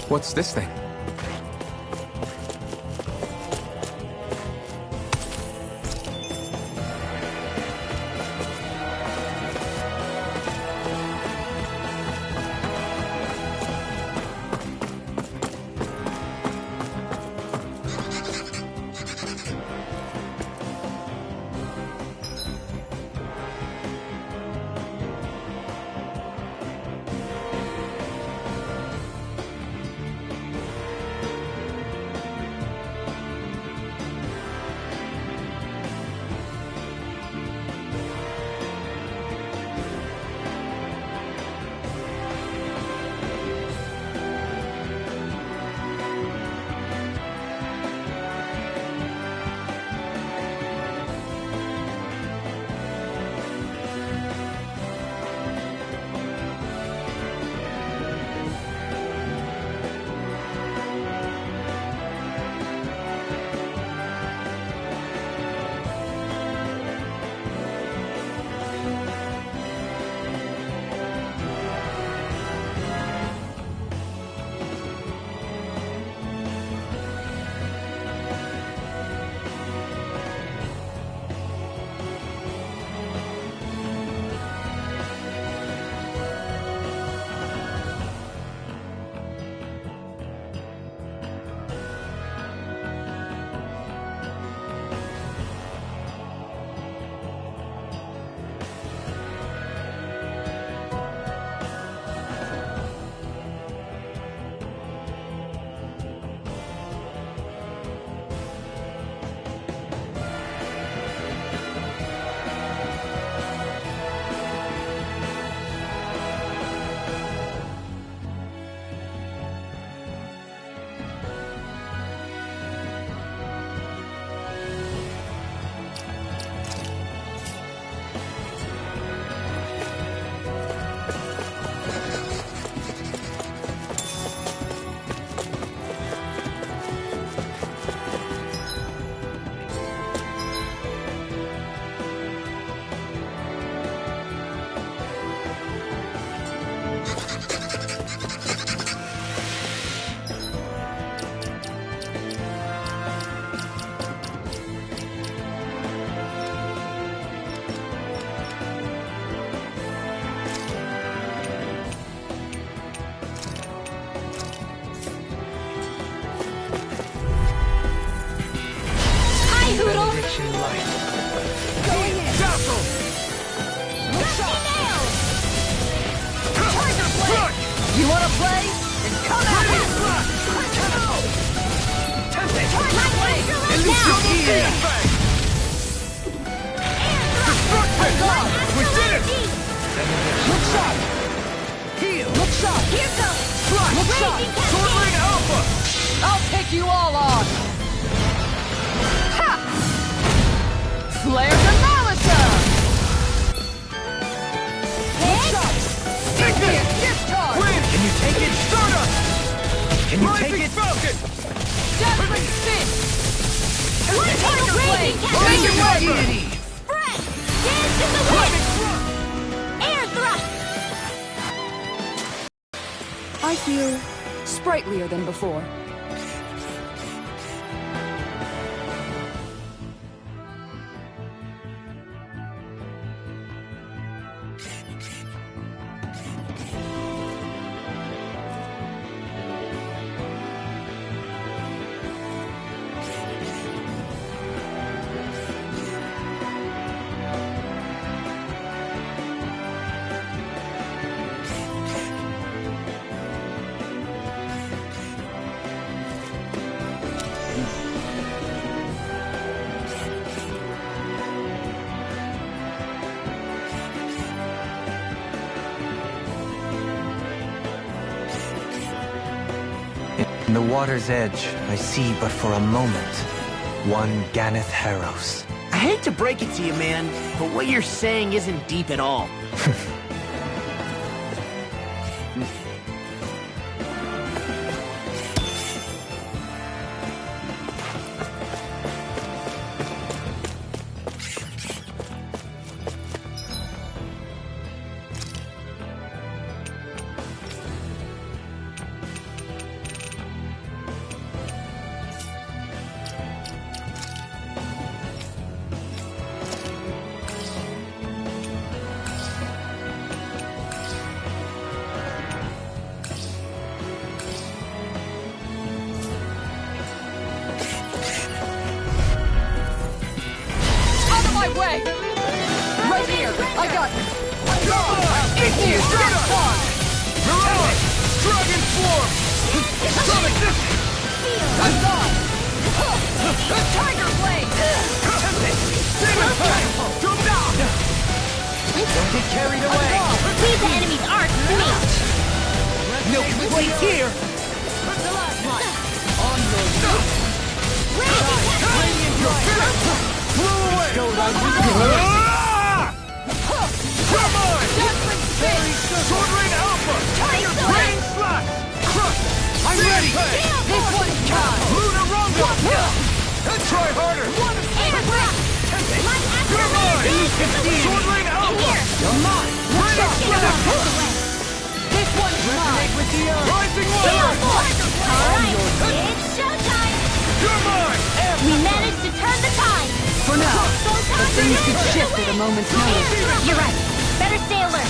What's this thing? You wanna play? Then come at me! We did it! Look sharp! Heal! Look sharp! Here goes! Look Raging sharp! cascade! you all on! Ha! Flare the Malisa! Igneous discharge! Wind! Can you take it? Stardust! Can you Rising take it? Falcon! Dazzling spin! Tiger blade! Raging Make it Cascade! way! Spread! Dance in the wind! Air thrust! I feel sprightlier than before. In the water's edge, I see but for a moment one Ganeth Harrows. I hate to break it to you, man, but what you're saying isn't deep at all. Way! Right here! I got you! Igneous discharge! Mirage! Dragon Swarm! Sonic Distance! I'm on! Tiger blade! Demon Pack! Jump down! Don't get carried away! Leave the enemy's arc to me! No complaints here! On your Raging Cascade! Blow away! go, Ah! Come on! Sword Rain Alpha! Rain Slash! Crush! I'm ready! This one's time! Lunar Rondo! Try harder! Air thrust! Light Come on! activation! Sword Rain Alpha! You're mine! Rain Slash! This one's mine! With the earth! Rising Sail Water! forth! Alright, it's showtime! You're mine! We managed to turn the tide! For now, but things could shift at a moment's notice. You're right. Better stay alert.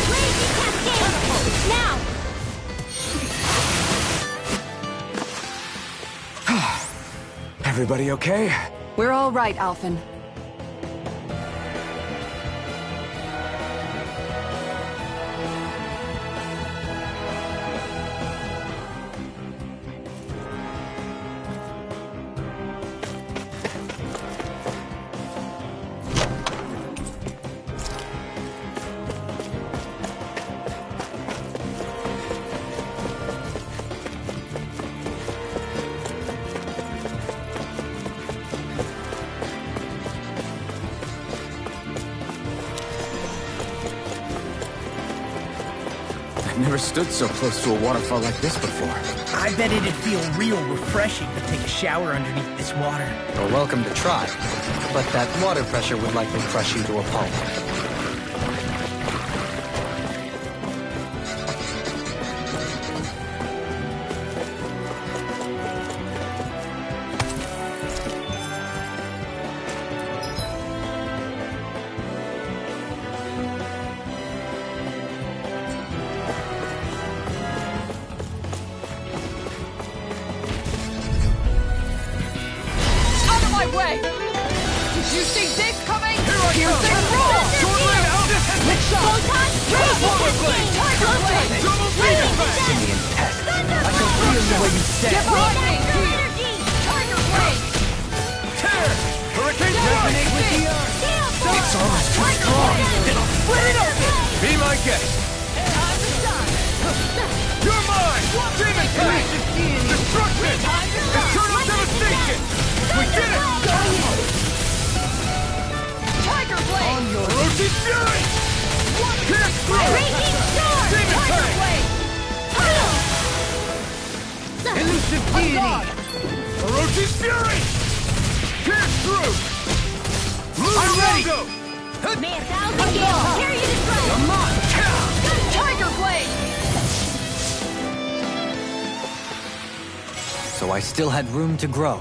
Raging Cascade! Now! Everybody okay? We're all right, Alphen. I've never stood so close to a waterfall like this before. I bet it'd feel real refreshing to take a shower underneath this water. You're welcome to try, but that water pressure would likely crush you to a pulp. Out of my way! Did you see this coming? Here's come. the roll! Sword Rain Alpha! Let's shot! Photon! Raging Cascade! Tiger blade! Double Demon Pack! Simian pest. I can feel the way you Get step. behind me! Astral energy! Tiger blade! Tear! Hurricane Resonate Strike! with the earth! Sail It's forth! almost too strong! It'll split it open! Be my guest! Time to shine! You're mine! Demon Pack! Destruction! Time to Get it! Tiger Blade! Orochi Fury! Pierce through! Raging Storm! Demon Tiger Fang! Blade! Elusive deity! Orochi Fury! Pierce through! I'm ready! Logo! May a thousand gales carry you to triumph! Come on! Tiger Blade! So I still had room to grow.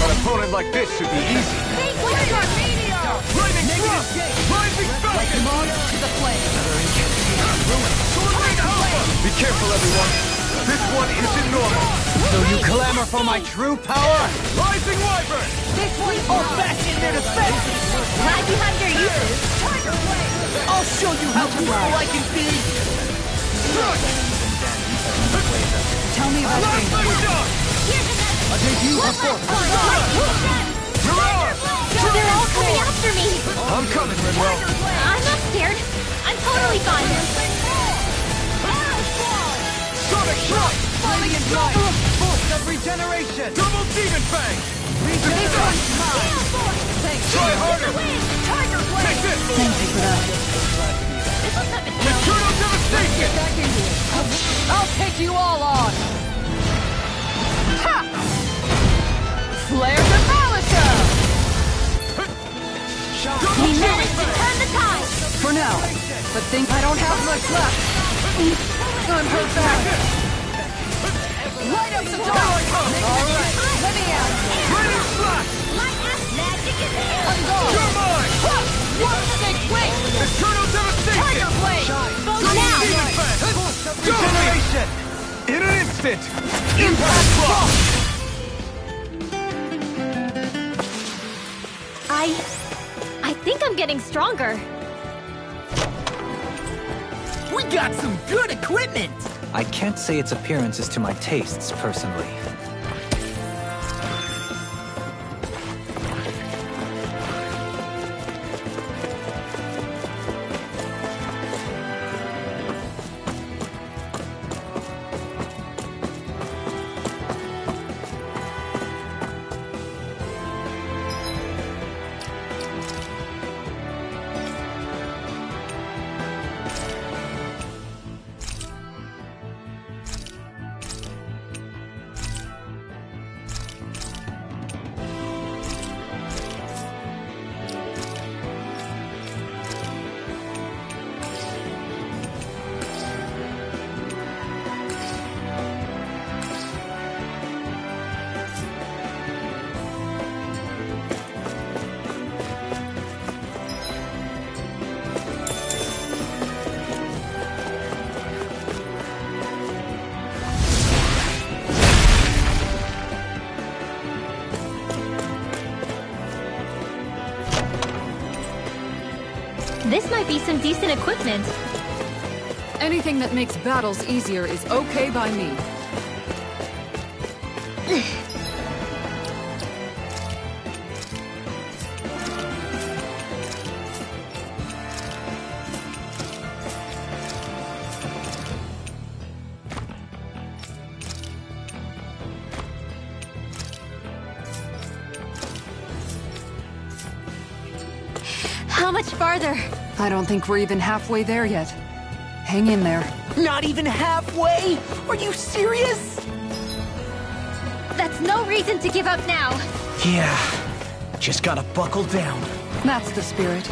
An opponent like this should be easy. Lightning Thrust! Rising Falcon! To the flame! Tornado Alpha! Be careful, everyone. This one isn't normal. So you clamor for my true power? Rising Wyvern! This one's All back in their defense! Hide behind your uses! Tiger Blade! I'll show you how cruel I can be! Tell me about Last things. Mega Dog! Here's another! A debut One before last one! Hurrah! They're all coming after me! I'm coming, Manuel. I'm not scared. I'm totally fine. Sonic Strike! Flaming and Drive! Force of regeneration! Double Demon Fang! Regeneration! Try harder! Tiger Blade! Take this! Thank you for that. Eternal Devastation! Back into it. I'll take you all on! Ha! Flare Demolisher! We managed to turn the tide! For now, but think I don't have much left. I'm hurt bad. Light up the dark! Alright, let me out! Raining Slash! Light up magic is here! I'm gone! You're mine! One stick wing! Eternal Devastation! Tiger Blade! Go now! Demon Fang! Regeneration! In an instant! Impact Block! I think I'm getting stronger. We got some good equipment! I can't say its appearance is to my tastes, personally. This might be some decent equipment. Anything that makes battles easier is okay by me. How much farther? I don't think we're even halfway there yet. Hang in there. Not even halfway? Are you serious? That's no reason to give up now. Yeah, Just gotta buckle down. That's the spirit.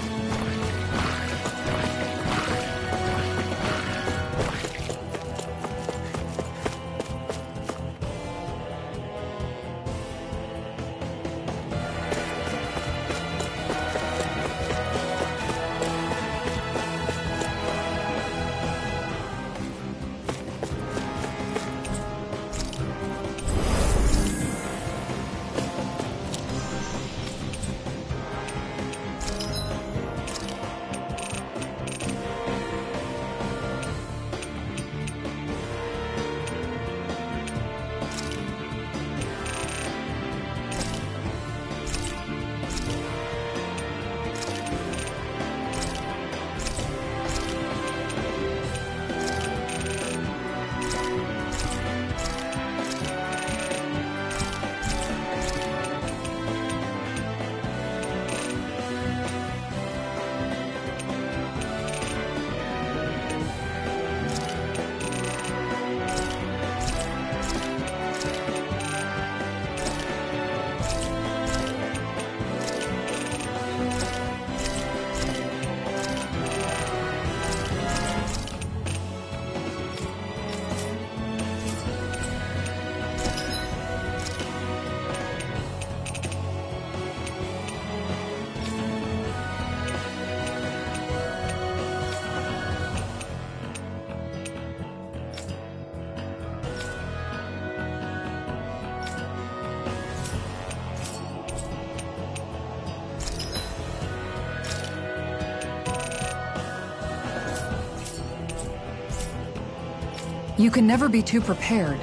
You can never be too prepared.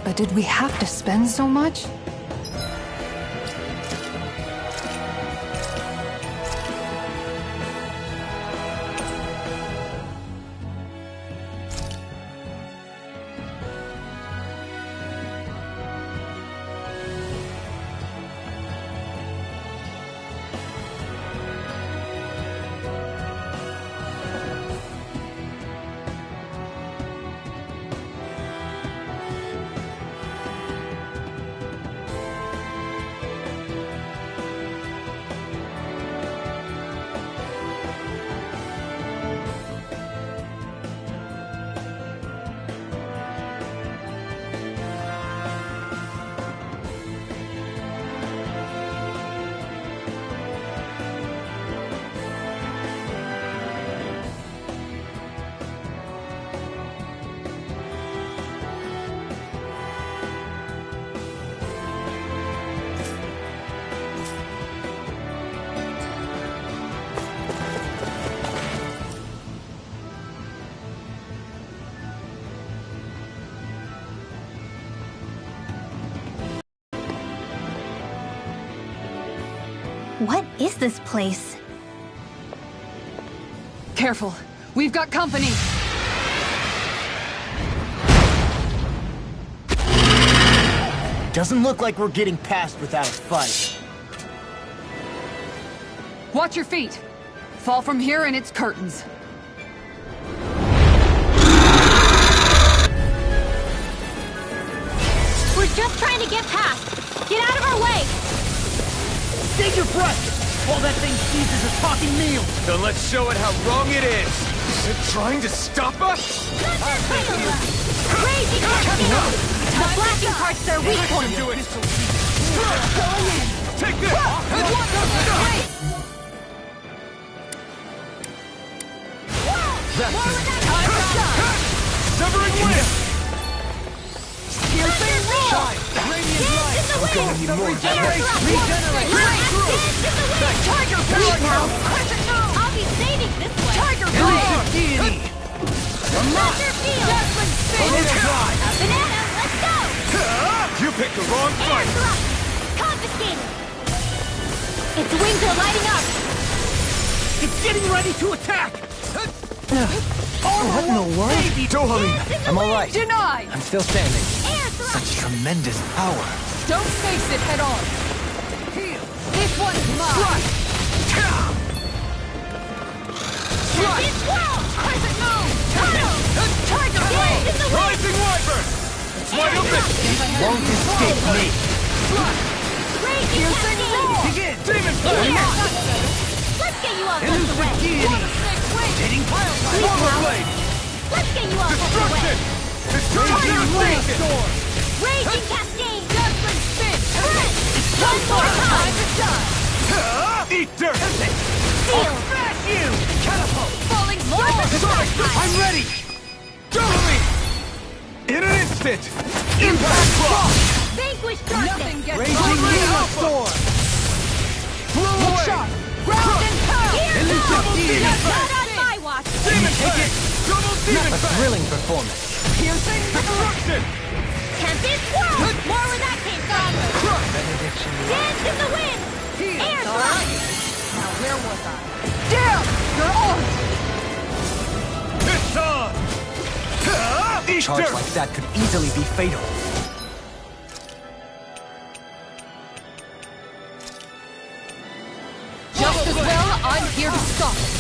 But did we have to spend so much? What is this place? Careful. We've got company. Doesn't look like we're getting past without a fight. Watch your feet. Fall from here and it's curtains. We're just trying to get past. Get out of our way! Save your breath! All that thing sees is a talking meal! Then let's show it how wrong it is! Is it trying to stop us? Raging tornado! The flashing part's their weak point! Do it! Take this! Severing wind! Shine! Radiant light! I'm going to need more. Regenerate! Tiger Blade now! I'll be saving this way! Tiger Blade! Deity! Master Field! Dazzling Spin! Banana, let's go! You picked the wrong fight! Air thrust! Confiscated! Its wings are lighting up! It's getting ready to attack! What in the world? Dohalim! I'm alright. Denied! I'm still standing. Air thrust! Such tremendous power. Don't face it head on. This one's mine. It's swirl! Crescent moon! Tiger blade! In the wind! Rising Wyvern! It's wide open! Won't escape me. Piercing roar! Begin! Demon Flash! Let's get you all out the way! Rotating pile drive! Sweet Forward now. blade! Let's get you all out the way! Destruction! Destruction! Raging Storm! Raging cascade! Guzzling spin! One more time! Eat dirt! Seal! Smash you! Catapult! Falling more! I'm ready! Double me! In an instant! Impact block! Vanquish darkness! Nothing gets Raging Demon Storm! Blow away! Ground and pound! Elusive Demon Not Flash! on my watch! Demon Flash! Double Demon A Flash! thrilling performance. Piercing Destruction! Tempest Whirl! More where that came from! Benediction. Dance in the wind! Air thrust! Now where was I? Damn! You're on! It's on! A Eat charge dirt! like that could easily be fatal. Just as well, I'm here to stop it.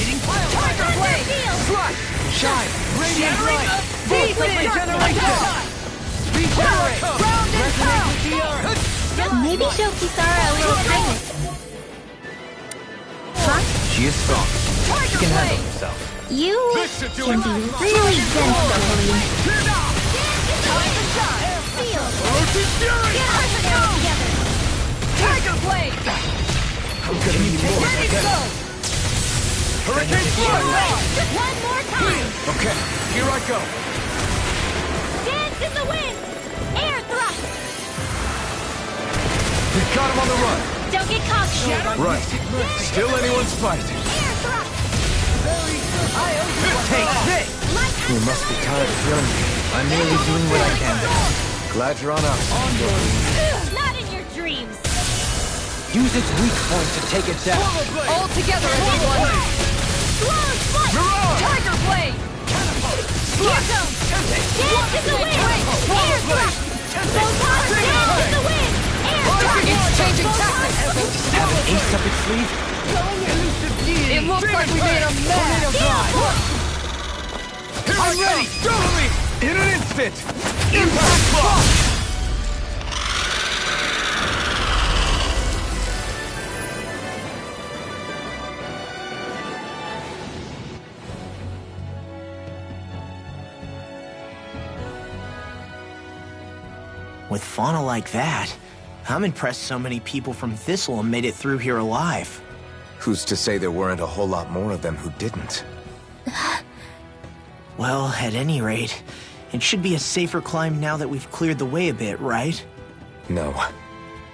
Eating pile Tiger Blade! Slash! Shine! Radiant light! Deep Regeneration! Regenerate! Ground and pound! With the earth! Maybe show Kisara a little kindness. Huh? She is strong. She can handle herself. You This should do can it! be really gentle. Feel! Ocean Fury! Get us together! Tiger Blade! I'm gonna need more. Ready to go! Hurricane Flash! One more time! Okay, here I go. Dance in the wind! Air thrust! We've got him on the run. Don't get cocky! Right. Still anyone's fight. Air thrust! Take this! You must be tired of hearing me. I'm merely doing what I can. Glad you're on us. Not in your dreams! Use its weak point to take it down. All together, everyone! Swallow's foot! Mirage! Tiger Blade! Here goes! Dance in the wind! Air thrust! Photon dance in the wind! Air thrust! It's changing tactics! Have an ace up its sleeve? It looks like we made a mess! Here I'm ready! Double me! In an instant! Impact block! With fauna like that, I'm impressed so many people from Thistleum made it through here alive. Who's to say there weren't a whole lot more of them who didn't? Well, at any rate, it should be a safer climb now that we've cleared the way a bit, right? No.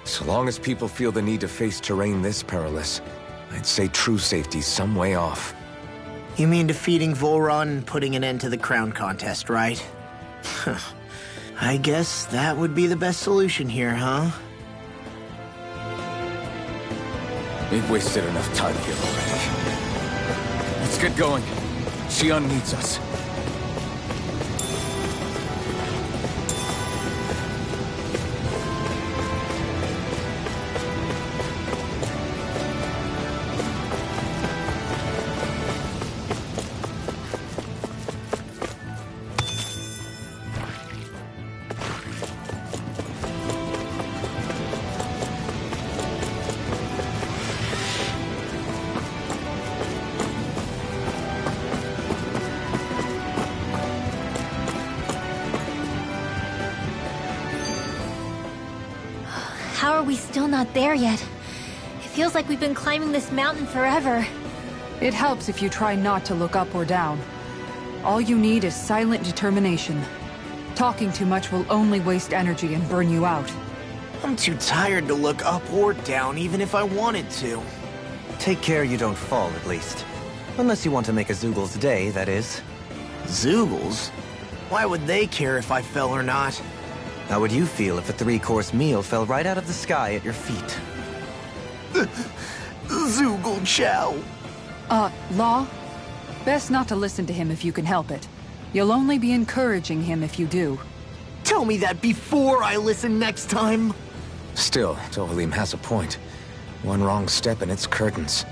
So long as people feel the need to face terrain this perilous, I'd say true safety's some way off. You mean defeating Volron and putting an end to the crown contest, right? I guess that would be the best solution here, huh? We've wasted enough time here already. Let's get going. Xion needs us. How are we still not there yet? It feels like we've been climbing this mountain forever. It helps if you try not to look up or down. All you need is silent determination. Talking too much will only waste energy and burn you out. I'm too tired to look up or down, even if I wanted to. Take care you don't fall, at least. Unless you want to make a Zoogel's day, that is. Zoogles? Why would they care if I fell or not? How would you feel if a 3-course meal fell right out of the sky at your feet? Zoogle Chow. Law? Best not to listen to him if you can help it. You'll only be encouraging him if you do. Tell me that before I listen next time. Still, Dohalim has a point. One wrong step and it's curtains.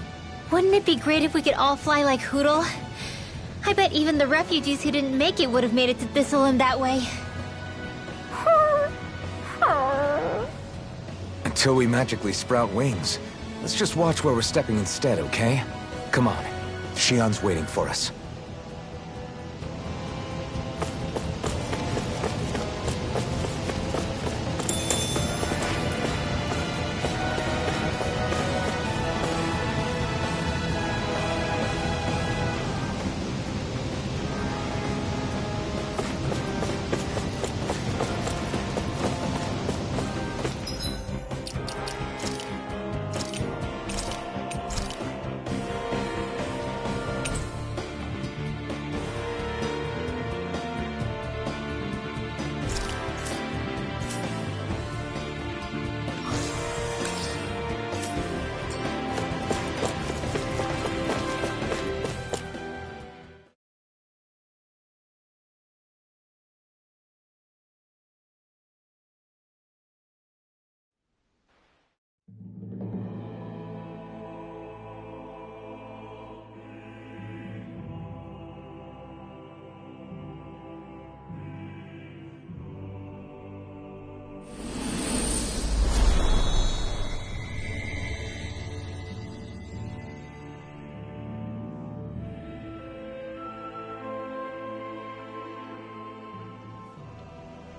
Wouldn't it be great if we could all fly like Hootle? I bet even the refugees who didn't make it would have made it to Thistleum that way. Until we magically sprout wings. Let's just watch where we're stepping instead, okay? Come on. Shion's waiting for us.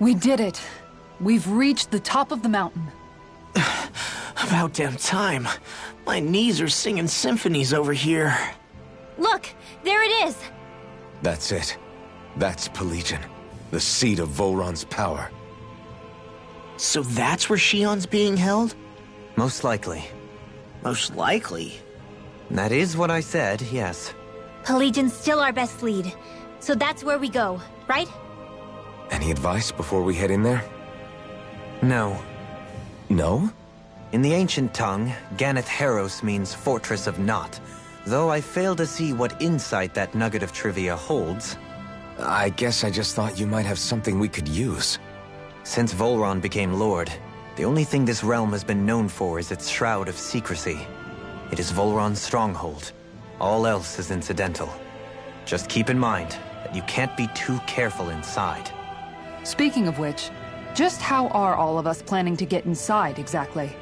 We did it. We've reached the top of the mountain. About damn time. My knees are singing symphonies over here. Look, there it is. That's it. That's Pelegion, the seat of Volron's power. So that's where Shion's being held? Most likely. Most likely? That is what I said, yes. Pelegion's still our best lead. So that's where we go, right? Any advice before we head in there? No. No? In the ancient tongue, Ganeth Heros means Fortress of Naught, though I fail to see what insight that nugget of trivia holds. I guess I just thought you might have something we could use. Since Volron became Lord, the only thing this realm has been known for is its shroud of secrecy. It is Volron's stronghold. All else is incidental. Just keep in mind that you can't be too careful inside. Speaking of which, just how are all of us planning to get inside exactly?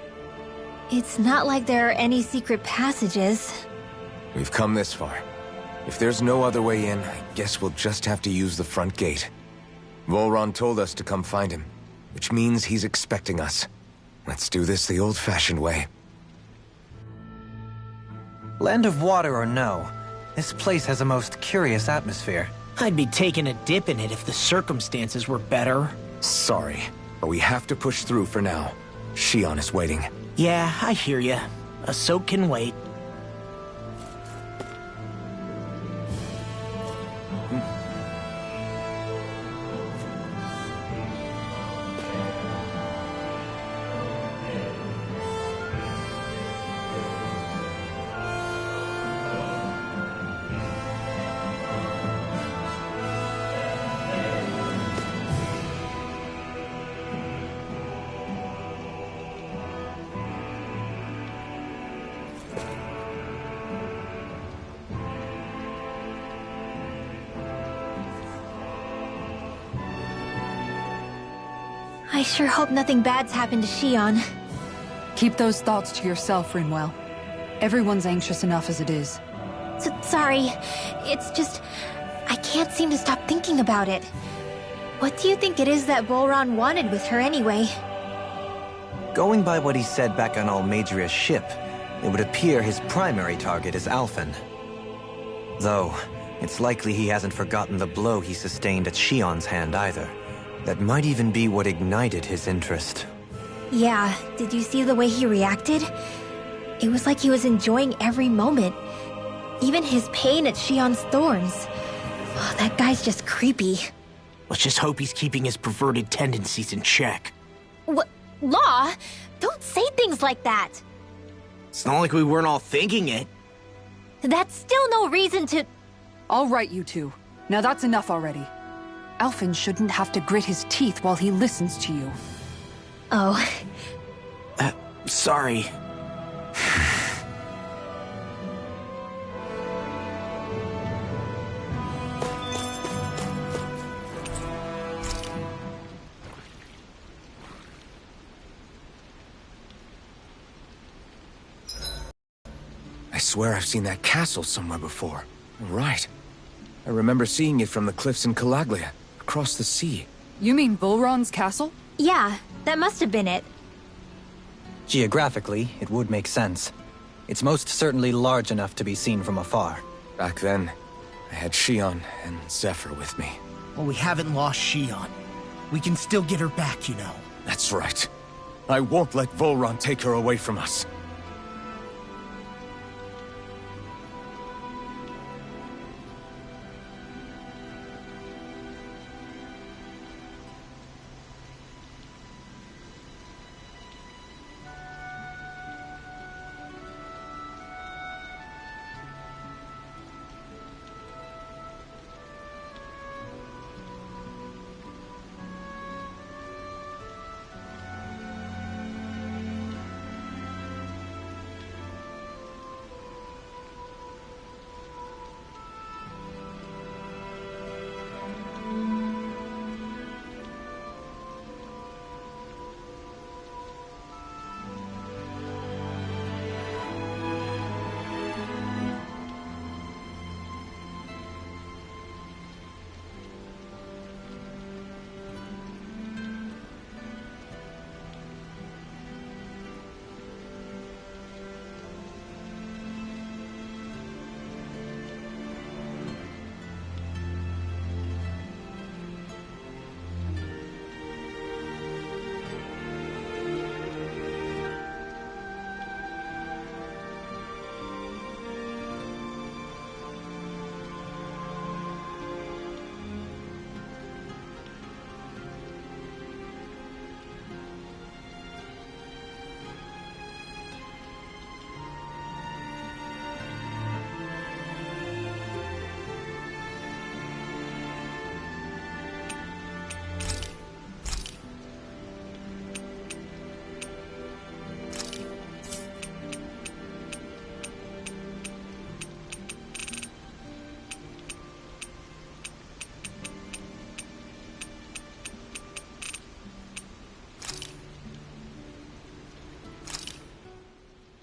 It's not like there are any secret passages. We've come this far. If there's no other way in, I guess we'll just have to use the front gate. Volron told us to come find him, which means he's expecting us. Let's do this the old-fashioned way. Land of water or no, this place has a most curious atmosphere. I'd be taking a dip in it if the circumstances were better. Sorry, but we have to push through for now. Shion is waiting. Yeah, I hear ya. A soak can wait. I sure hope nothing bad's happened to Shion. Keep those thoughts to yourself, Rinwell. Everyone's anxious enough as it is. Sorry. It's just... I can't seem to stop thinking about it. What do you think it is that Volron wanted with her anyway? Going by what he said back on Almadria's ship, it would appear his primary target is Alphen. Though, it's likely he hasn't forgotten the blow he sustained at Shion's hand either. That might even be what ignited his interest. Yeah, did you see the way he reacted? It was like he was enjoying every moment. Even his pain at Shion's thorns. Oh, that guy's just creepy. Let's just hope he's keeping his perverted tendencies in check. What? Law? Don't say things like that! It's not like we weren't all thinking it. That's still no reason to... All right, you two. Now that's enough already. Alphen shouldn't have to grit his teeth while he listens to you. Oh. Sorry. swear I've seen that castle somewhere before. Right. I remember seeing it from the cliffs in Calaglia, across the sea. You mean Volron's castle? Yeah, that must have been it. Geographically, it would make sense. It's most certainly large enough to be seen from afar. Back then, I had Shion and Zephyr with me. Well, we haven't lost Shion. We can still get her back, you know. That's right. I won't let Volron take her away from us.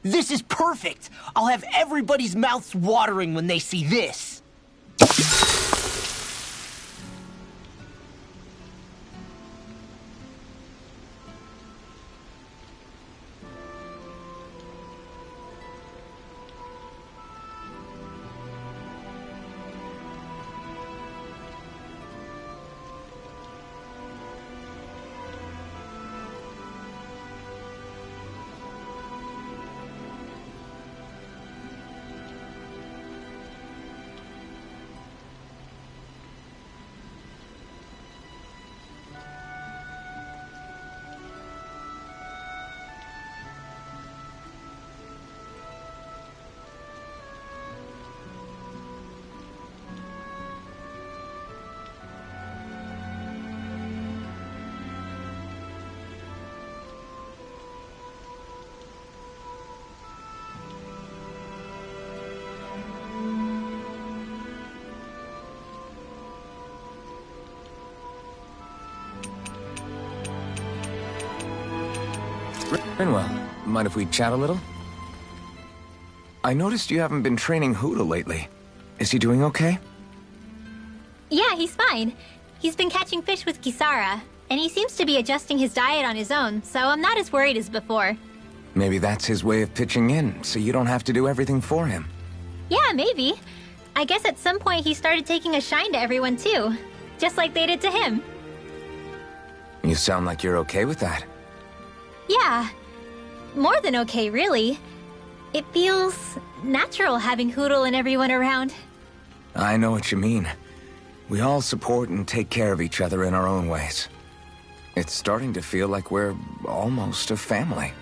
This is perfect! I'll have everybody's mouths watering when they see this. Rinwell, mind if we chat a little? I noticed you haven't been training Huda lately. Is he doing okay? Yeah, he's fine. He's been catching fish with Kisara, and he seems to be adjusting his diet on his own, so I'm not as worried as before. Maybe that's his way of pitching in, so you don't have to do everything for him. Yeah, maybe. I guess at some point he started taking a shine to everyone too, just like they did to him. You sound like you're okay with that. Yeah. More than okay, really. It feels natural having Hoodle and everyone around. I know what you mean. We all support and take care of each other in our own ways. It's starting to feel like we're almost a family.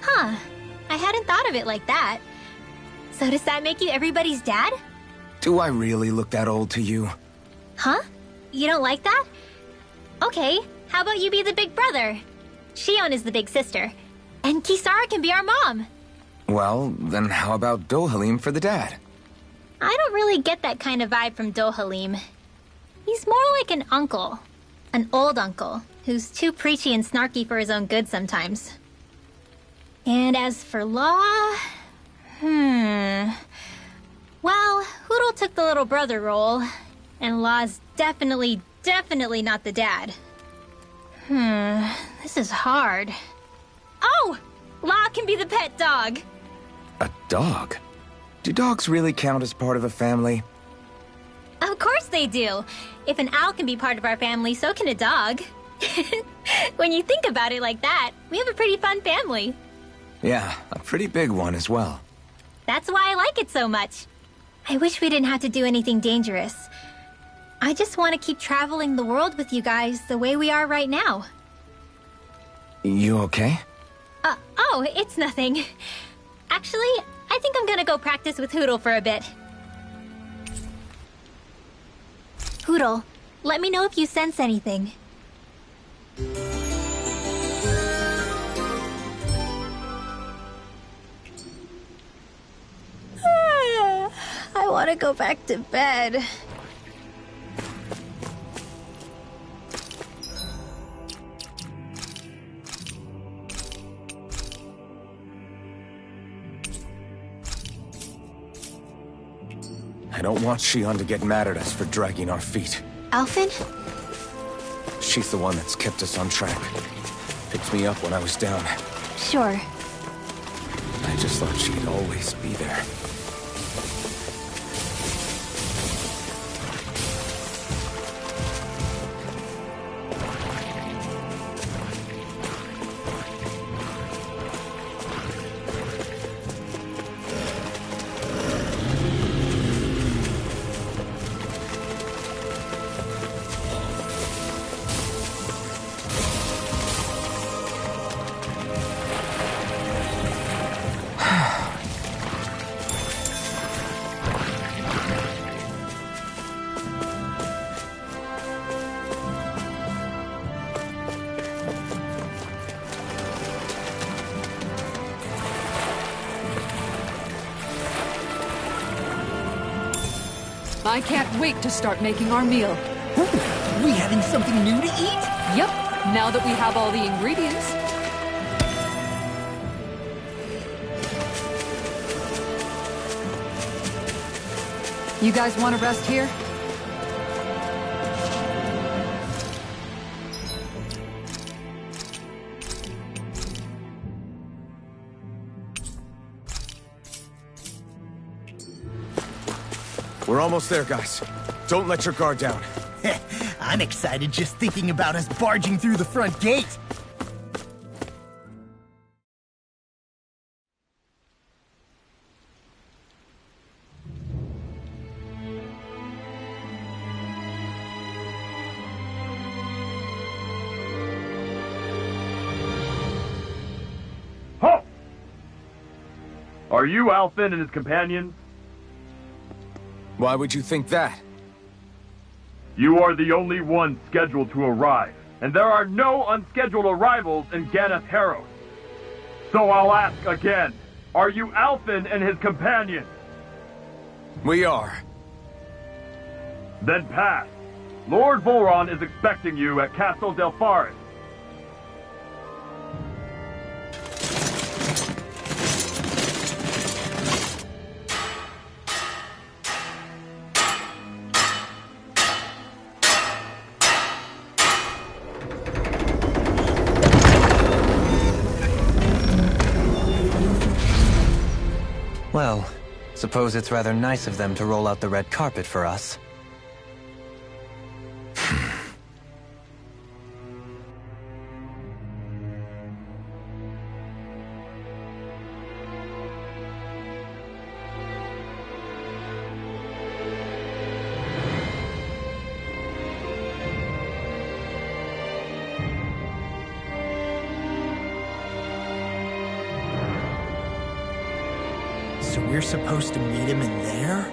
Huh. I hadn't thought of it like that. So does that make you everybody's dad? Do I really look that old to you? Huh? You don't like that? Okay, how about you be the big brother? Shion is the big sister. And Kisara can be our mom. Well, then how about Dohalim for the dad? I don't really get that kind of vibe from Dohalim. He's more like an uncle. An old uncle, who's too preachy and snarky for his own good sometimes. And as for Law... Well, Hoodle took the little brother role, and Law's definitely not the dad. This is hard. Oh! Law can be the pet dog! A dog? Do dogs really count as part of a family? Of course they do! If an owl can be part of our family, so can a dog. When you think about it like that, we have a pretty fun family. Yeah, a pretty big one as well. That's why I like it so much. I wish we didn't have to do anything dangerous. I just want to keep traveling the world with you guys the way we are right now. You okay? Oh, it's nothing. Actually, I think I'm gonna go practice with Hoodle for a bit. Hoodle, let me know if you sense anything. I want to go back to bed. I don't want Shion to get mad at us for dragging our feet. Alphen? She's the one that's kept us on track. Picked me up when I was down. Sure. I just thought she'd always be there. I can't wait to start making our meal. Ooh, we having something new to eat? Yep, now that we have all the ingredients. You guys want to rest here? We're almost there, guys. Don't let your guard down. I'm excited just thinking about us barging through the front gate. Halt! Are you Alphen and his companions? Why would you think that? You are the only one scheduled to arrive, and there are no unscheduled arrivals in Ganath Haros. So I'll ask again, are you Alphen and his companions? We are. Then pass. Lord Volron is expecting you at Castle Delpharis. Well, suppose it's rather nice of them to roll out the red carpet for us. So we're supposed to meet him in there?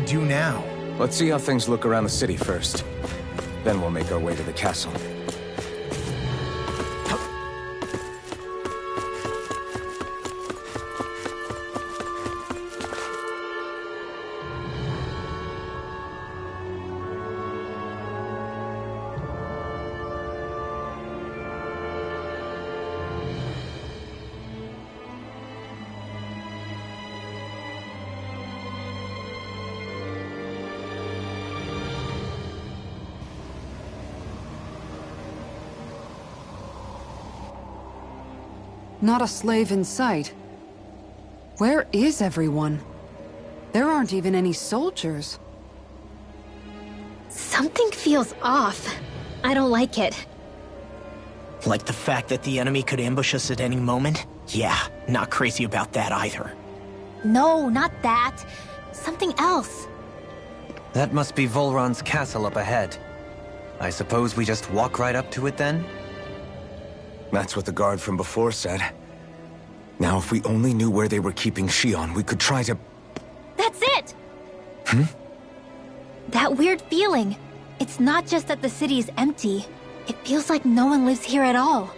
do now? Let's see how things look around the city first. Then we'll make our way to the castle. Not a slave in sight. Where is everyone? There aren't even any soldiers. Something feels off. I don't like it. Like the fact that the enemy could ambush us at any moment? Yeah, not crazy about that either. No, not that. Something else. That must be Volron's castle up ahead. I suppose we just walk right up to it then? That's what the guard from before said. Now, if we only knew where they were keeping Shion, we could try to... That's it! That weird feeling. It's not just that the city is empty. It feels like no one lives here at all.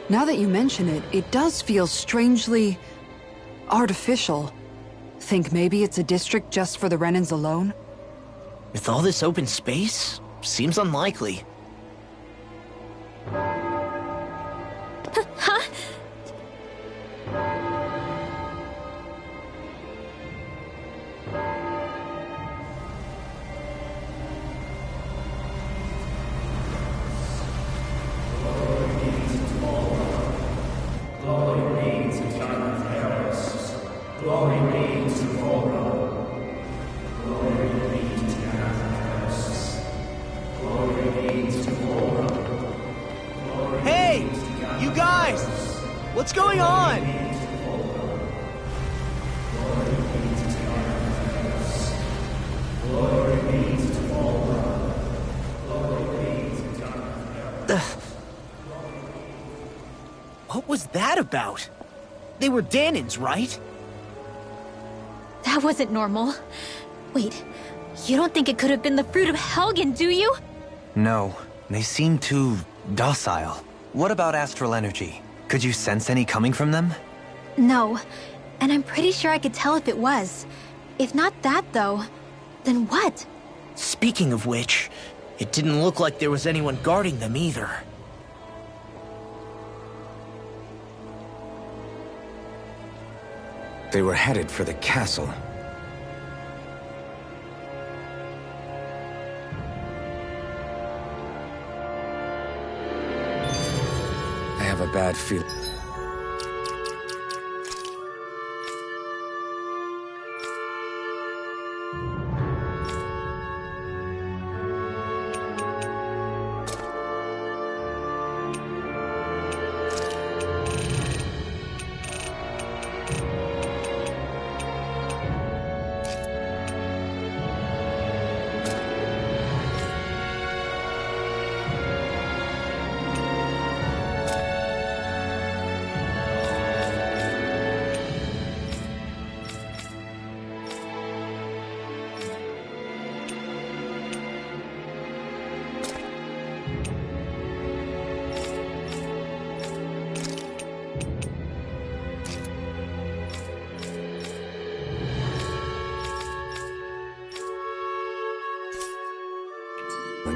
Now that you mention it, it does feel strangely... artificial. Think maybe it's a district just for the Renans alone? With all this open space? Seems unlikely. Huh? Hey! You guys! What's going on? What was that about? They were Danins, right? That wasn't normal. Wait, you don't think it could have been the fruit of Helgen, do you? No, they seem too docile. What about astral energy? Could you sense any coming from them? No, and I'm pretty sure I could tell if it was. If not that, though, then what? Speaking of which, it didn't look like there was anyone guarding them either. They were headed for the castle. I have a bad feeling.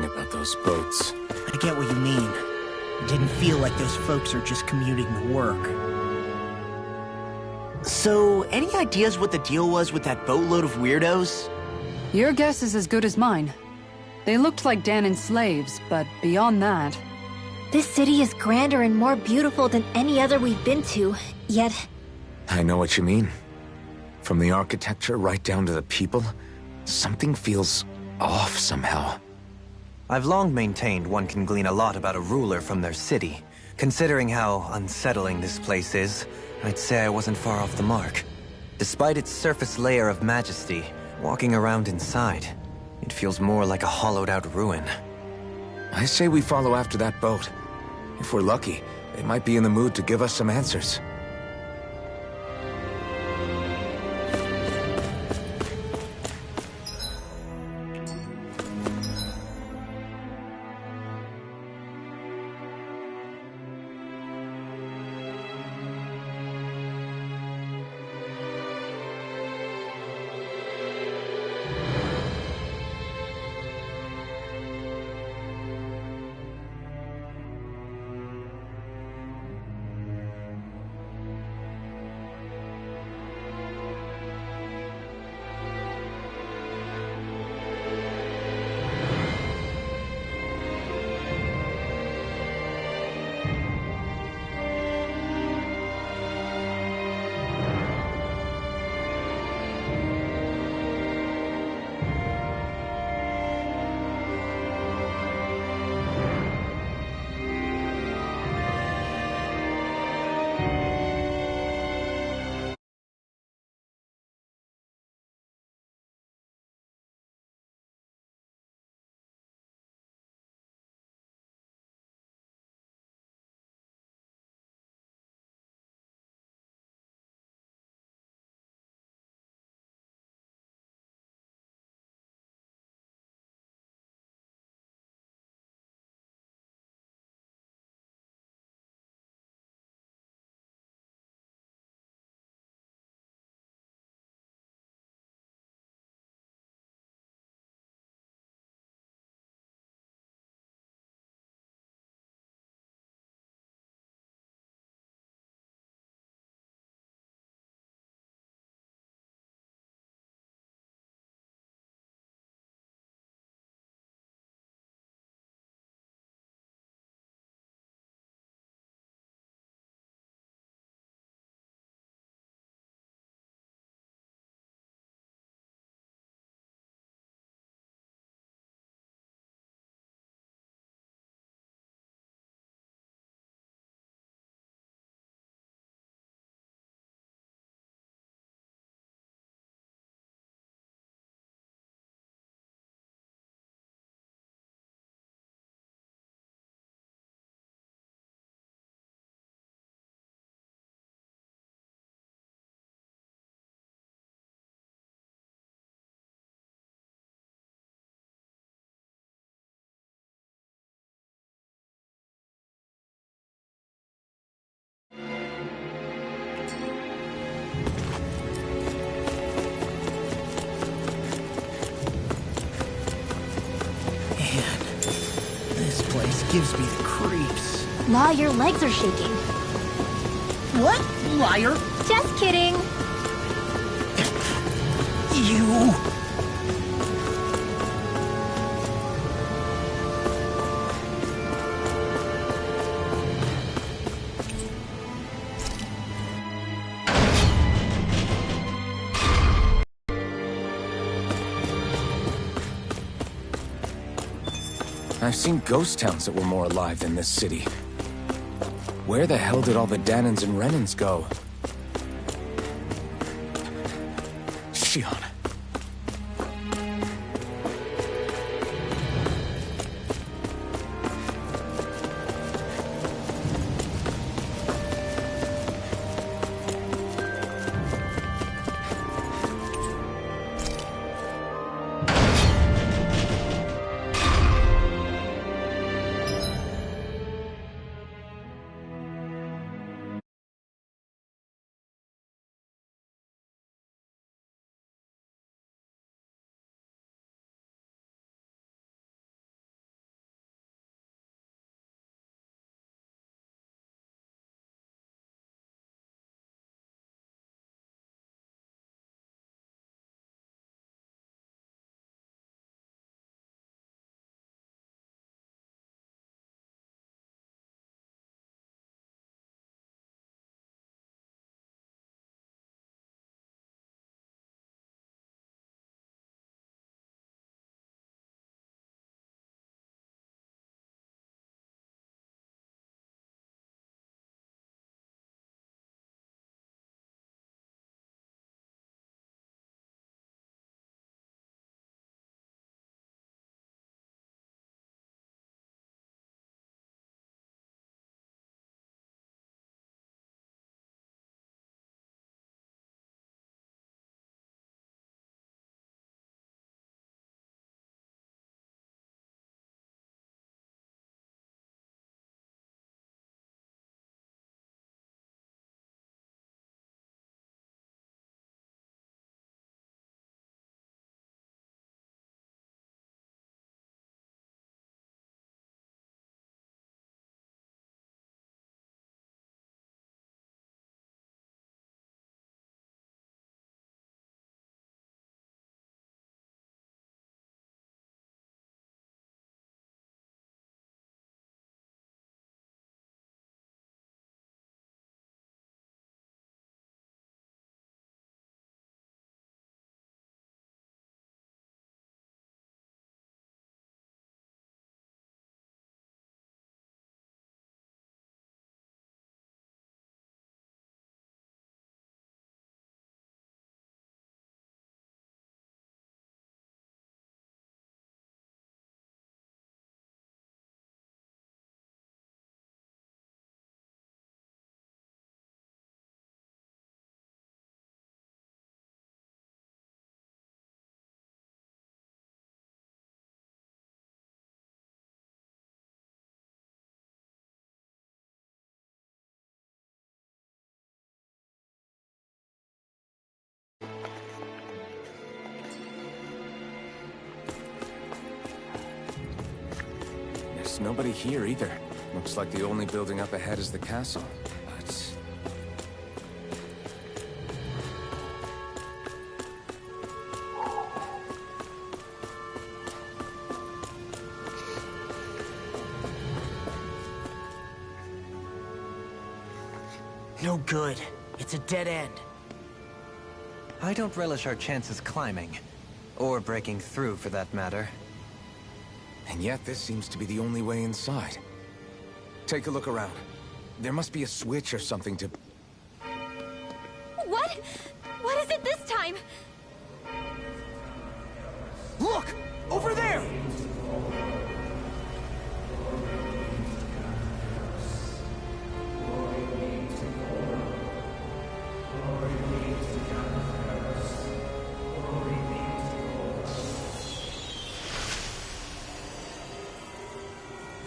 About those boats. I get what you mean. It didn't feel like those folks are just commuting to work. So, any ideas what the deal was with that boatload of weirdos? Your guess is as good as mine. They looked like Danin slaves, but beyond that... This city is grander and more beautiful than any other we've been to, yet... I know what you mean. From the architecture right down to the people, something feels off somehow. I've long maintained one can glean a lot about a ruler from their city. Considering how unsettling this place is, I'd say I wasn't far off the mark. Despite its surface layer of majesty, walking around inside, it feels more like a hollowed-out ruin. I say we follow after that boat. If we're lucky, they might be in the mood to give us some answers. gives me the creeps. Law, your legs are shaking. What? Liar? Just kidding. You... I've seen ghost towns that were more alive than this city. Where the hell did all the Danans and Renans go? Shion. There's nobody here either. Looks like the only building up ahead is the castle. But... No good. It's a dead end. I don't relish our chances climbing. Or breaking through, for that matter. And yet, this seems to be the only way inside. Take a look around. There must be a switch or something to... What? What is it this time? Look! Over there!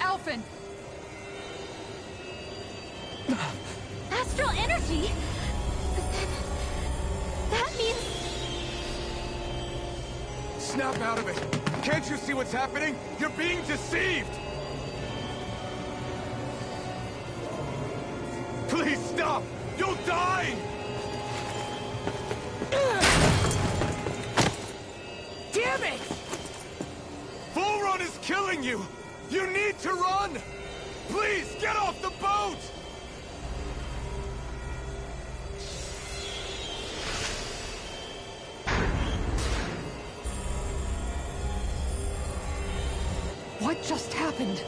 Alphen! Astral energy? But then... that means... Snap out of it! Can't you see what's happening? You're being deceived! Stop! You'll die! Damn it! Bull Run is killing you! You need to run! Please, get off the boat! What just happened?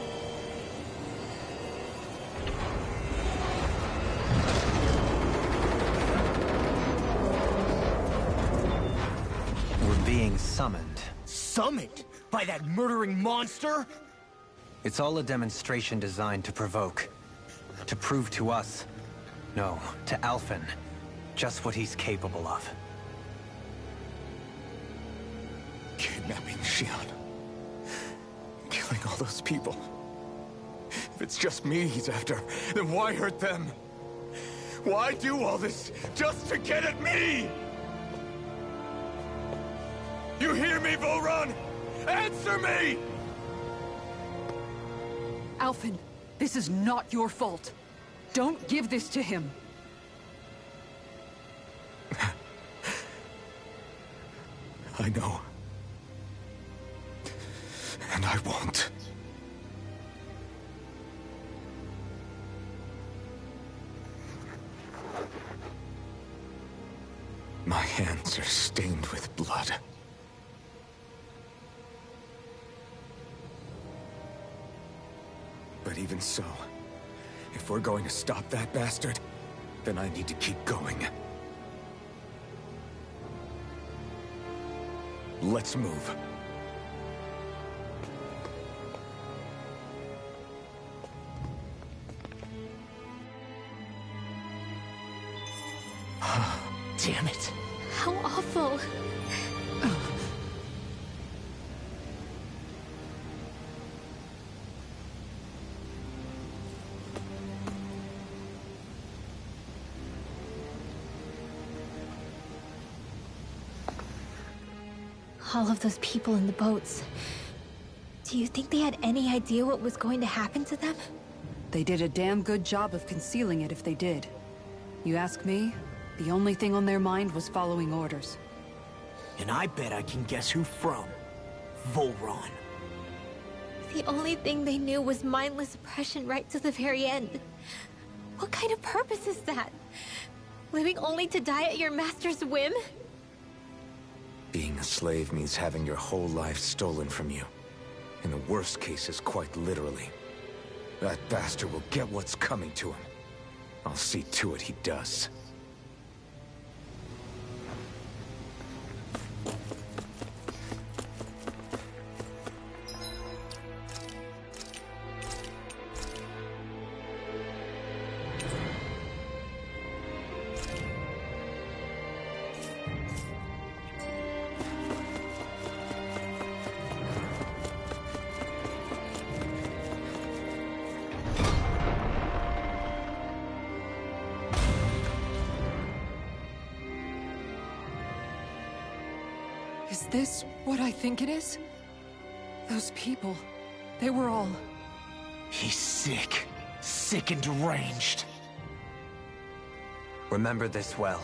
We're being summoned. Summoned? By that murdering monster? It's all a demonstration designed to provoke. To prove to us, no, to Alphen, just what he's capable of. Kidnapping Xion. Killing all those people. If it's just me he's after, then why hurt them? Why do all this just to get at me? You hear me, Bull Run? Answer me! Alphen, this is not your fault. Don't give this to him. I know. And I won't. My hands are stained with blood. But even so, if we're going to stop that bastard, then I need to keep going. Let's move. Damn it. How awful. All of those people in the boats. Do you think they had any idea what was going to happen to them? They did a damn good job of concealing it if they did. You ask me, the only thing on their mind was following orders. And I bet I can guess who from. Volron. The only thing they knew was mindless oppression right to the very end. What kind of purpose is that? Living only to die at your master's whim? Being a slave means having your whole life stolen from you. In the worst cases, quite literally. That bastard will get what's coming to him. I'll see to it he does. Is this what I think it is? Those people, they were all... He's sick. Sick and deranged. Remember this well.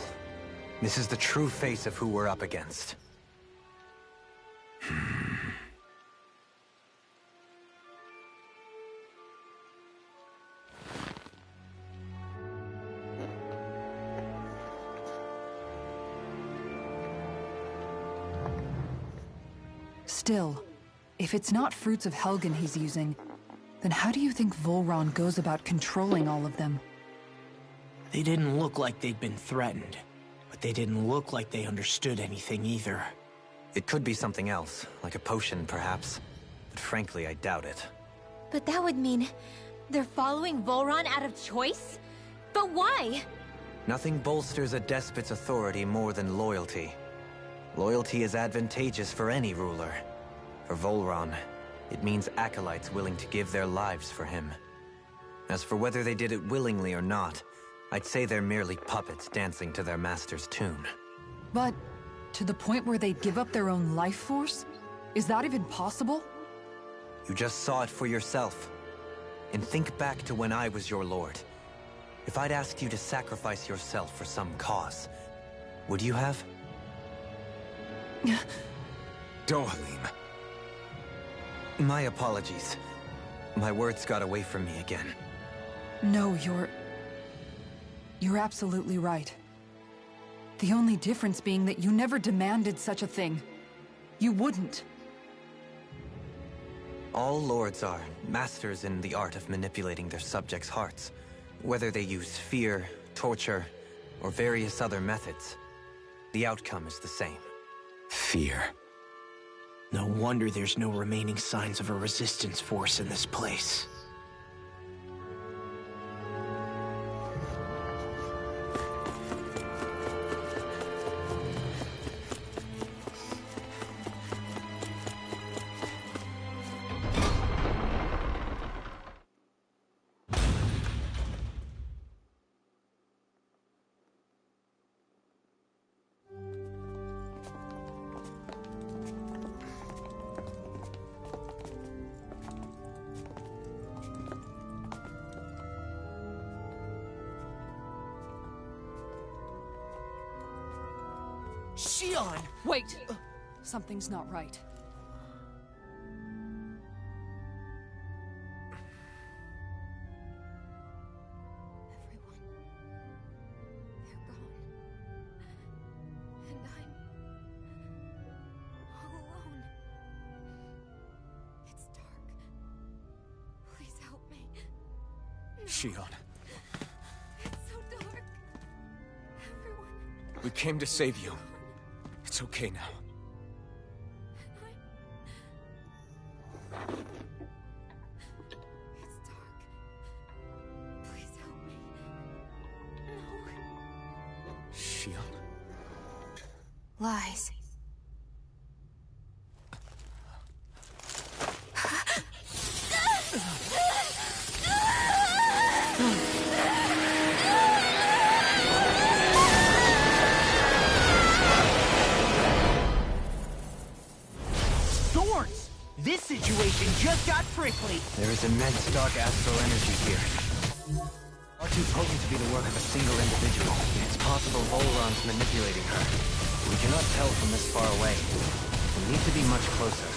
This is the true face of who we're up against. Still, if it's not fruits of Helgen he's using, then how do you think Volron goes about controlling all of them? They didn't look like they'd been threatened, but they didn't look like they understood anything either. It could be something else, like a potion perhaps, but frankly I doubt it. But that would mean they're following Volron out of choice? But why? Nothing bolsters a despot's authority more than loyalty. Loyalty is advantageous for any ruler. For Volron, it means acolytes willing to give their lives for him. As for whether they did it willingly or not, I'd say they're merely puppets dancing to their master's tune. But to the point where they'd give up their own life force? Is that even possible? You just saw it for yourself. And think back to when I was your lord. If I'd asked you to sacrifice yourself for some cause, would you have? Dohalim. My apologies. My words got away from me again. No, you're absolutely right. The only difference being that you never demanded such a thing. You wouldn't. All lords are masters in the art of manipulating their subjects' hearts. Whether they use fear, torture, or various other methods, the outcome is the same. Fear. No wonder there's no remaining signs of a resistance force in this place. Shion! Wait! Something's not right. Everyone. They're gone. And I'm all alone. It's dark. Please help me. No. Shion, It's so dark. Everyone. we came to save you. It's okay now. It's dark. Please help me. No. Shion. Lies. Thorns! This situation just got prickly. There is immense dark astral energy here. Far too potent to be the work of a single individual. It's possible Volron's manipulating her. We cannot tell from this far away. We need to be much closer.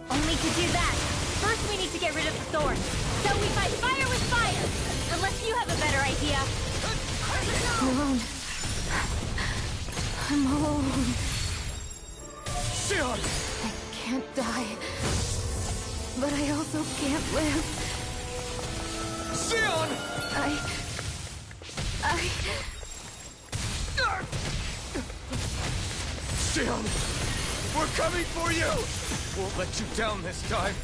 Only to do that, first we need to get rid of the thorns. So we fight fire with fire. Unless you have a better idea. I'm alone. I'm all alone. Shion! I can't die. But I also can't live. Shion! Shion! We're coming for you! Won't let you down this time.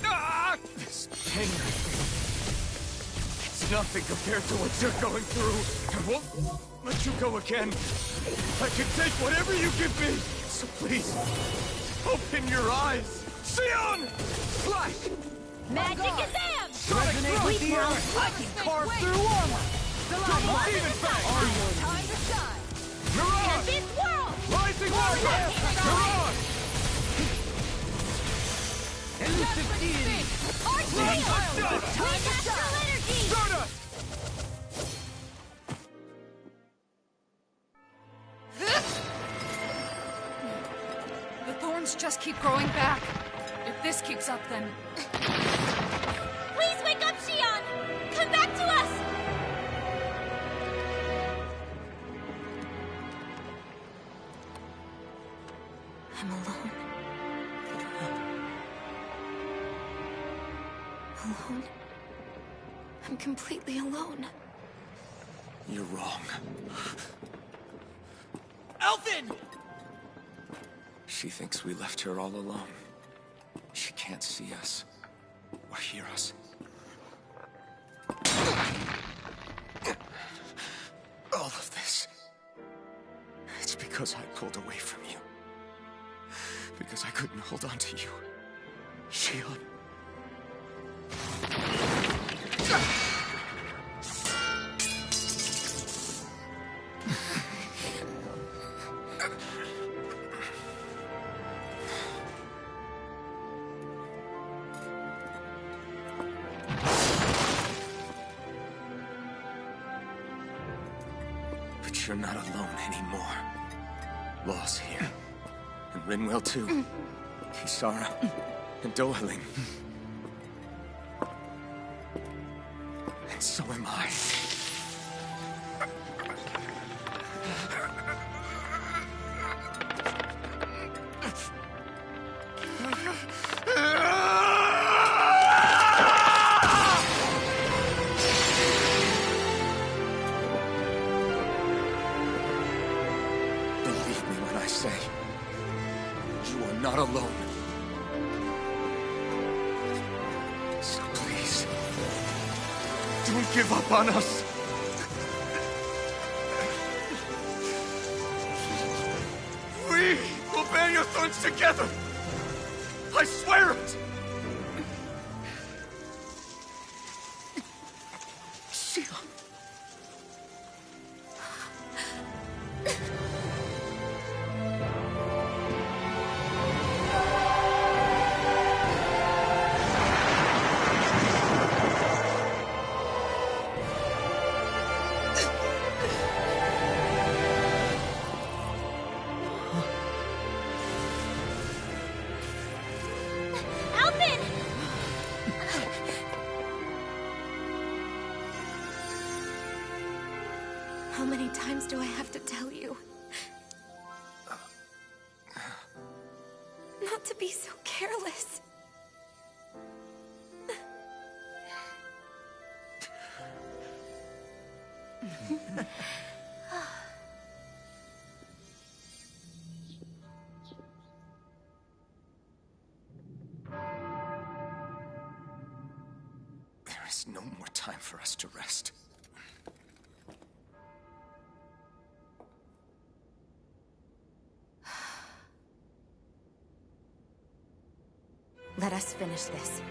Ah! This pain I feel. It's nothing compared to what you're going through. I won't let you go again. I can take whatever you give me. So please, open your eyes. Shion! Slash! Magic Kazam! Resonate with the earth. I can carve through armor. Demon Fang! Time to shine! Mirage! This world! Rising Warrior! Mirage! Elusive deity. Archwheel! With astral energy! Stardust! The thorns just keep growing back. If this keeps up, then... Please wake up, Shion! Come back to us! I'm alone. Alone? I'm completely alone. You're wrong. Elfin! She thinks we left her all alone. She can't see us or hear us. All of this. It's because I pulled away from you. Because I couldn't hold on to you. Shion. But you're not alone anymore. Law's here. And Rinwell too. Kisara. And Dohaling. And so am I. Believe me when I say, you are not alone. So please, don't give up on us. We will bear your thorns together. I swear it. Shion. Alvin! How many times do I have to tell you? Not to be so careless. There is no more time for us to rest. Let us finish this.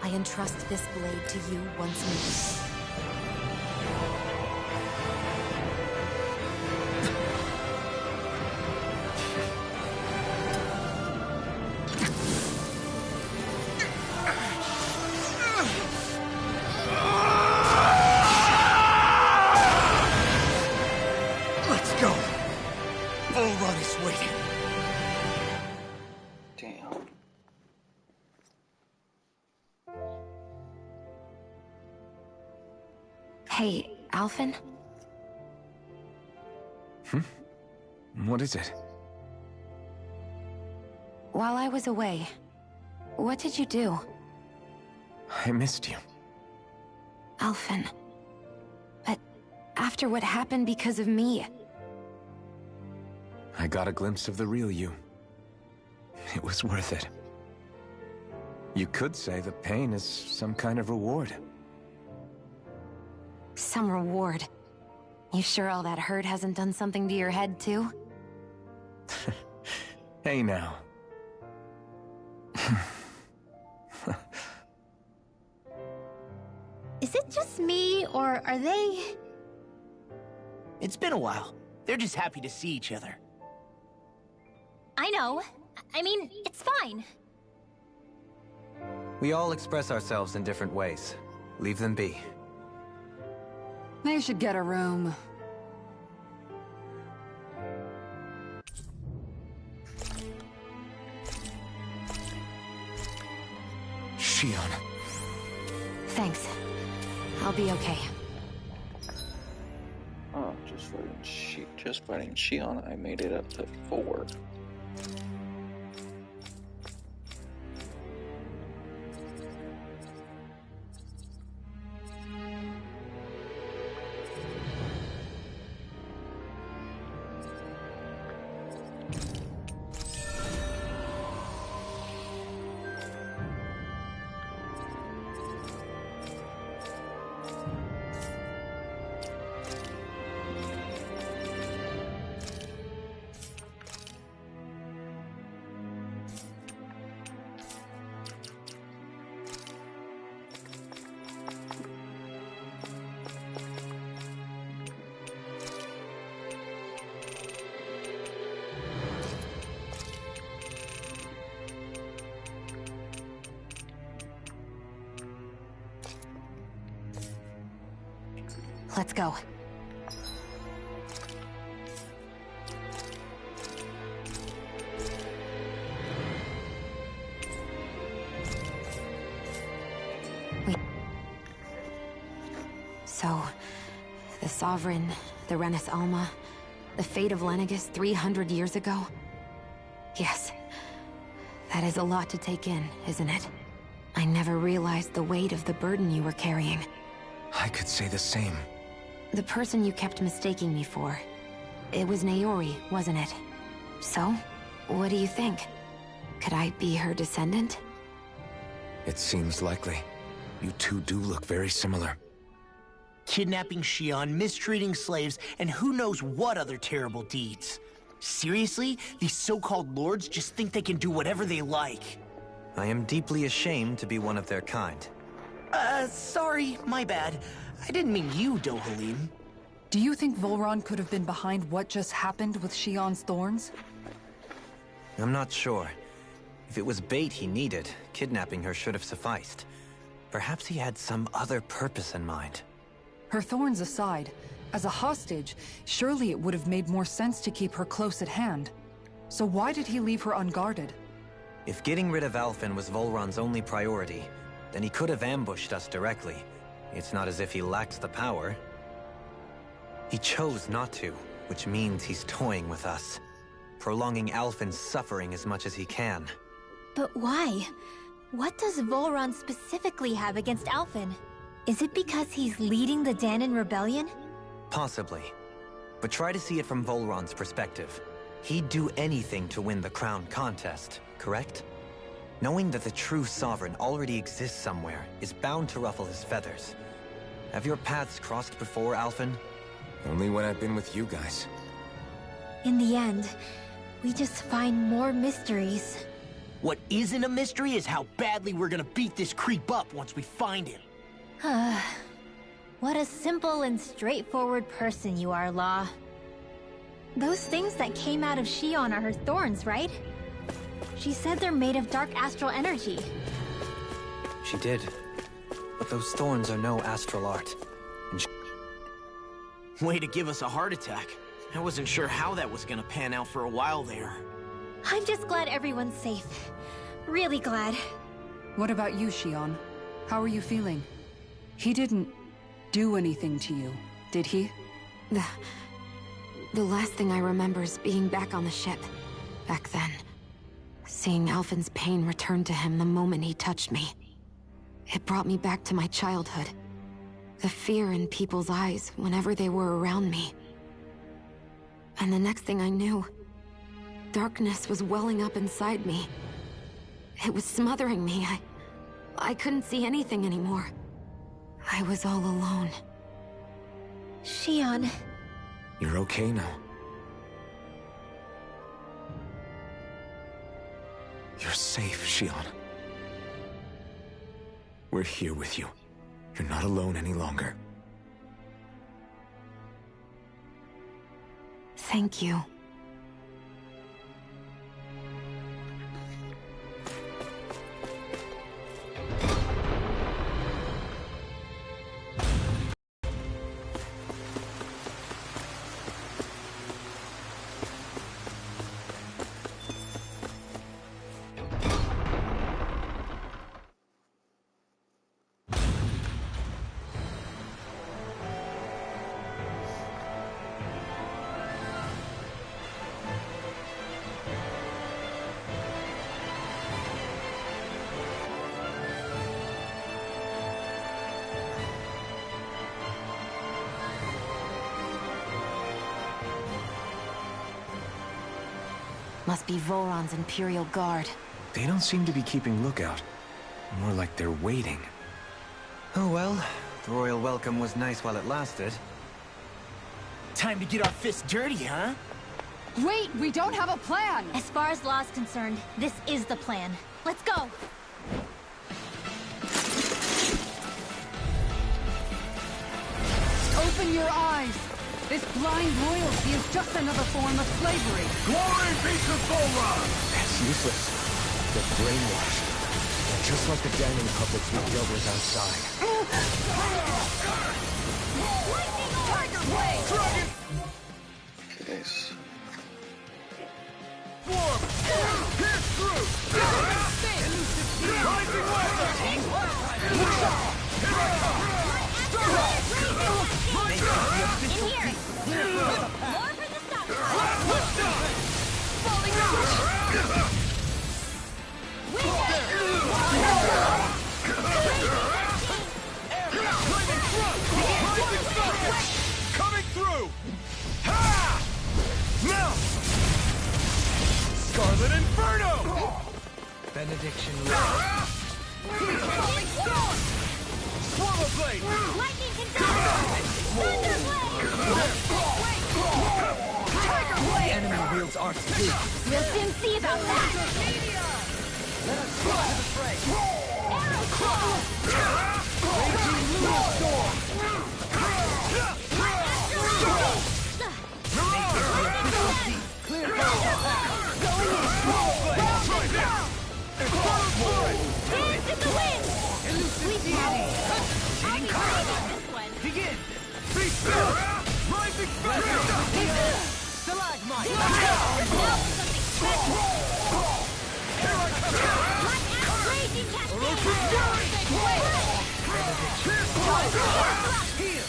I entrust this blade to you once more. Let's go. Bull Run is waiting. Damn. Hey, Alphen? What is it? While I was away, what did you do? I missed you. Alphen. But after what happened because of me, I got a glimpse of the real you. It was worth it. You could say the pain is some kind of reward. some reward. You sure all that hurt hasn't done something to your head, too? Hey now. Is it just me, or are they... It's been a while. They're just happy to see each other. I know. I mean, it's fine. We all express ourselves in different ways. Leave them be. They should get a room. Shion. Thanks. I'll be okay. Oh, just fighting Shion, I made it up to 4. Let's go. The Sovereign, the Renis Alma, the fate of Lenegis 300 years ago. Yes, that is a lot to take in, isn't it? I never realized the weight of the burden you were carrying. I could say the same. The person you kept mistaking me for, it was Naori, wasn't it? So, what do you think? Could I be her descendant? It seems likely. You two do look very similar. Kidnapping Shion, mistreating slaves, and who knows what other terrible deeds. Seriously? These so-called lords just think they can do whatever they like. I am deeply ashamed to be one of their kind. Sorry, my bad. I didn't mean you, Dohalim. Do you think Volron could have been behind what just happened with Shion's thorns? I'm not sure. If it was bait he needed, kidnapping her should have sufficed. Perhaps he had some other purpose in mind. Her thorns aside, as a hostage, surely it would have made more sense to keep her close at hand. So why did he leave her unguarded? If getting rid of Alphen was Volron's only priority, then he could have ambushed us directly. It's not as if he lacked the power. He chose not to, which means he's toying with us, prolonging Alphen's suffering as much as he can. But why? What does Volron specifically have against Alphen? Is it because he's leading the Danon rebellion? Possibly. But try to see it from Volron's perspective. He'd do anything to win the crown contest, correct? Knowing that the true Sovereign already exists somewhere is bound to ruffle his feathers. Have your paths crossed before, Alphen? Only when I've been with you guys. In the end, we just find more mysteries. What isn't a mystery is how badly we're gonna beat this creep up once we find him. What a simple and straightforward person you are, Law. Those things that came out of Shion are her thorns, right? She said they're made of dark astral energy. She did. But those thorns are no astral art. And Way to give us a heart attack. I wasn't sure how that was gonna pan out for a while there. I'm just glad everyone's safe. Really glad. What about you, Shion? How are you feeling? He didn't do anything to you, did he? The last thing I remember is being back on the ship. Back then. Seeing Alphen's pain return to him the moment he touched me. It brought me back to my childhood. The fear in people's eyes whenever they were around me. And the next thing I knew, darkness was welling up inside me. It was smothering me. I couldn't see anything anymore. I was all alone. Shion. You're okay now. You're safe, Shion. We're here with you. You're not alone any longer. Thank you. Must be Volron's Imperial Guard. They don't seem to be keeping lookout. More like they're waiting. Oh well, the royal welcome was nice while it lasted. Time to get our fists dirty, huh? Wait, we don't have a plan! As far as Law's concerned, this is the plan. Let's go! Open your eyes! This blind loyalty is just another form of slavery. Glory be to Volron! That's useless. They're brainwashed. They're just like the Danon puppets we dealt with outside. Tiger Blade! Dragon Case. form! Pierce through! Rising weather! Here I come! Stir up! Scarlet Inferno! Benediction. Falling storm! Swallow Blade! Lightning conductor! Thunder blade! Tiger The blade! enemy wields arts too. We'll soon see about that! Let us go to the fray. Arrow claw! Raging Lunar Storm. Clear Dance in the wind! Sweet now! I'll be saving this one! Begin! Be still! Rising Spectre! Stalagmite. Now for something special! Light axe raging cascade! Here.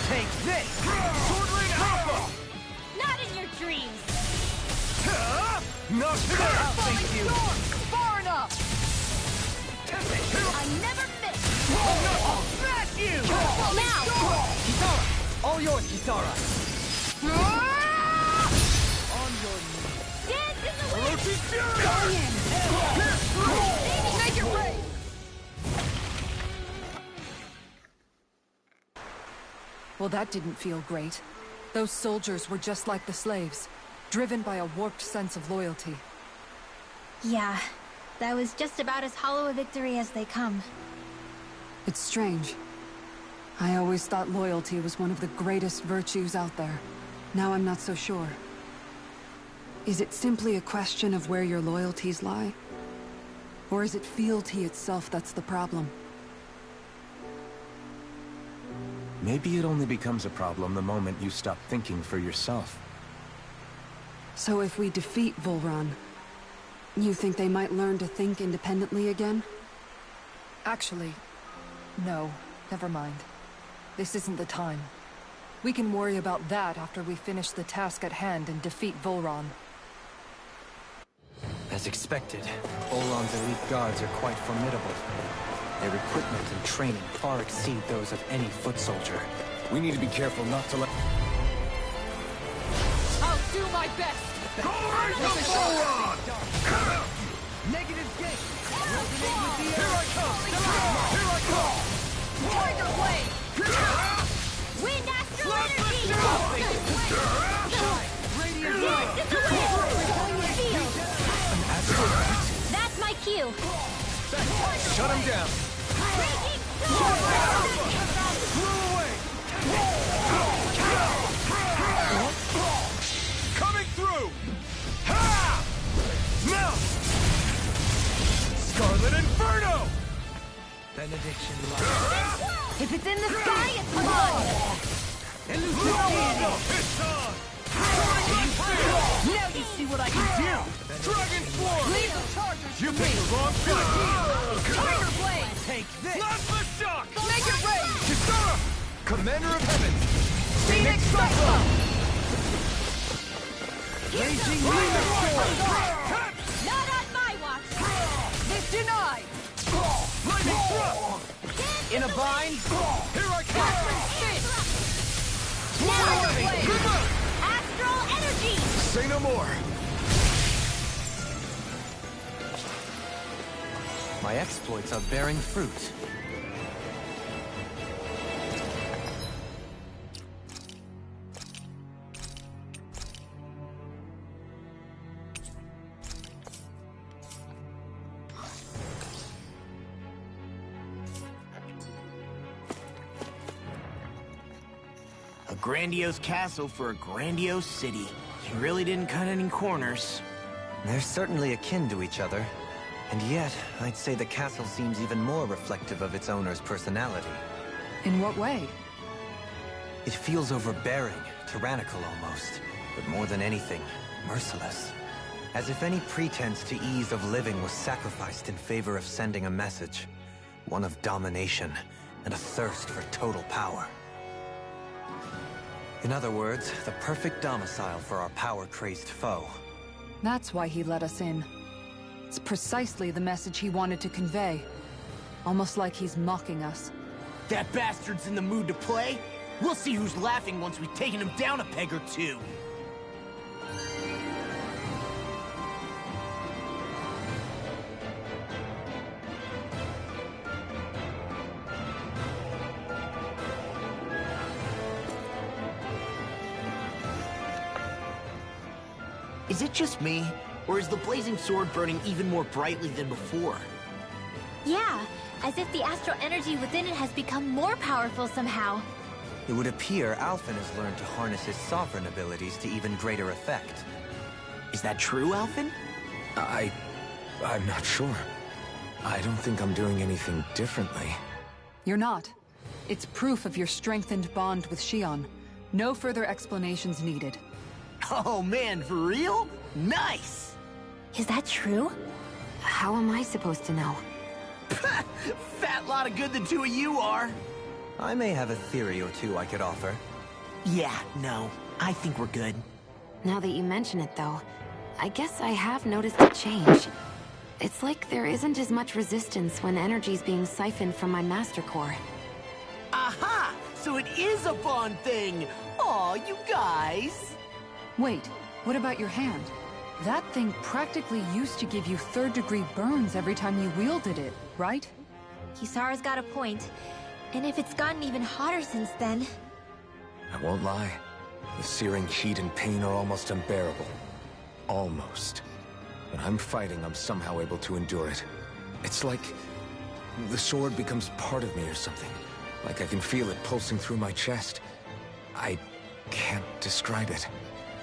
Take this! Sword Lane Alpha! Not in your dreams! Knock it out! Thank you. Far enough! I never miss! I'll smash you! Now! Kisara. All yours, Kisara. On your knees. Dance in the wind! Orochi's Fury! Make it rain! Well, that didn't feel great. Those soldiers were just like the slaves, driven by a warped sense of loyalty. Yeah, that was just about as hollow a victory as they come. It's strange. I always thought loyalty was one of the greatest virtues out there. Now I'm not so sure. Is it simply a question of where your loyalties lie? Or is it fealty itself that's the problem? Maybe it only becomes a problem the moment you stop thinking for yourself. So if we defeat Volran, you think they might learn to think independently again? Actually, no. Never mind. This isn't the time. We can worry about that after we finish the task at hand and defeat Volran. As expected, Olan's elite guards are quite formidable. Their equipment and training far exceed those of any foot soldier. We need to be careful not to let... I'll do my best! Negative gate! Here I come! Here I come! Tiger blade! Wind astral energy! Radiant Dance in the wind! Field! That's my cue! Shut him down! Raging storm! Blew away! Coming through! Ha! Now! Scarlet Inferno! Benediction. If it's in the sky, it's mine! No! It's on! Now you see what I can do! Dragon Swarm! Leave the chargers You to picked me! the wrong side! Tiger blade! Take this! Plasma Shock! Make it rain! Kisara! Commander of Heaven! Phoenix Cyclone! Raging Lunar Storm! Not on my watch! This denied! Lightning Thrust! In a bind? Here I come! Tiger blade! Astral energy! Say no more! My exploits are bearing fruit. A grandiose castle for a grandiose city. You really didn't cut any corners. They're certainly akin to each other. And yet, I'd say the castle seems even more reflective of its owner's personality. In what way? It feels overbearing, tyrannical almost. But more than anything, merciless. As if any pretense to ease of living was sacrificed in favor of sending a message. One of domination, and a thirst for total power. In other words, the perfect domicile for our power-crazed foe. That's why he let us in. It's precisely the message he wanted to convey. Almost like he's mocking us. That bastard's in the mood to play? We'll see who's laughing once we've taken him down a peg or two. Is it just me, or is the blazing sword burning even more brightly than before? Yeah, as if the astral energy within it has become more powerful somehow. It would appear Alphen has learned to harness his sovereign abilities to even greater effect. Is that true, Alphen? I'm not sure. I don't think I'm doing anything differently. You're not. It's proof of your strengthened bond with Shion. No further explanations needed. Oh man, for real? Nice! Is that true? How am I supposed to know? Fat lot of good the two of you are. I may have a theory or two I could offer. Yeah, no. I think we're good. Now that you mention it, though, I guess I have noticed a change. It's like there isn't as much resistance when energy's being siphoned from my Master Core. Aha! So it is a bond thing! Aw, you guys! Wait, what about your hand? That thing practically used to give you third-degree burns every time you wielded it, right? Kisara's got a point. And if it's gotten even hotter since then... I won't lie. The searing heat and pain are almost unbearable. Almost. When I'm fighting, I'm somehow able to endure it. It's like the sword becomes part of me or something. Like I can feel it pulsing through my chest. I can't describe it.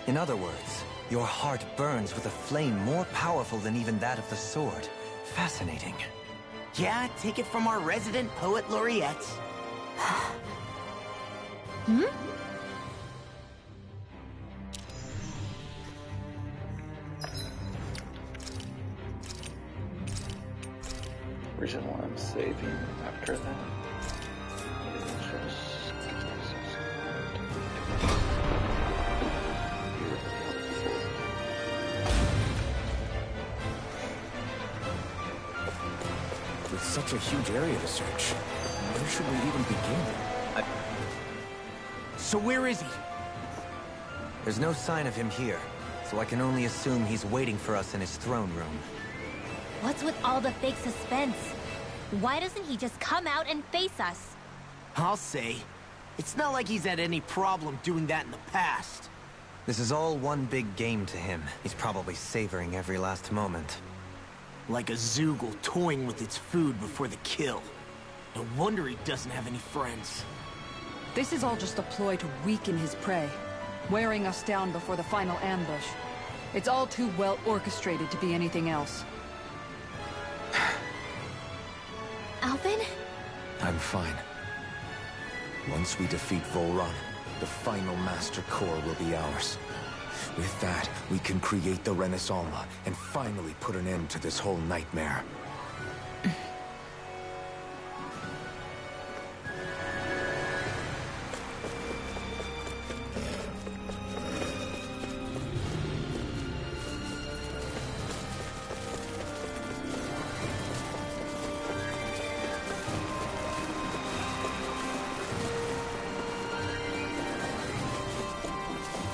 In other words, your heart burns with a flame more powerful than even that of the sword. Fascinating. Yeah, take it from our resident poet laureate. Hmm? Reason why I'm saving after that is just with such a huge area to search, where should we even begin? So where is he? There's no sign of him here, so I can only assume he's waiting for us in his throne room. What's with all the fake suspense? Why doesn't he just come out and face us? I'll say. It's not like he's had any problem doing that in the past. This is all one big game to him. He's probably savoring every last moment. Like a Zoogle toying with its food before the kill. No wonder he doesn't have any friends. This is all just a ploy to weaken his prey, wearing us down before the final ambush. It's all too well orchestrated to be anything else. Alphen? I'm fine. Once we defeat Volron, the final Master Core will be ours. With that, we can create the Renaissance and finally put an end to this whole nightmare.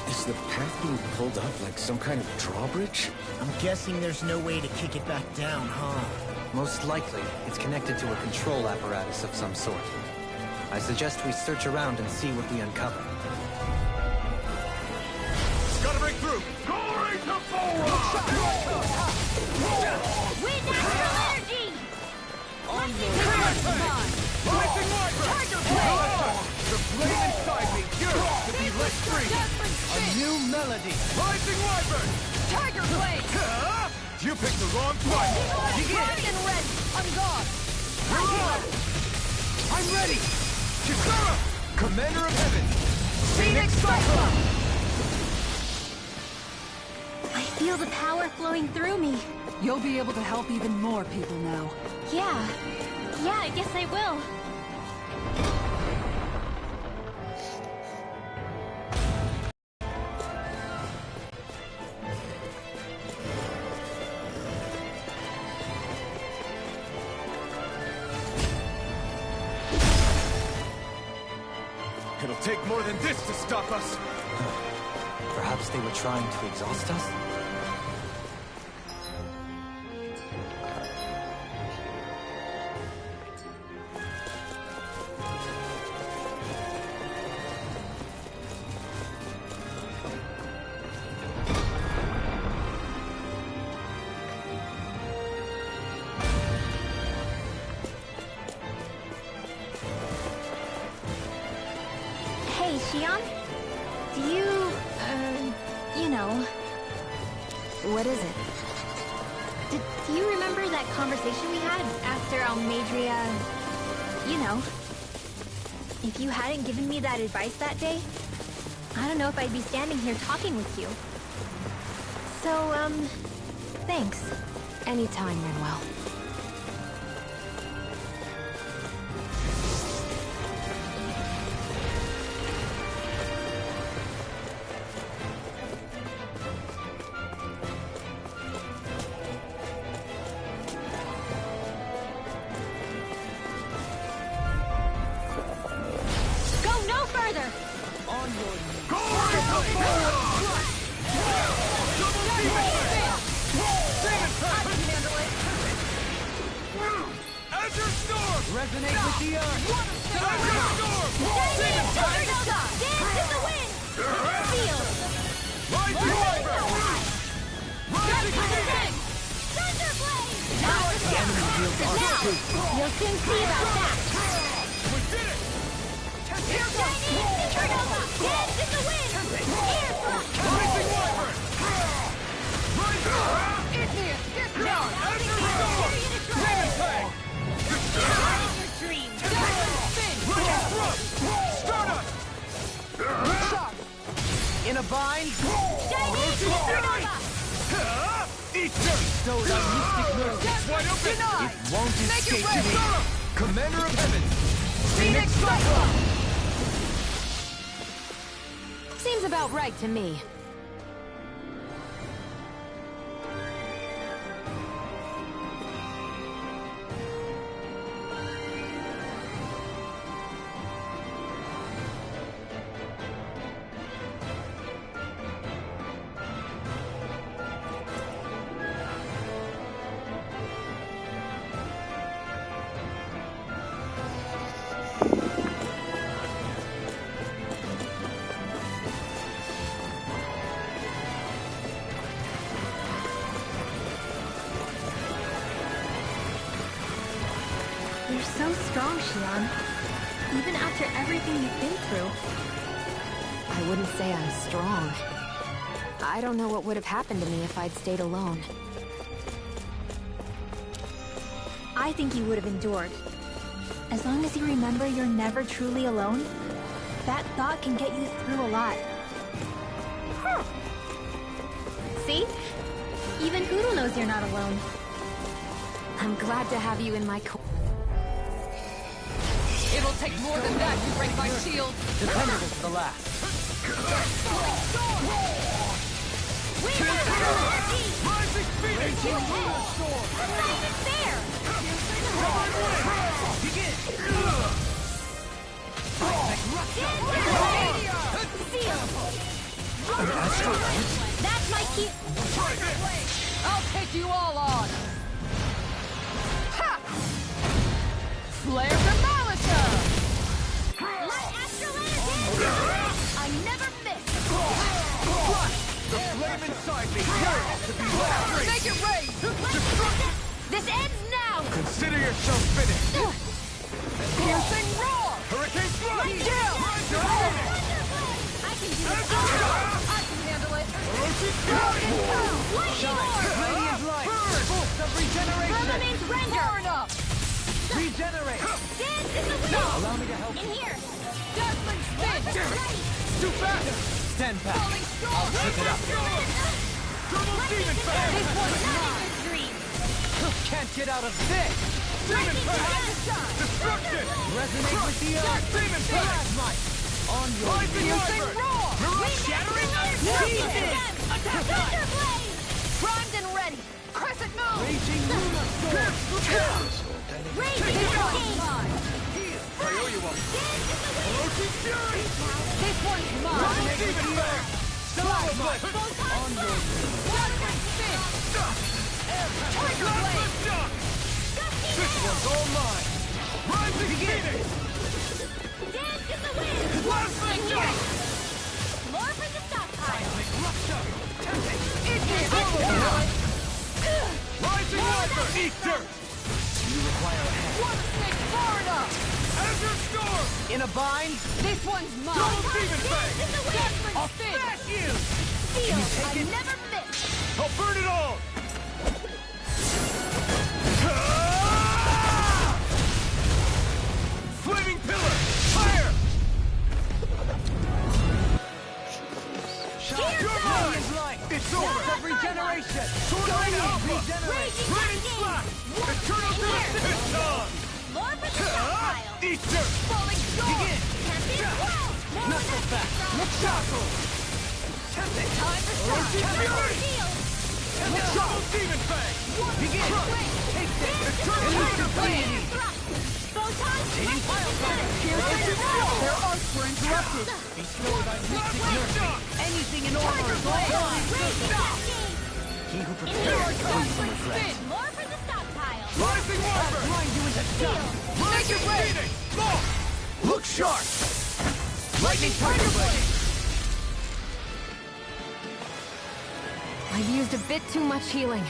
Is the path being pulled up like some kind of drawbridge? I'm guessing there's no way to kick it back down, huh? Most likely, it's connected to a control apparatus of some sort. I suggest we search around and see what we uncover. Gotta break through! Glory to Volron! Wind astral energy! Lightning Wyvern! Tiger Blade! The flame inside me yearns to be let free! A new melody! Rising Wyvern! Tiger Blade! You picked the wrong fight! Dragon Red! On guard! You're on! I'm ready! Kisara! Commander of Heaven! Phoenix Cyclone! I feel the power flowing through me. You'll be able to help even more people now. Yeah, I guess I will. It'll take more than this to stop us! Perhaps they were trying to exhaust us? Shion? Do you, you know... What is it? Do you remember that conversation we had after Almadria... You know. If you hadn't given me that advice that day, I don't know if I'd be standing here talking with you. So, thanks. Anytime, Manuel. Resonate with the earth! Dance in the wind! Feel! Rising Viper! Rising Phoenix! Thunderblade! The enemy feels our truth! You'll soon see about that! We did it! Dynamic Supernova! Dance in the wind! Air thrust! Rising Viper! Rising! Igneous! Discount! Demon Tag! Dream! Rising Thrust! Stardust! Shock! In a bind! Dynamic Supernova! Eat dirt! Those are mystic nerves! It's wide open! It won't escape me! Commander of Heaven! Phoenix Cyclone! Seems about right to me. You're so strong, Shion. Even after everything you've been through. I wouldn't say I'm strong. I don't know what would have happened to me if I'd stayed alone. I think you would have endured. As long as you remember you're never truly alone, that thought can get you through a lot. See? Even Hoodle knows you're not alone. I'm glad to have you in my corner. It'll take more than that to break my shield. Dependable to the last. Rising Phoenix! Storm! Not even fair! Begin! That's my key. I'll take you all on. Ha! Flare Demolisher! Light astral energy! I never miss! The flame inside me yearns to be let free! Make it rain! This ends now! Consider yourself finished! Piercing roar! Hurricane Thrust! Kill! I can do it! I can handle it! Ferocious Fury! Lightning Orb! Radiant Light! Pulse of regeneration! Firmament render! Burn up! Regenerate! Dance in the wind! Allow me to help In here! Dazzling spin! Too fast! Stand back! Falling storm! Pick it up! Double Demon Fang! This one's mine! Dream! Can't get out of this! Demon Fang! Destruction! Resonate with the earth! Demon Fang! On your Piercing roar! Shattering Jesus! Thunderblade! Primed and ready! Crescent moon! Raging Luna Storm! Raging Hurricane! I owe you one! Ferocious Fury! This one's mine! Demon Fang! Slide Blade! On your Dazzling spin! Trigger blade! Shock! This one's all mine! Rising Phoenix! Dance in the wind! Plasma Shock! More for the stockpile! Rupture! Tempest! Igneous! Rising Viper! Eat dirt! You require a hand. One stick far enough! Azure Storm! In a bind? This one's mine! I'll smash you! Feel, I never miss! I'll burn it all! Flaming pillar! Fire! It's over! Regeneration! Sword Rain Alpha! Raining Slash! Eternal Resistance on! More for the stockpile! Easter! Falling storm! Begin! Champion world! Not so fast! Let's shackle! Tempted! Time for shock! Fury! Shield! Double Demon Fang! Begin! Take this! Elusive blade! Photon! Their arcs were interrupted! Be slow about mixing anything in order is all mine! He who prepares comes from regret. More for the stockpile! Rising Wyvern! Grind you into dust! Rising Phoenix! Launch! Look sharp! Lightning Tiger Blade! I've used a bit too much healing.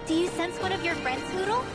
Do you sense one of your friends, Hoodle?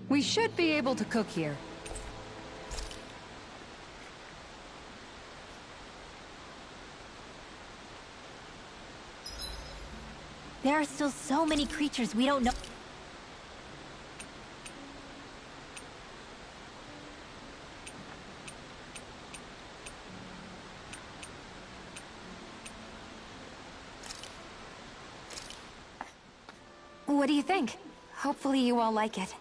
We should be able to cook here. There are still so many creatures we don't know. What do you think? Hopefully you all like it.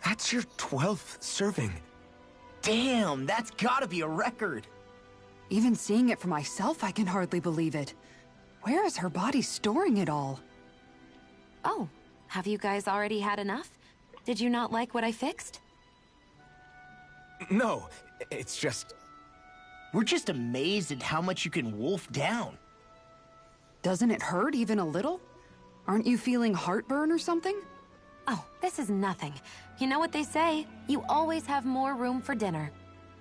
That's your 12th serving. Damn, that's gotta be a record. Even seeing it for myself, I can hardly believe it. Where is her body storing it all? Oh, have you guys already had enough? Did you not like what I fixed? No, it's just... We're just amazed at how much you can wolf down. Doesn't it hurt even a little? Aren't you feeling heartburn or something? Oh, this is nothing. You know what they say, you always have more room for dinner.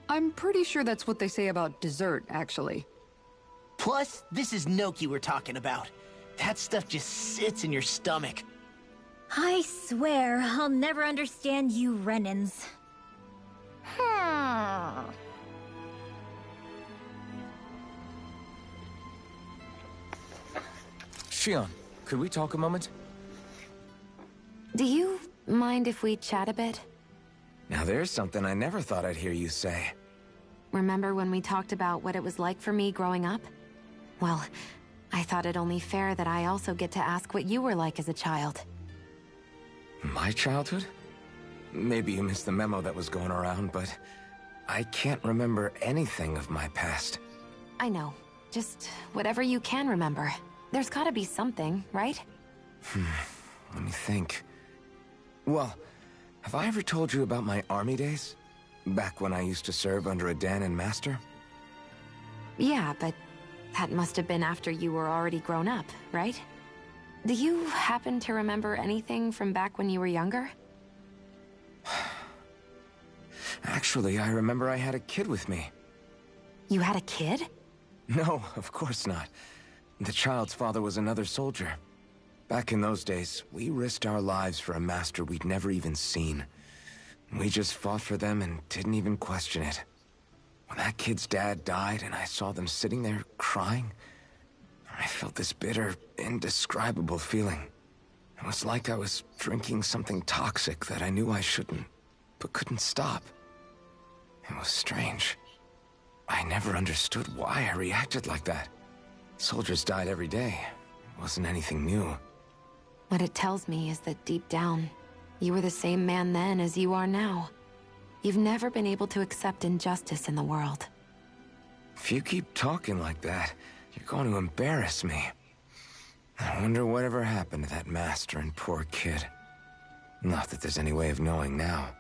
I'm pretty sure that's what they say about dessert, actually. Plus, this is Noki we're talking about. That stuff just sits in your stomach. I swear, I'll never understand you Renans. Shion, could we talk a moment? Do you mind if we chat a bit? Now there's something I never thought I'd hear you say. Remember when we talked about what it was like for me growing up? Well, I thought it only fair that I also get to ask what you were like as a child. My childhood? Maybe you missed the memo that was going around, but I can't remember anything of my past. I know. Just whatever you can remember. There's gotta be something, right? Let me think. Well, have I ever told you about my army days? Back when I used to serve under a Danon master? Yeah, but that must have been after you were already grown up, right? Do you happen to remember anything from back when you were younger? Actually, I remember I had a kid with me. You had a kid? No, of course not. The child's father was another soldier. Back in those days, we risked our lives for a master we'd never even seen. We just fought for them and didn't even question it. When that kid's dad died and I saw them sitting there crying, I felt this bitter, indescribable feeling. It was like I was drinking something toxic that I knew I shouldn't, but couldn't stop. It was strange. I never understood why I reacted like that. Soldiers died every day. It wasn't anything new. What it tells me is that deep down, you were the same man then as you are now. You've never been able to accept injustice in the world. If you keep talking like that, you're going to embarrass me. I wonder whatever happened to that master and poor kid. Not that there's any way of knowing now.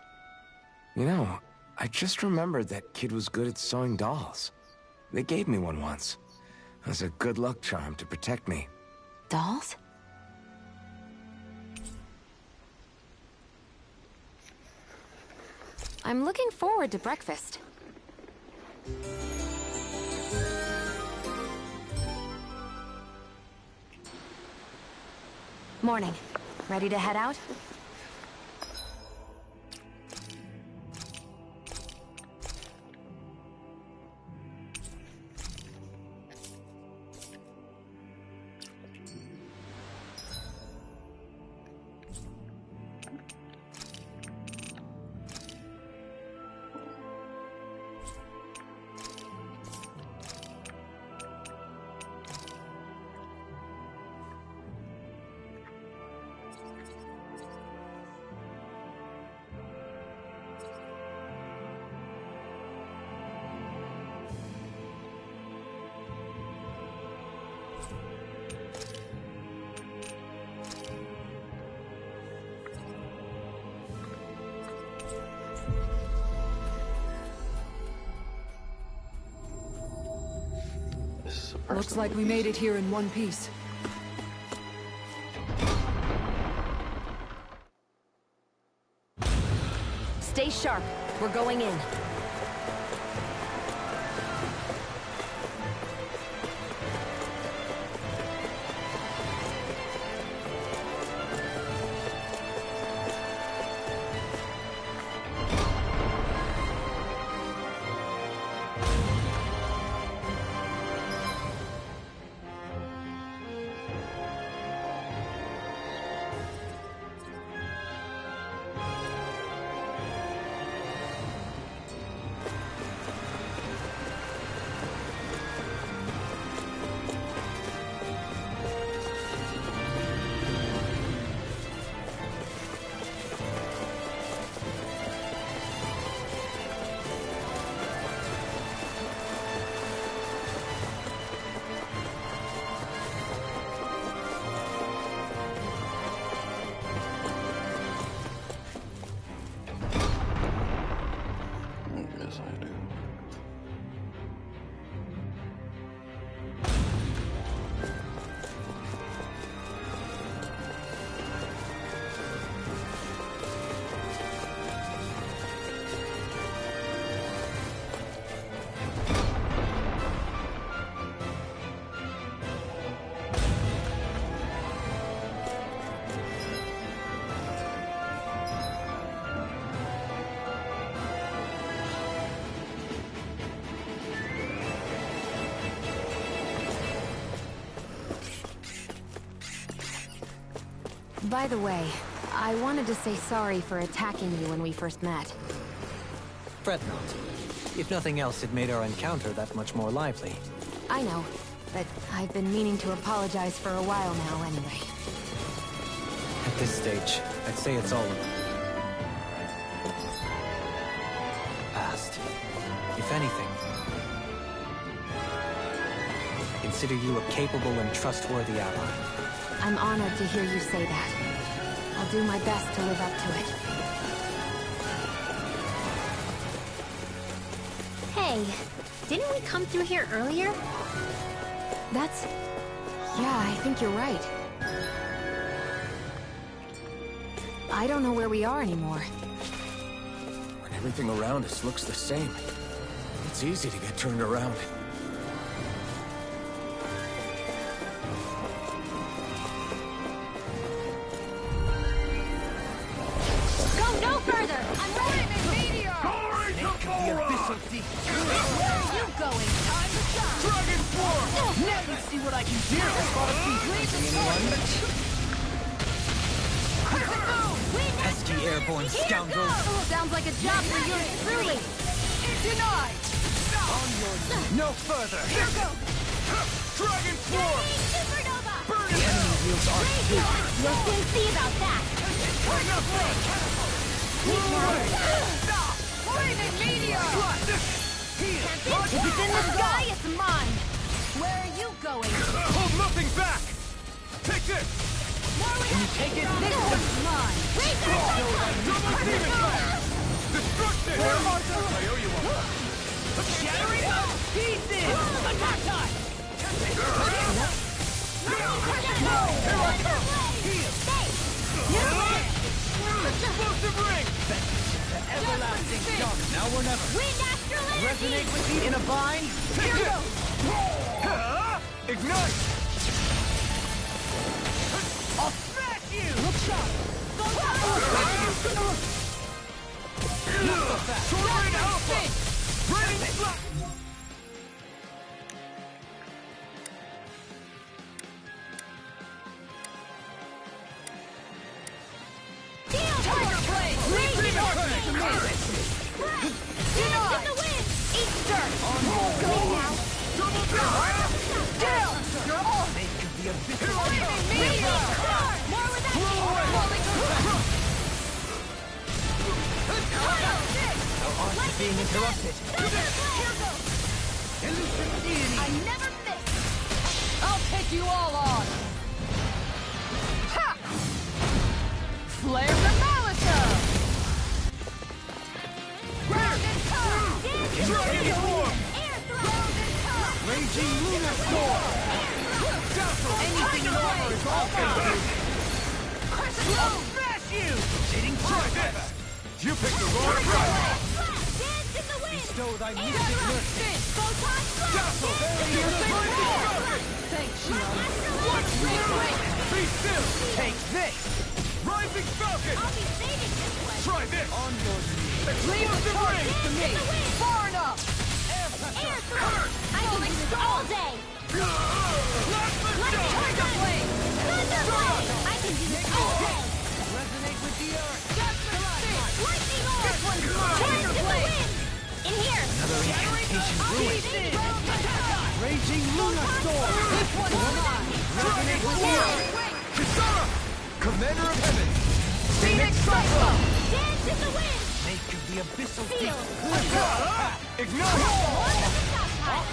You know, I just remembered that kid was good at sewing dolls. They gave me one once. It was a good luck charm to protect me. Dolls? I'm looking forward to breakfast. Morning. Ready to head out? Looks like we made it here in one piece. Stay sharp. We're going in. as I do. By the way, I wanted to say sorry for attacking you when we first met. Fret not. If nothing else, it made our encounter that much more lively. I know, but I've been meaning to apologize for a while now anyway. At this stage, I'd say it's all past. If anything, I consider you a capable and trustworthy ally. I'm honored to hear you say that. I'll do my best to live up to it. Hey, didn't we come through here earlier? That's... yeah, I think you're right. I don't know where we are anymore. When everything around us looks the same, it's easy to get turned around. Go no further! I'm ready! The abyssal deep. Where are you going? Time to shine! Dragon form! Now you see what I can do! Pesky airborne scoundrels! Sounds like a job for yours truly! Denied! No further! Here goes! Dragon form! Supernova! Burn it! The enemy wields our food! We'll soon see about that! Flaming meteor! If it's in the sky, it's mine! Where are you going? Hold nothing back! Take this! Can you take it? This one's mine! Double demon fire! Destruction! Where are I owe you one. Shattering up pieces! Attack time! Explosive ring! Everlasting dark. Now or never. Wind astral energy! Resonate with me in a bind. Take it! Ignite! I'll smash you! Look sharp! Go down! Not so fast. Torrent Alpha! Raining slap! Tiger blade! Lead me darkness! Dance in the wind! Eat dirt! Go now! Double down! Down! You're all they could be a bit flaming meteor! More with that! No art is being interrupted. Elusive deity! I never miss! I'll take you all on! Ha! Flare the Malachor! Dragon form! Air throw! Raging lunar storm! Anything in armor is all good! I'll smash you! Hitting Try this! You picked the wrong route! Dance in the wind! Bestow thy mystic mercy! Photon blast! Dazzle! Thanks, Shion. Watch your way! Be still! Take this! Rising Falcon! I'll be saving this one! Try this! On your knees! Leave the Explosive ring! target to me! Far enough! Air throw! I can do this all day! Last Tiger blade! Thunder blade! I can do this all day! Resonate with the earth! Lightning orb! This one's mine! Dance in the wind! In here! Another incantation I'll be ruined. saving Raging lunar storm! This one's mine! Resonate with the earth! Kisara! Commander of Heaven! Phoenix Cyclone! Dance in the wind! Make of the abyssal Seal! deep! Ignite!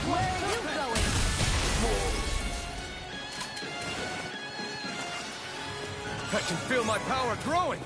Where are you going? I can feel my power growing!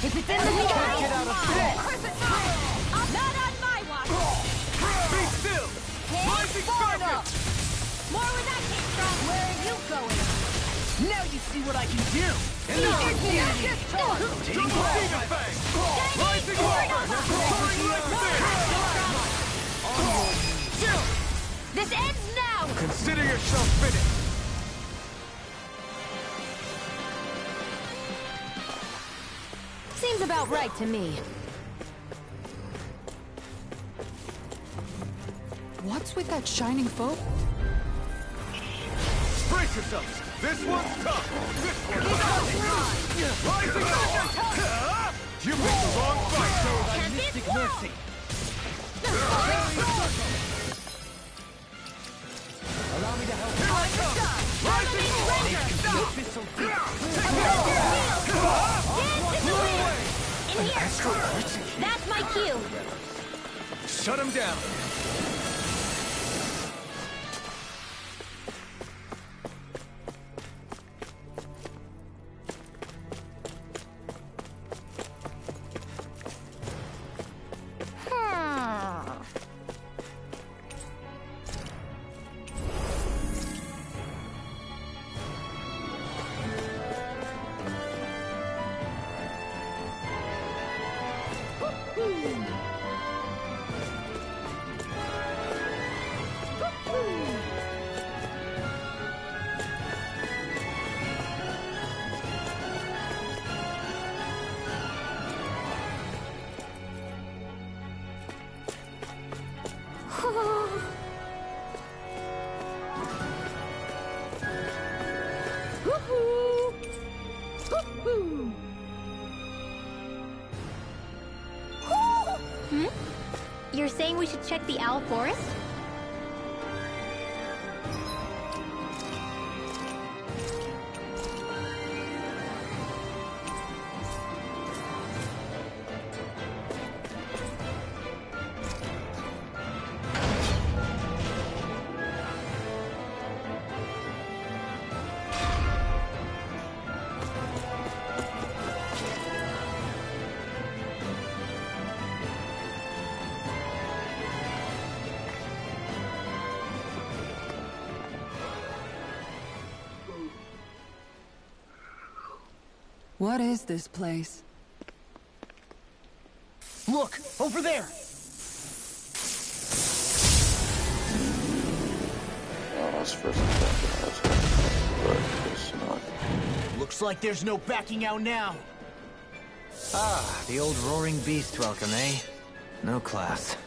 If it's in the sky, Get out of bed! not on my watch! Be still! Rising Serpent! More where that came from! Where are you going? Now you see what I can do! Taking Demon Fang! Rising Warrior! Soaring like this! This ends now! Consider yourself finished! Seems about right to me. What's with that shining foe? Brace yourselves! This one's tough! This one's tough! Rising up! You picked the wrong fight! So thy mystic mercy! Allow me to help. Here I come! Rising In here! That's my cue! Shut him down! You're saying we should check the Owl Forest? What is this place? Look! Over there! That's first impression, but it's not. Looks like there's no backing out now. Ah, the old roaring beast welcome, eh? No class.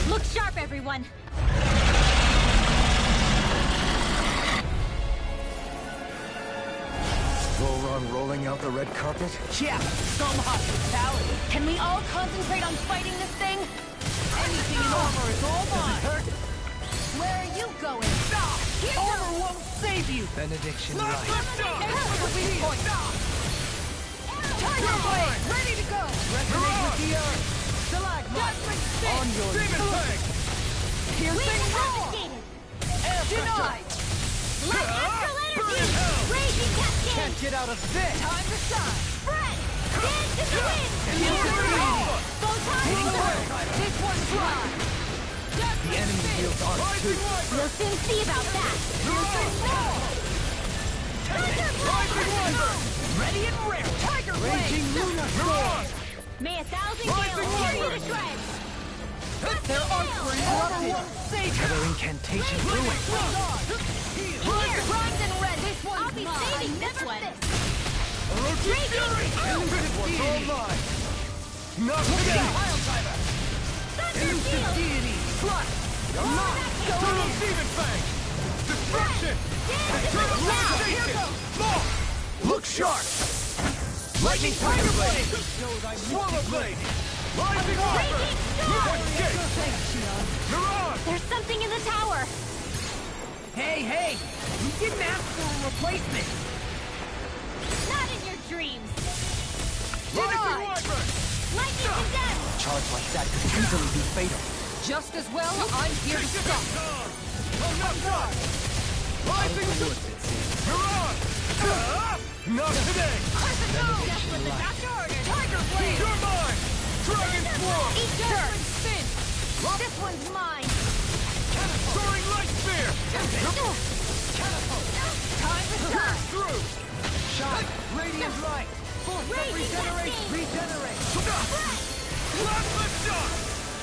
Look sharp, everyone! Voron rolling out the red carpet? Yeah, some hospitality. Can we all concentrate on fighting this thing? Anything in armor is all mine. Where are you going? Armor won't save you. Benediction Tiger Blade, ready to go! Resonate with the earth. Stalagmite. On your Demon Fang! piercing roar. Denied. Let astral energy! Raging cascade! Can't get out of this. Time to shine! Spread! Dance in the wind! Go time! This one's mine! The enemy feels ours too. We'll soon see about that! Tiger Blade! Ready and rare. Tiger Blade. Raging Lunar Sword! May 1,000 gales tear you to shreds! Their arts were interrupted. Another incantation ruined. Here! Bronze and red! This one's I'll be saving this one! Raging! This one's all mine! Not again! Thunder Field! Deity. Trust. Not Total Demon Fang! Destruction! Now! Here goes! Look sharp! Lightning Tiger Blade! Swallow Blade! Rising Armor! Escape! Mirage! There's something in the tower! Hey! You didn't ask for a replacement. Not in your dreams! Rising Wyvern! Lightning to death! A charge like that could easily be fatal. Just as well, I'm here to stop. Rising Mirage! Not today! Just what the doctor ordered. Tiger Blade! You're mine! Dragon Swarm! Eat dirt! Spin! This one's mine! Soaring Light Spear! Time to shine! Through! Shine! Radiant light! Regenerate! Regenerate! Plasma Shock!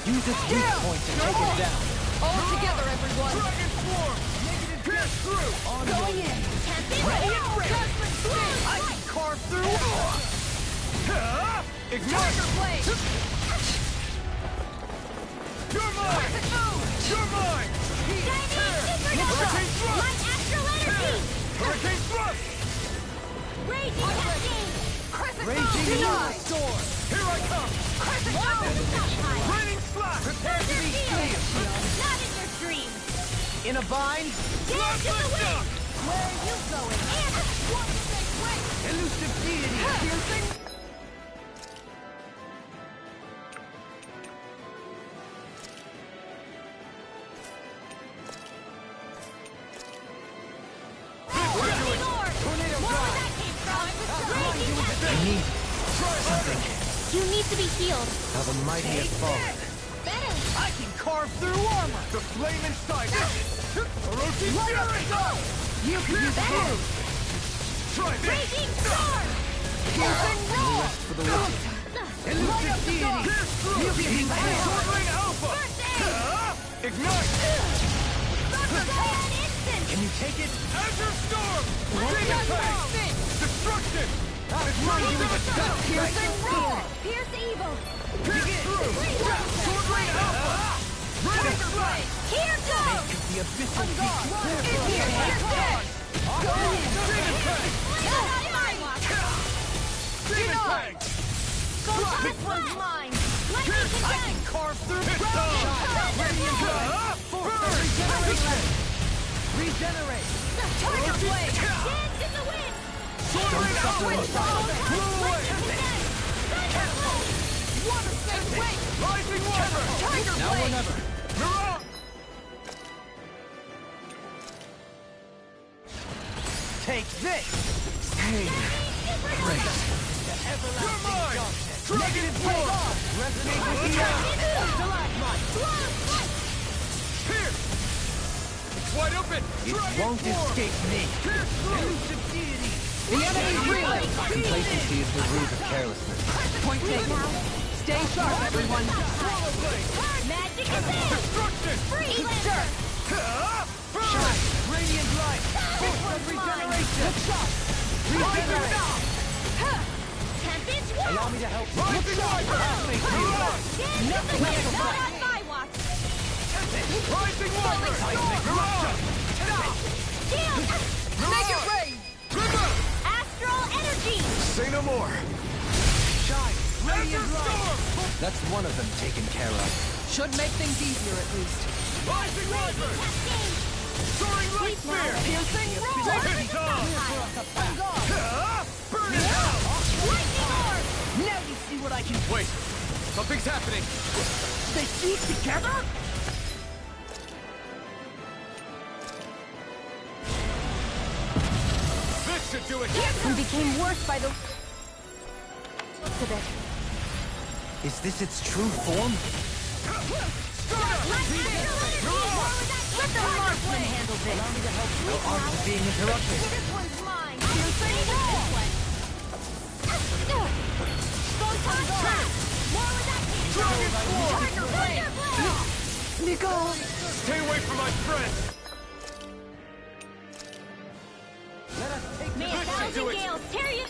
Use its weak point to take it down. All together, everyone! Dragon Swarm! Pierce through! Going in! Judgment Spin! I can carve through! Ignite! Blade! You're mine! You're mine! Hurricane Thrust! My astral energy! Hurricane Thrust! Raging Cascade! Raging Storm! Here I come! Raining Slash! Prepare to be sealed! Not in your dreams! In a bind? Dance in the wind! Where are you going? And one big way! Elusive deity! Piercing? Raging Orb! Tornado More where Drive! that came from! Raging Cascade! I need something. You need to be healed. How the mighty have fallen. Better! I can carve through armor! The Flame Inside! Orochi Fury! You can use Better! blue! Try this! Raging Storm! Piercing roar! For the wicked. Elusive deity! Pierce through! You can use blue! Sword Rain Alpha! Ignite! Thunderbolt! Instant! Can you take it? Azure Storm! Demon Fang! Destruction! Remind you of a step! Piercing roar! Pierce evil! Pierce through! Sword Rain Alpha! Raining Slash! Here goes! The abyssal beast! It's here! Here's dead! Go in! Demon Fang! Not on my watch! Demon Fang! This one's mine! Let me condemn! Carve through! It's done! Regeneration! Regenerate! Tiger Blade! Dance in the wind! Sword Rain Alpha! Blew away! One escape wait! Rising Wyvern! Tiger Now or Blade! never! Mirage! Take this! Pain! Grace! The You're everlasting mine! darkness! Dragon Force! Resonate with the Stalagmite! Pierce! It's wide open! It Dragon won't Force! escape me! Pierce through! Elusive deity! The enemy's reeling! Complacency is the root of carelessness. Point taken. Stay sharp, everyone. Swallow Blade! Magic is in! Destruction! Free dirt! Shine! Radiant light! Force of regeneration! Regenerate! Tempest Allow Wall! me to help you! Rising Wyvern! Mirage! Dance in the wind! Not on my watch! Rising Wyvern! Mirage! Shield! Make it rain! River! Astral energy! Say no more! Shine! Azure Radiant light! Storm! That's one of them taken care of. Should make things easier at least. Rising Wyvern! Cascade! Soaring Light Spear! Piercing roar! Demon Tongue! Burn it out! Lightning Orb! Now you see what I can... Wait! Something's happening! They fuse together? This should do it! And became worse by the... looks of it. Is this its true form? Let the marksman handle this. Our arms are being interrupted. This one's mine. Piercing roll. Photon blast. More with that. Dragon Swarm! Tiger Blade. Nico! Stay away from my friend! May a This should do thousand it! gales tear you.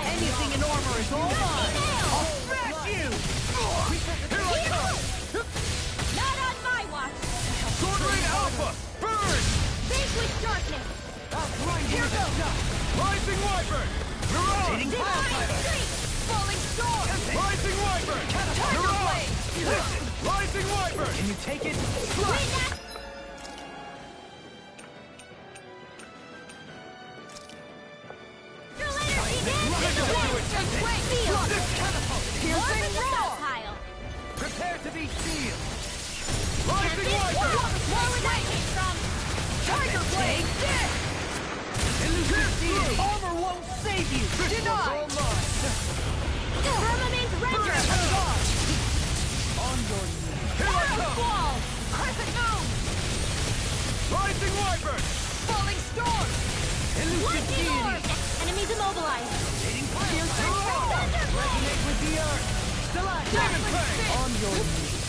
Anything in armor is all mine! I'll smash you! Here I come! Not on my watch. Sword Rain Alpha! Burn! Vanquish darkness. Here goes! Rising Wyvern! Mirage! Divine streak. Falling storm. Rising Wyvern! Tiger Mirage! Blade. Rising Wyvern! Can you take it? Prepare to be sealed! Rising Wyvern! Tiger Blade! Armor won't save you! Denied! Firmament Render! On your knees! Arrow Squall! Crescent Moon! Rising Wyvern! Falling Storm! Lightning Orb! Enemies immobilized! Piercing Thunderblade! with the earth! On your knees!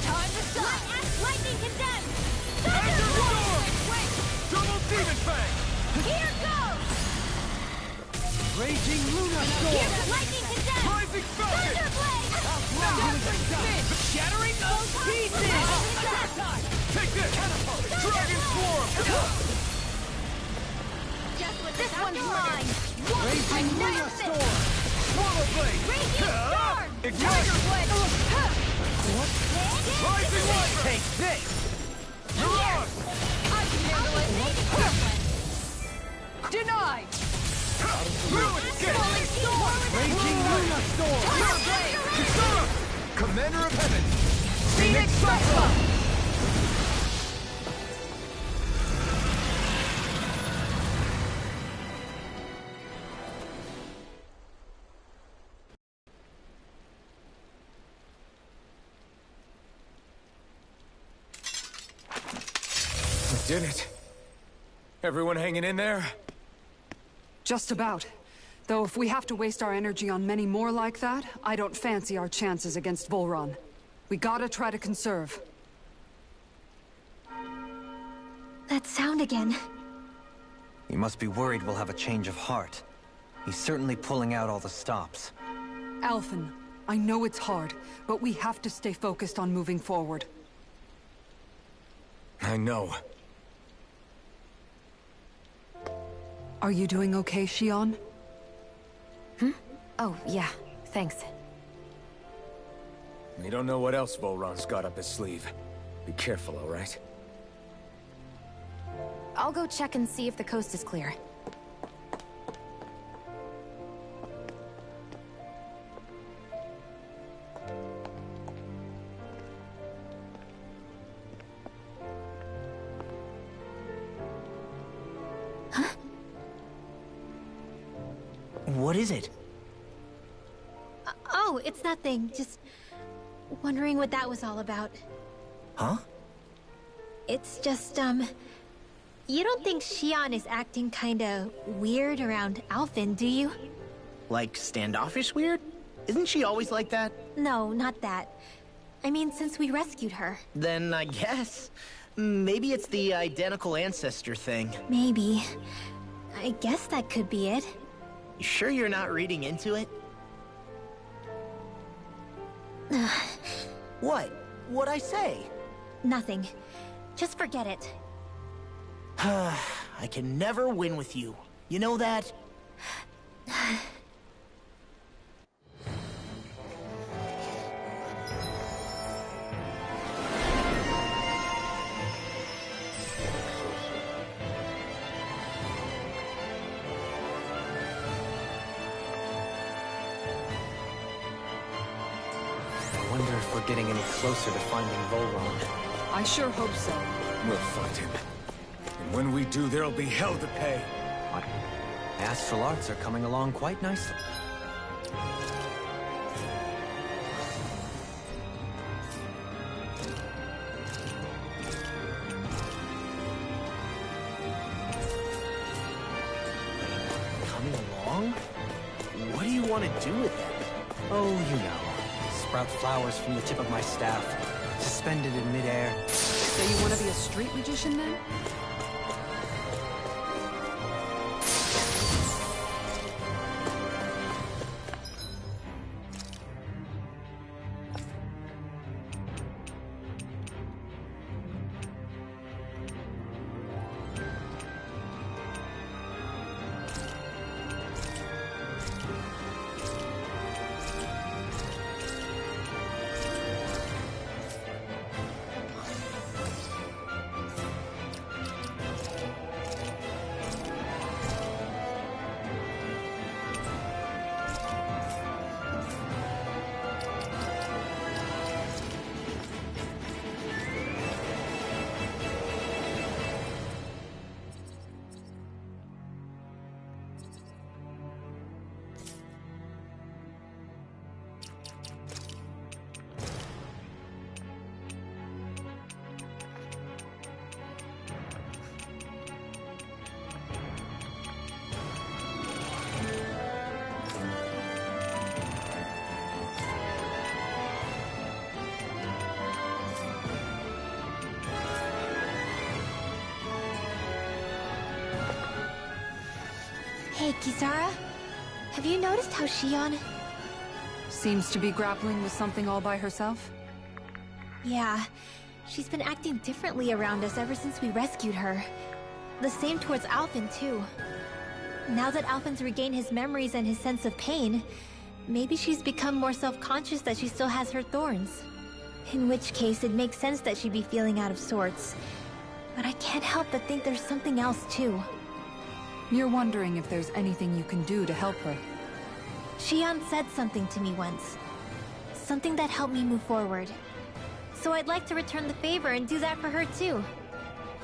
Time to stop! Lightning Condemned! Enter Thunderblade! Storm! Double Demon Fang! Here goes! Raging Luna Here's Lightning Condemned! Rising Falcon! Thunderblade! Shattering those pieces! Attack time! Take this! Dragon Swarm! This one's mine! Raging Luna Storm! Swallow Blade! Raging Storm! Ignite! Tiger Blade! Rising Wyvern! Take this! You're on! I can handle it! Denied! Ruin Escape! Falling Storm! Raging Luna Storm! Kisara! Commander of Heaven! Phoenix Vespa! We did it. Everyone hanging in there? Just about. Though if we have to waste our energy on many more like that, I don't fancy our chances against Volron. We gotta try to conserve. That sound again. You must be worried we'll have a change of heart. He's certainly pulling out all the stops. Alphen, I know it's hard, but we have to stay focused on moving forward. I know. Are you doing okay, Shion? Oh, yeah. Thanks. We don't know what else Volron's got up his sleeve. Be careful, all right? I'll go check and see if the coast is clear. What is it? Oh, it's nothing. Just wondering what that was all about. Huh? It's just, you don't think Shion is acting kinda weird around Alphen, do you? Like standoffish weird? Isn't she always like that? No, not that. I mean, since we rescued her. Then I guess. Maybe it's the identical ancestor thing. Maybe. I guess that could be it. You sure you're not reading into it? What? What'd I say? Nothing. Just forget it. I can never win with you. You know that? I wonder if we're getting any closer to finding Volron. I sure hope so. We'll find him. And when we do, there'll be hell to pay. What? Astral arts are coming along quite nicely. Coming along? What do you want to do with them? Oh, you know. Sprout flowers from the tip of my staff, suspended in midair. So you want to be a street magician then? Hey, Kisara. Have you noticed how Shion... Seems to be grappling with something all by herself? Yeah. She's been acting differently around us ever since we rescued her. The same towards Alphen, too. Now that Alphen's regained his memories and his sense of pain, maybe she's become more self-conscious that she still has her thorns. In which case, it makes sense that she'd be feeling out of sorts. But I can't help but think there's something else, too. You're wondering if there's anything you can do to help her. Shion said something to me once. Something that helped me move forward. So I'd like to return the favor and do that for her too.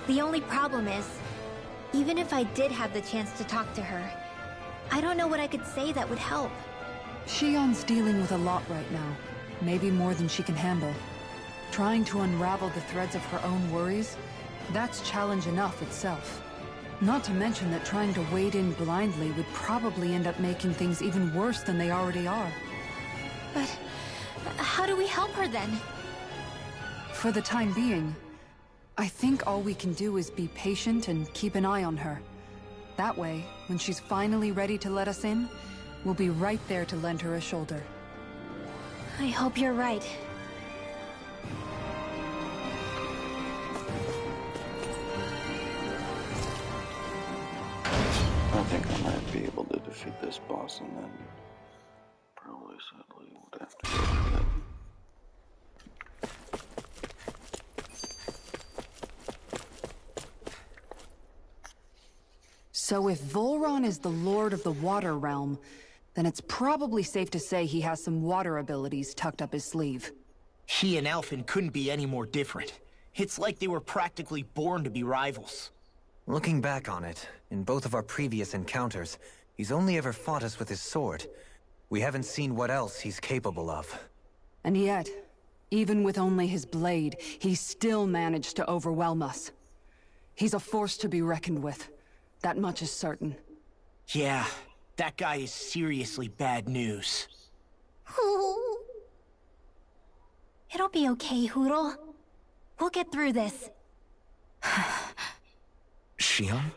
The only problem is, even if I did have the chance to talk to her, I don't know what I could say that would help. Shion's dealing with a lot right now. Maybe more than she can handle. Trying to unravel the threads of her own worries, that's challenge enough itself. Not to mention that trying to wade in blindly would probably end up making things even worse than they already are. But how do we help her then? For the time being, I think all we can do is be patient and keep an eye on her. That way, when she's finally ready to let us in, we'll be right there to lend her a shoulder. I hope you're right. I think I might be able to defeat this boss and then probably sadly would have to go to bed. So if Volron is the Lord of the Water Realm, then it's probably safe to say he has some water abilities tucked up his sleeve. He and Alphen couldn't be any more different. It's like they were practically born to be rivals. Looking back on it, in both of our previous encounters, he's only ever fought us with his sword. We haven't seen what else he's capable of. And yet, even with only his blade, he still managed to overwhelm us. He's a force to be reckoned with. That much is certain. Yeah, that guy is seriously bad news. It'll be okay, Hootle. We'll get through this. Shion?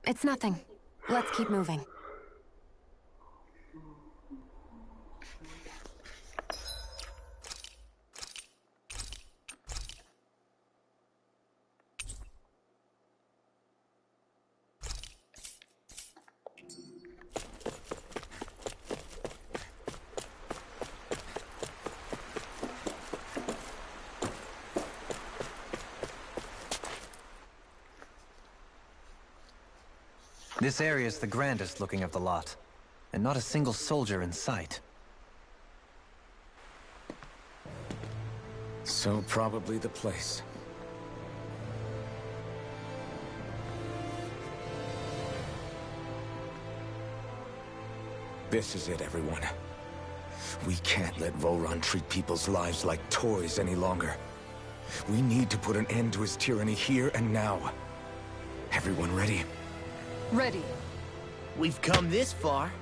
It's nothing. Let's keep moving. This area is the grandest looking of the lot, and not a single soldier in sight. So probably the place. This is it, everyone. We can't let Volron treat people's lives like toys any longer. We need to put an end to his tyranny here and now. Everyone ready? Ready. We've come this far.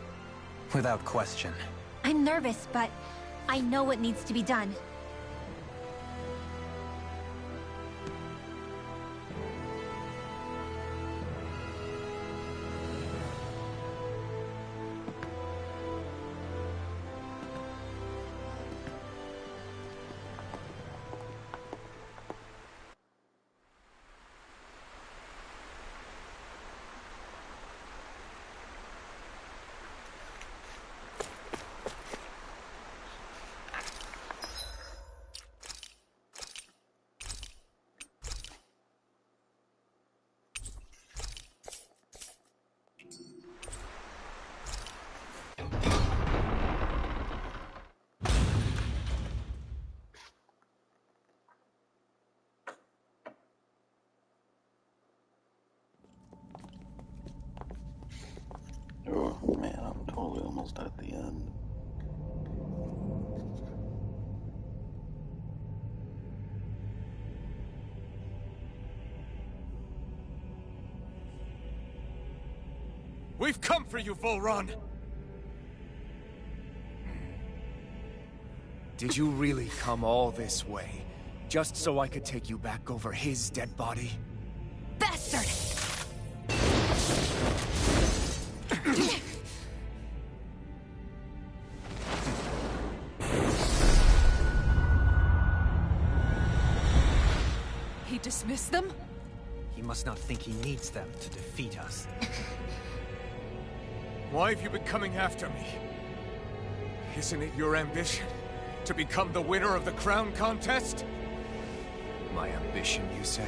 Without question. I'm nervous, but I know what needs to be done. Oh man, I'm totally almost at the end. We've come for you, Volron! Did you really come all this way? Just so I could take you back over his dead body? Bastard! dismiss them? He must not think he needs them to defeat us. Why have you been coming after me? Isn't it your ambition to become the winner of the crown contest? My ambition, you say?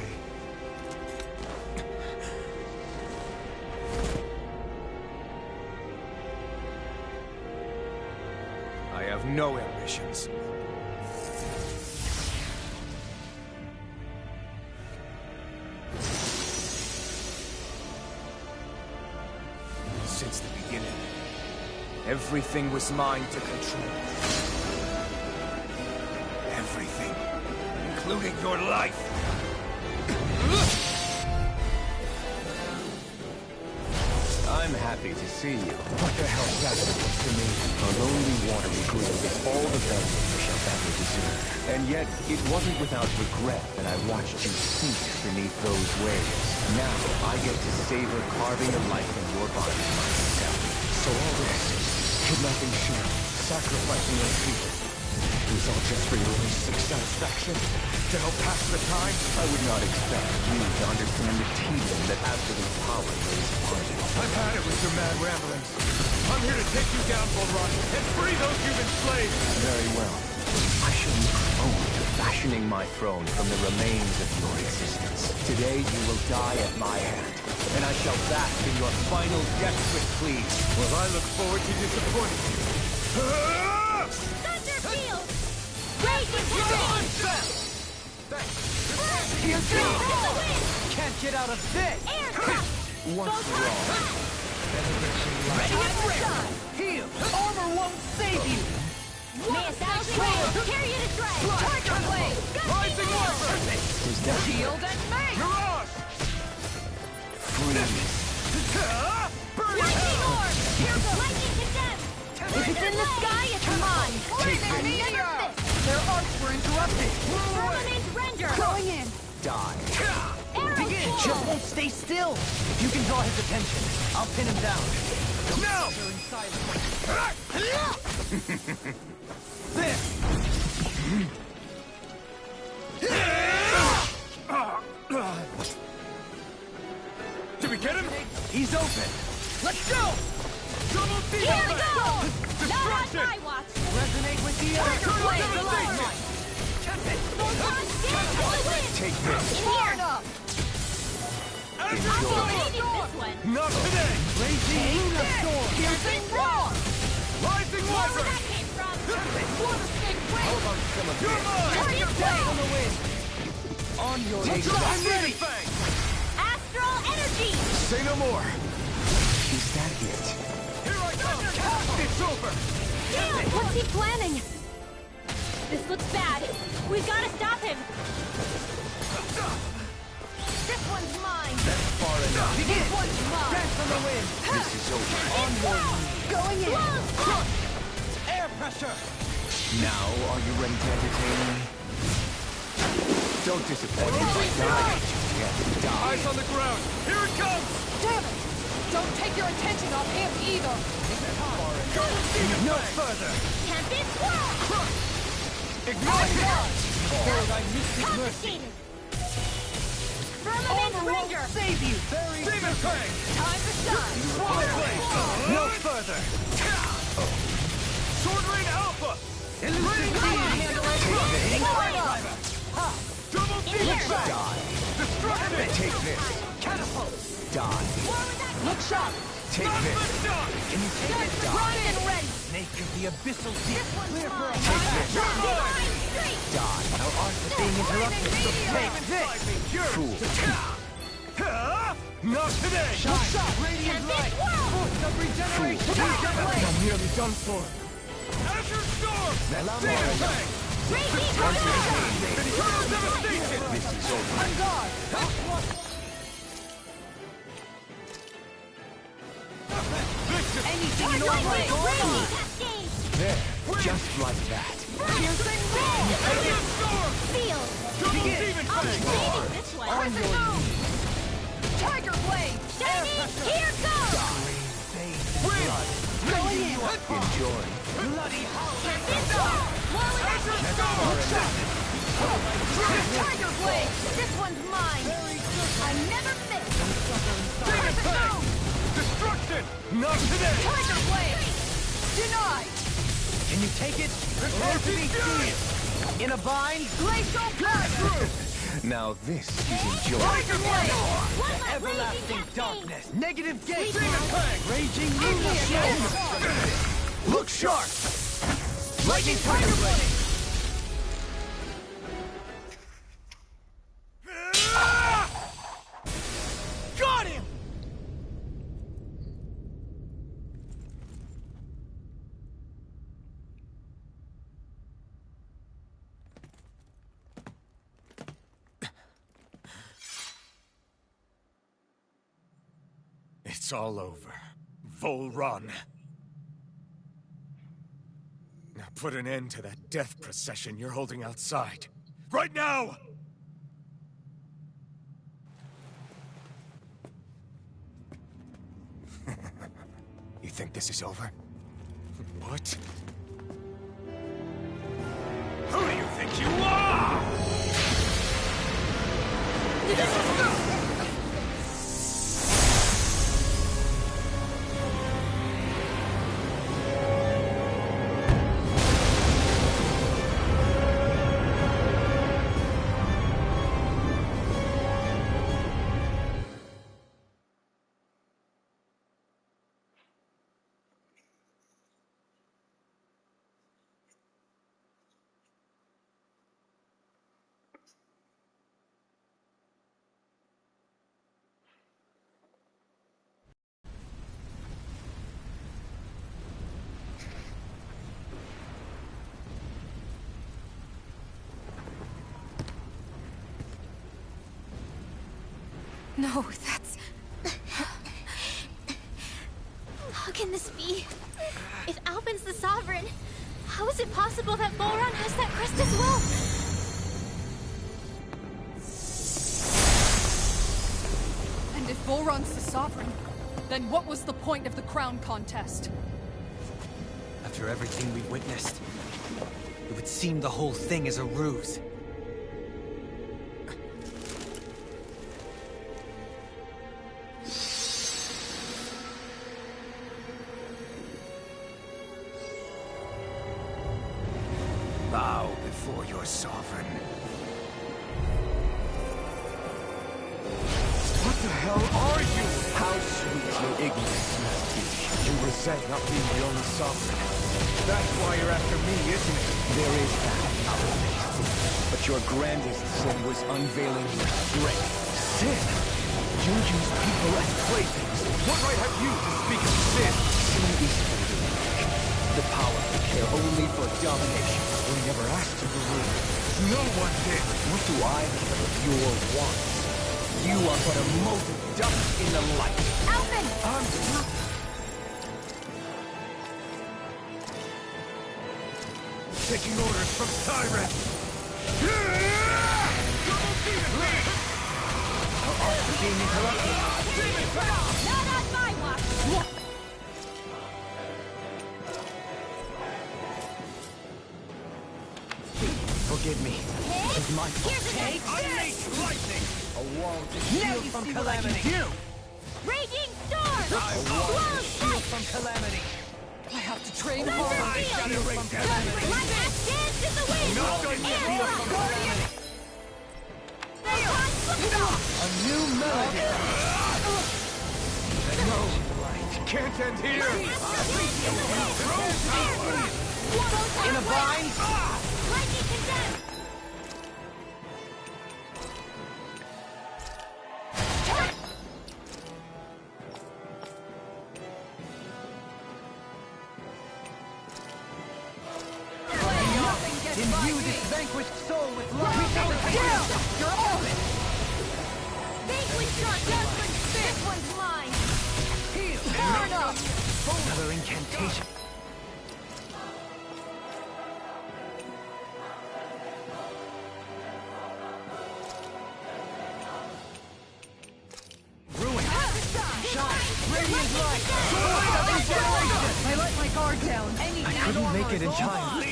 I have no ambitions. Since the beginning, everything was mine to control. Everything, including your life. I'm happy to see you. What the hell that supposed to mean? A lonely watery grave is all the vengeance I shall ever deserve. And yet, it wasn't without regret that I watched you sink beneath those waves. Now, I get to savor carving a life in your body myself. So all this, kidnapping sheep, sacrificing those people, it was all just for your own sick satisfaction? To help pass the time? I would not expect you to understand the tedium that absolute power plays upon you. I've had it with your mad ramblings. I'm here to take you down, Bullrun, and free those you've enslaved! Very well. I shall look forward to fashioning my throne from the remains of your existence. Today you will die at my hand, and I shall bask in your final desperate pleas. Well, I look forward to disappointing you. Thunder Field! Raging Tempest! Here's Drill in the wind! Can't get out of this! Air cut! What's wrong? Ready and ready! Heal! Armor won't save you! May a thousand waves carry you to dread! Tiger Blade! Rising Warper! Is that Shield and mace! Mirage! freeze? Lightning Orb! Here goes! Lightning Condemned! If it's in the sky, it's mine! Breathing meteor! Their arcs were interrupted! Firmament Render! Going in! Die. Arrow Begin! Pull! Just won't stay still! If you can draw his attention, I'll pin him down. Now! This! Did we get him? He's open! Let's go! Double D! Here we go! Not on Destruction! my watch! Resonate with the earth! Tiger Blade! Devastation! Photon Dance in the wind! Take this. In here! I'm Enjoy! this one! Not today! Blazing Storm! Piercing Roar! Rising Where Warper! that came from! Waterscape How Wave! about some of You're this? mine! Tiger Blade! on the wind! On your Take knees! that. Ready! Fang! Astral Energy! Say no more. Is that it? Here I come! It's over! What's he planning? This looks bad. We've got to stop him. This one's mine. That's far enough. Begin! This one's mine. Dance on the wind! This is over. On board. Going in! Air pressure! Now, are you ready to entertain me? Don't disappoint me by dying. Yeah, die. Eyes on the ground! Here it comes! Damn it! Don't take your attention off him either! No further! Tempest Swirl. Ignite it! For thy mystic mercy! Confiscated. Firmament Armor won't Render. save you! Very Demon Fang! Time to shine. Swallow Blade! No further! Sword Rain Alpha! Double In here. Demon Fang! Die. Destruction! Take this. Catapult! Die. Look sharp! Take Not this. the shot! Can you take it? Prime and ready. Snake of the abyssal deep! This one's Clear for mine. a Divine Streak. Die. Our arts are being interrupted, so take this! Fool. Not today! Shine! Radiant Tempest light! Swirl. Force of regeneration! I'm nearly done for. Azure Storm! Demon Fang! Raging Eternal Devastation! This is over. On guard! Vicious! Anything in Lightning our way! Raging Cascade. There. Just like that. Piercing Roar. Azure Storm! Field. Double Demon I'm Fang! saving this one. On your Tiger Blade! Shining. Here goes. Wind! Going in! Enjoy. Bloody howl! Tempest Swirl. More with Azure that. Storm! Tiger Blade! This one's Listen! Not today! Tiger Blade! Denied! Can you take it? Prepare to be sealed! In a bind? Glacial Blast! Now this is enjoyable. Tiger Blade! Everlasting darkness. Negative gate. Demon Fang! Raging moonlight. Look sharp! Lightning Tiger Blade. Got him! It's all over. Vol Run. Now put an end to that death procession you're holding outside. Right now! You think this is over? What? Who do you think you are? No, that's... How can this be? If Alpin's the Sovereign, how is it possible that Volron has that crest as well? And if Volron's the Sovereign, then what was the point of the crown contest? After everything we witnessed, it would seem the whole thing is a ruse. Bow before your sovereign. What the hell are you? How sweet your ignorance must be. You resent not being the only sovereign. That's why you're after me, isn't it? There is that, but your grandest sin was unveiling your strength. Sin? You use people as playthings. What right have you to speak of sin? Sin is the power to care only for domination. We never asked you to rule. No one did. What do I care of your wants? You are but a mote of dust in the light. Alpin! Taking orders from Tyrant. Double demon blade! Our arts are being interrupted. Demon blade! Not on my watch! Forgive me. It is my fault. Here's a nice Unleash lightning! A wall to shield from calamity. Raging storm! Wall to shield from calamity. I have to train Thunder harder. field! Shadow ring My last dance in the wind! Not going to And shield rock! from calamity! A new melody. No light can't end here! In a bind. Lightning condemned! Imbue this vanquished soul with love. You're all in. Vanquish your judgment! This one's mine! Burn up. Another incantation. Ruin. Shine. Radiant light. I let my guard down. I couldn't make it in time.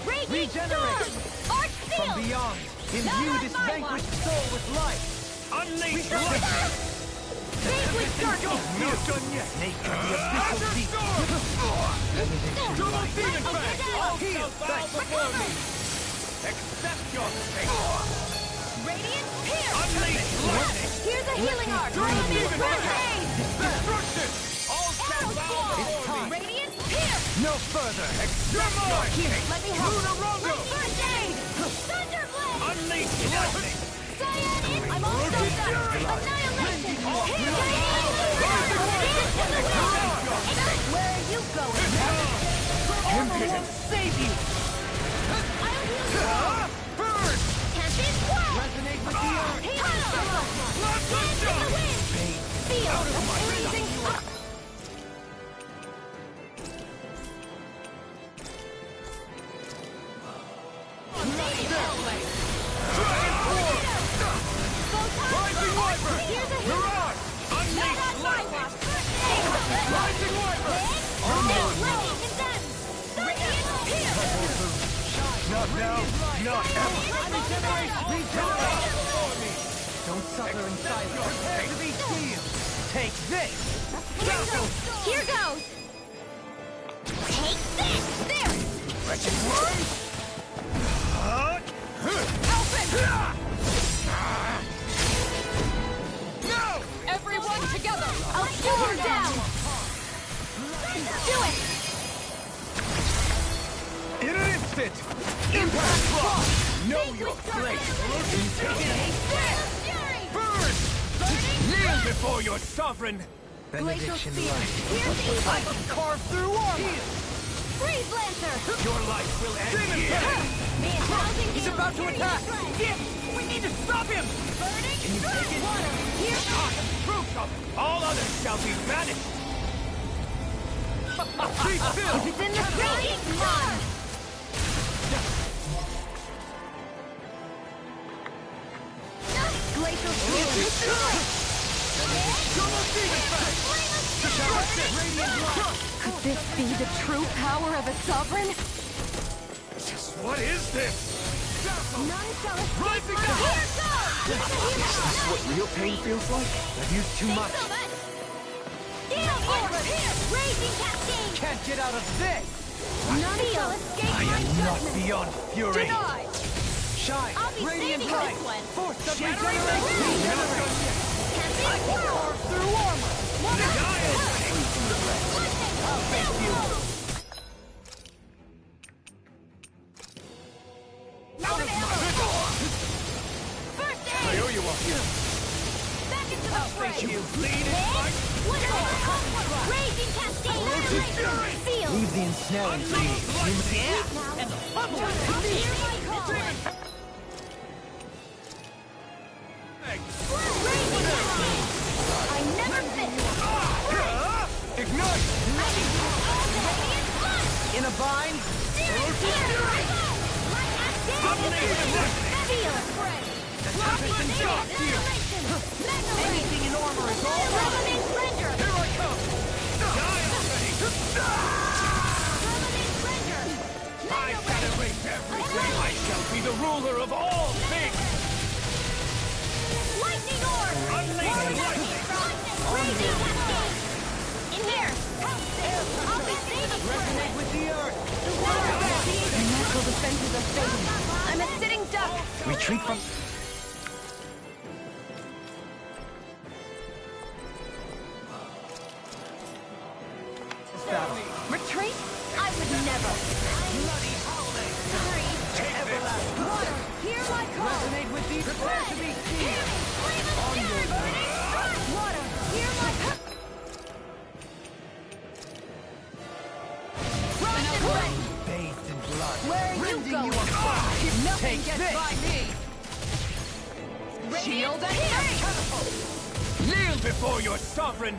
Raging Regenerate. storm! Arch From field! beyond, imbue this vanquished soul with life. Unleash lightning! Bathe with darkness! Not done yet. Nature, the abyssal deep. Double demon back! All heal bow before me! Accept your fate! Radiant pierce! Unleash lightning! Here's a healing arc! Double demon First back! aid! Destruction! All shall Arrow bow fall! before me! Radiant pierce! No further! Accept your fate! Let me help! Lunarondo! First aid! Thunderblade! Unleash lightning! Cyan! I'm almost done! Annihilation! Where are you going? Armor won't save you! I'll heal you! Burn! Can't be square! Resonate with the earth! Dance in the wind! Feel the freezing up! Rising Viper! Mirage! Unleash lightning! Rising Viper! Not now, not ever! Regeneration! Don't suffer in silence. Prepare to be sealed. Take this! Here goes! Take this! There! Wretched worms! No! Everyone together! I'll shoot her down! Do it! In an instant! Impact block! Know your place! Burn! Kneel before your sovereign! Benediction life. I can carve through armor! Freeze Lancer! Your life will end here! Me and housing He's about to attack! We need to stop him! Burning Can you take it? water! Here Proof of all others shall be banished! Be filled! it's in the sea! Run! Glacial shield! Could this be the true power of a sovereign? What is this? None shall escape Rising my up! Here goes! What real pain feels like? I've used too much. Steel forward! Raging cascade! Can't get out of this! None shall escape I my am not judgment! beyond fury. Denied! Shine! I'll be Radiant saving light! this one! Force of Shattering regeneration! the Regenerate! Can't be I can carve through armor! I'll face you! Out of my First I aid! owe you one. Back into the fray! You bleed in fight! Raging cascade! Annihilation! Seal! Leave the ensnaring field. And the bubble! I'll hear my call! Raging cascade! I never miss! Ignite! I can do all the radiant blood! In a bind? Searing fear! Light acid! Feel spray! Annihilation! Anything in armor is all right! Permanent render! Here I come! Permanent render! I shall erase everything! I shall be the ruler of all things! Lightning orb! Unleash lightning! Raging cascade! In here! I'll be saving Resonate with the earth! The natural defenses are fading. I'm a sitting duck! Retreat from... Retreat? I would never! Water! Hear my call! Resonate with the... Prepare to be sealed! Water! Hear my call! Frozen ready! Bathed in blood. Where are you Rending going? you apart! Nothing Take gets this! by me! Shield and catapult! Kneel before your sovereign!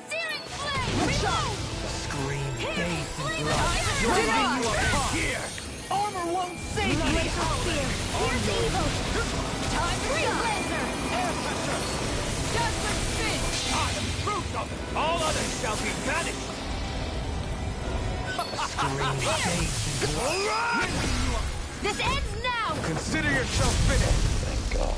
Searing flame! Reload! Scream bathed in Flame blood. of Rending fire! you apart! Here! Armor won't save you! Glacial spear! Here's evil! Time to Lancer! Air pressure! Desperate spin! I am proof of all others shall be banished! Scream bathed in blood. This ends now! Consider yourself finished! Thank God.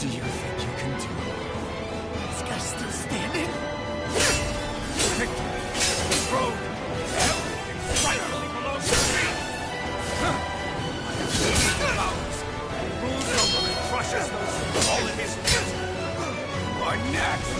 do you think you can do? This guy's still standing? Victory is the road. Everything rightfully belongs to me. I have seen the powers. Rule government crushes those who fall in his pit. You are next.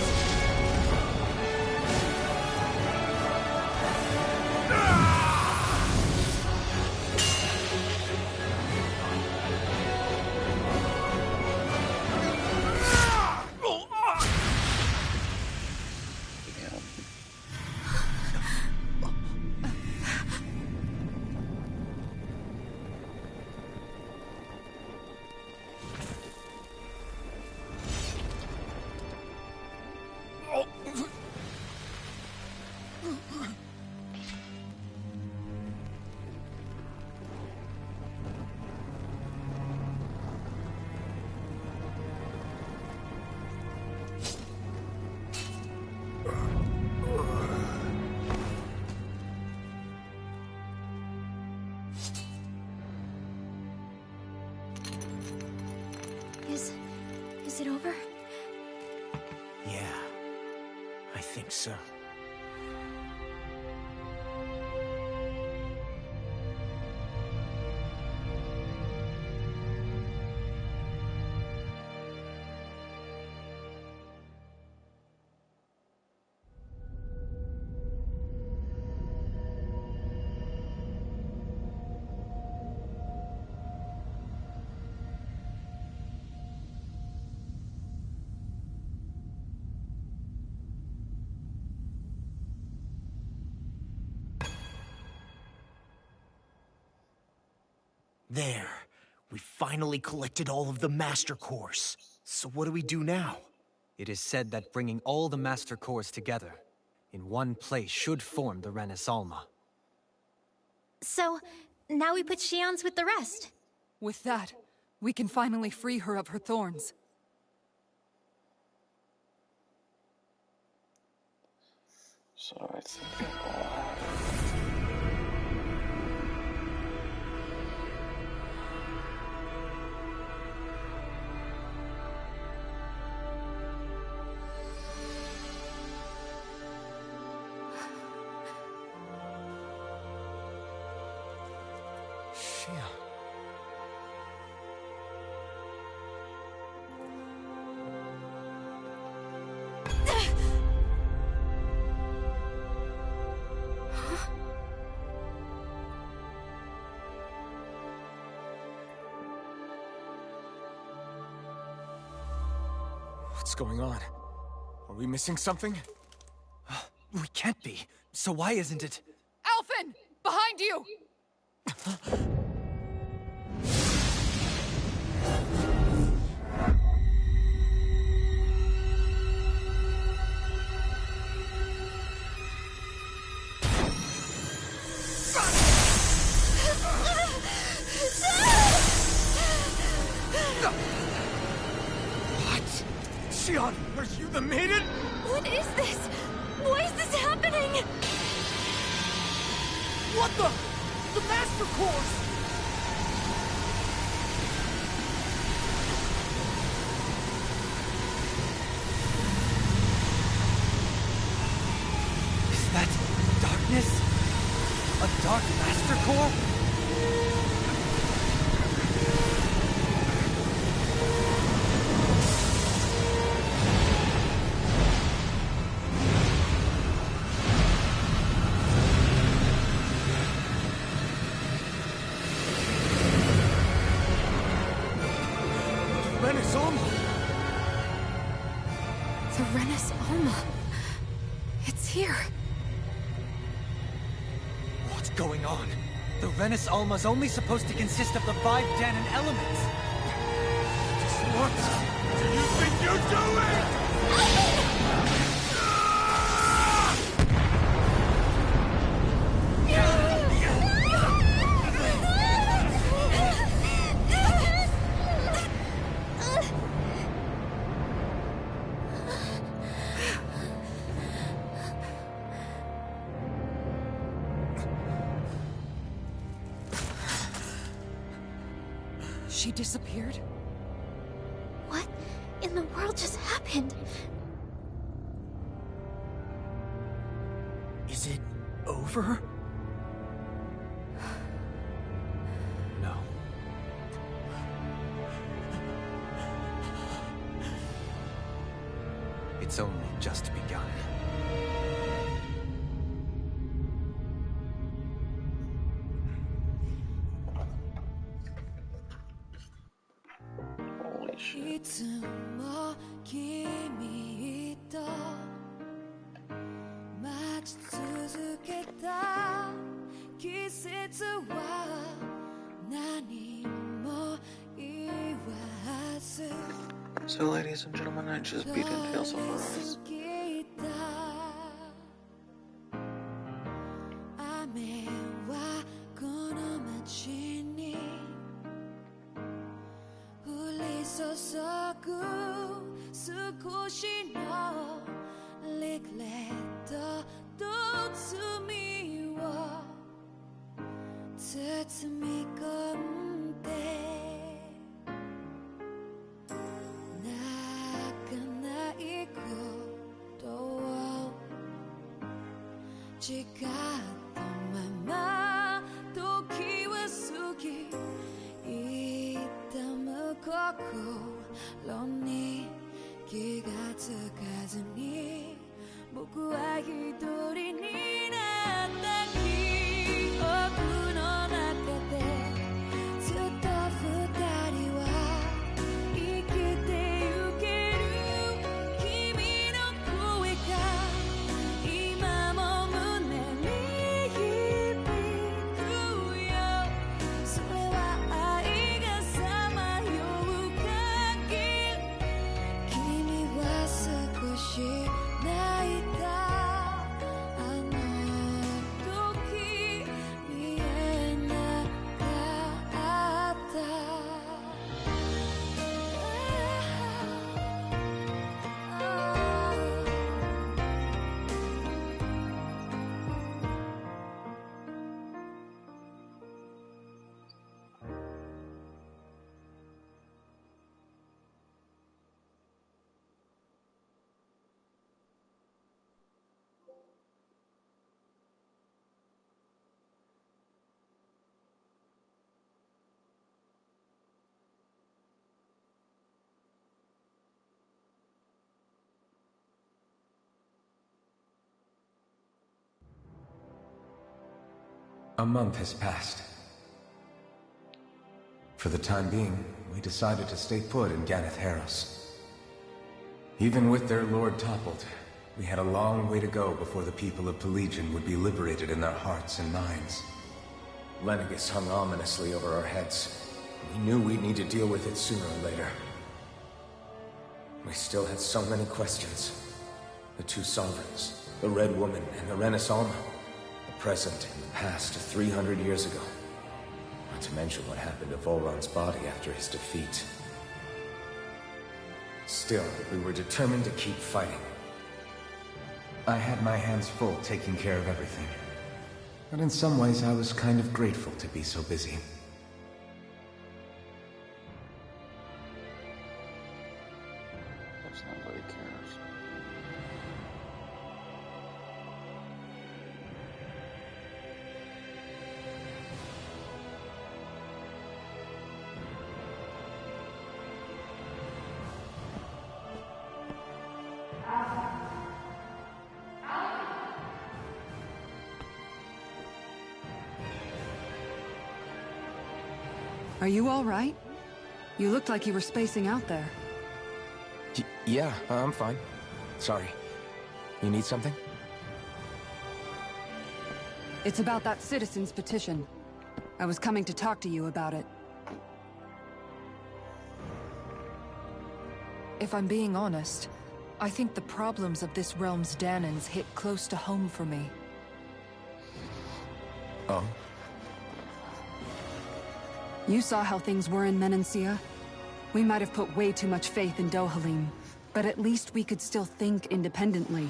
Is it over? Yeah, I think so. There. We finally collected all of the Master Cores. So what do we do now? It is said that bringing all the Master Cores together in one place should form the Renis Alma. So, now we put Shion's with the rest. With that, we can finally free her of her thorns. So I think I'll have... What's going on? Are we missing something? We can't be. So why isn't it? Alphen! Behind you! Shion, are you the maiden? What is this? Why is this happening? What the Master Cores! Is that darkness? A dark Master Core? Renis Alma! The Renis Alma. It's here. What's going on? The Renis Alma's only supposed to consist of the 5 Danon elements. What do you think you're doing? She disappeared? What? in the world just happened? Is it over? No. It's only just begun. Holy shit. いつも君と待ち続けた季節は何も言わず So, ladies and gentlemen, I just beat in Tales of Arise. 雨はこの街に降り注ぐ少しのリグレットと罪を包み込んで泣かないことを誓ったまま時は過ぎ痛む心に気がつかずに僕は一人になった記憶の中でずっと二人は生きてゆける君の声が今も胸に響くよそれは愛がさまよう限り君は少し泣いたあの時見えなかったA month has passed. For the time being, we decided to stay put in Ganeth Haros. Even with their lord toppled, we had a long way to go before the people of Pelegion would be liberated in their hearts and minds. Lenegis hung ominously over our heads. We knew we'd need to deal with it sooner or later. We still had so many questions. The two sovereigns, the Red Woman and the Renaissance, the present and the past 300 years ago. Not to mention what happened to Volron's body after his defeat. Still, we were determined to keep fighting. I had my hands full taking care of everything. But in some ways, I was kind of grateful to be so busy. Because nobody cares. Are you all right? You looked like you were spacing out there. Yeah, I'm fine. Sorry. You need something? It's about that citizen's petition. I was coming to talk to you about it. If I'm being honest, I think the problems of this realm's Danans hit close to home for me. Oh? You saw how things were in Menancia? We might have put way too much faith in Dohalim, but at least we could still think independently.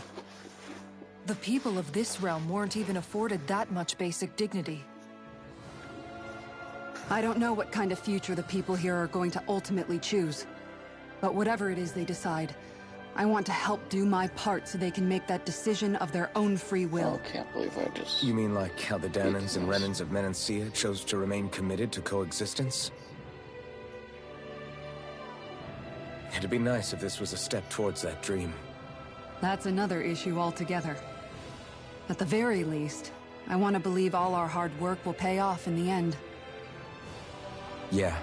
The people of this realm weren't even afforded that much basic dignity. I don't know what kind of future the people here are going to ultimately choose. But whatever it is they decide, I want to help do my part so they can make that decision of their own free will. I can't believe I just... You mean like how the Danans and Renans of Menancia chose to remain committed to coexistence? It'd be nice if this was a step towards that dream. That's another issue altogether. At the very least, I want to believe all our hard work will pay off in the end. Yeah.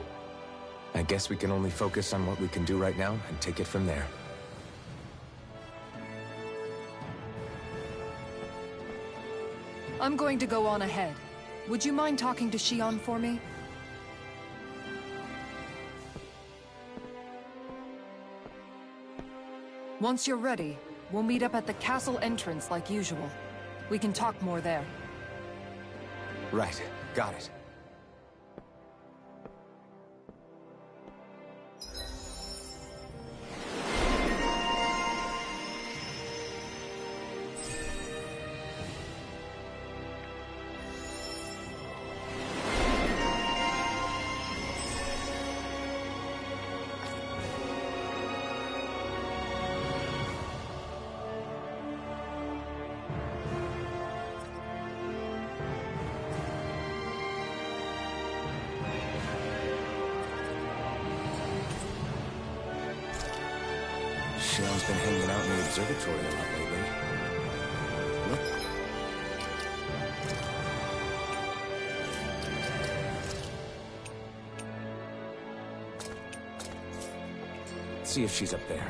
I guess we can only focus on what we can do right now and take it from there. I'm going to go on ahead. Would you mind talking to Xion for me? Once you're ready, we'll meet up at the castle entrance like usual. We can talk more there. Right. Got it. Xion's been hanging out in the observatory a lot lately. Look. See if she's up there.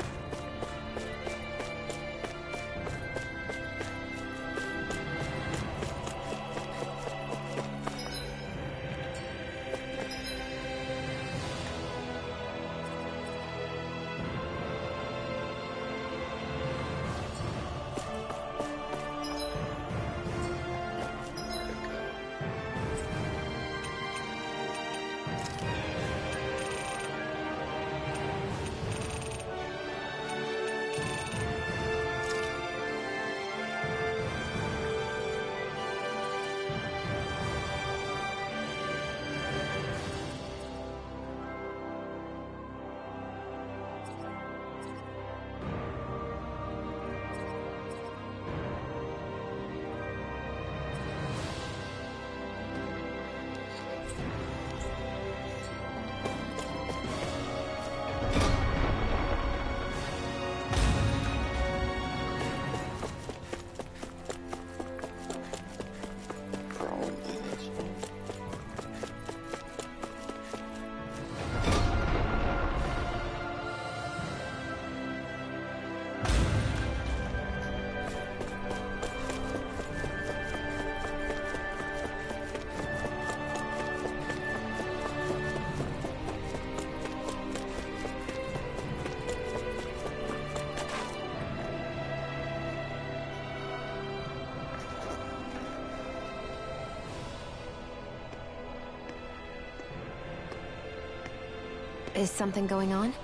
Is something going on?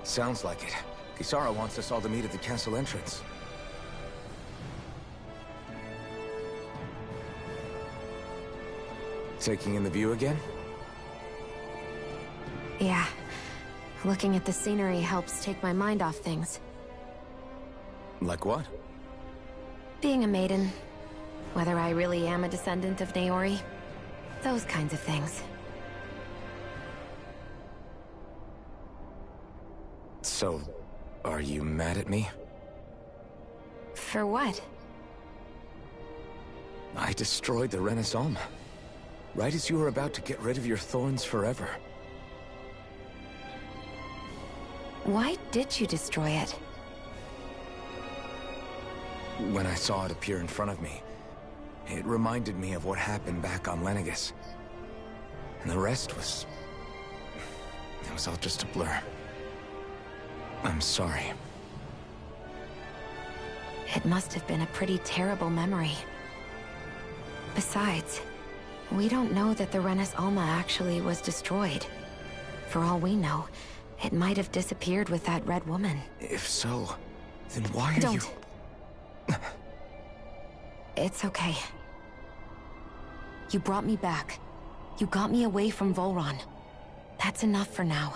Sounds like it. Kisara wants us all to meet at the castle entrance. Taking in the view again? Yeah. Looking at the scenery helps take my mind off things. Like what? Being a maiden. Whether I really am a descendant of Naori. Those kinds of things. So, are you mad at me? For what? I destroyed the Renaissance. Right as you were about to get rid of your thorns forever. Why did you destroy it? When I saw it appear in front of me, it reminded me of what happened back on Lenegis. And the rest was... it was all just a blur. I'm sorry. It must have been a pretty terrible memory. Besides, we don't know that the Renis Alma actually was destroyed. For all we know, it might have disappeared with that red woman. If so, then why are you... Don't. It's okay. You brought me back. You got me away from Volron. That's enough for now.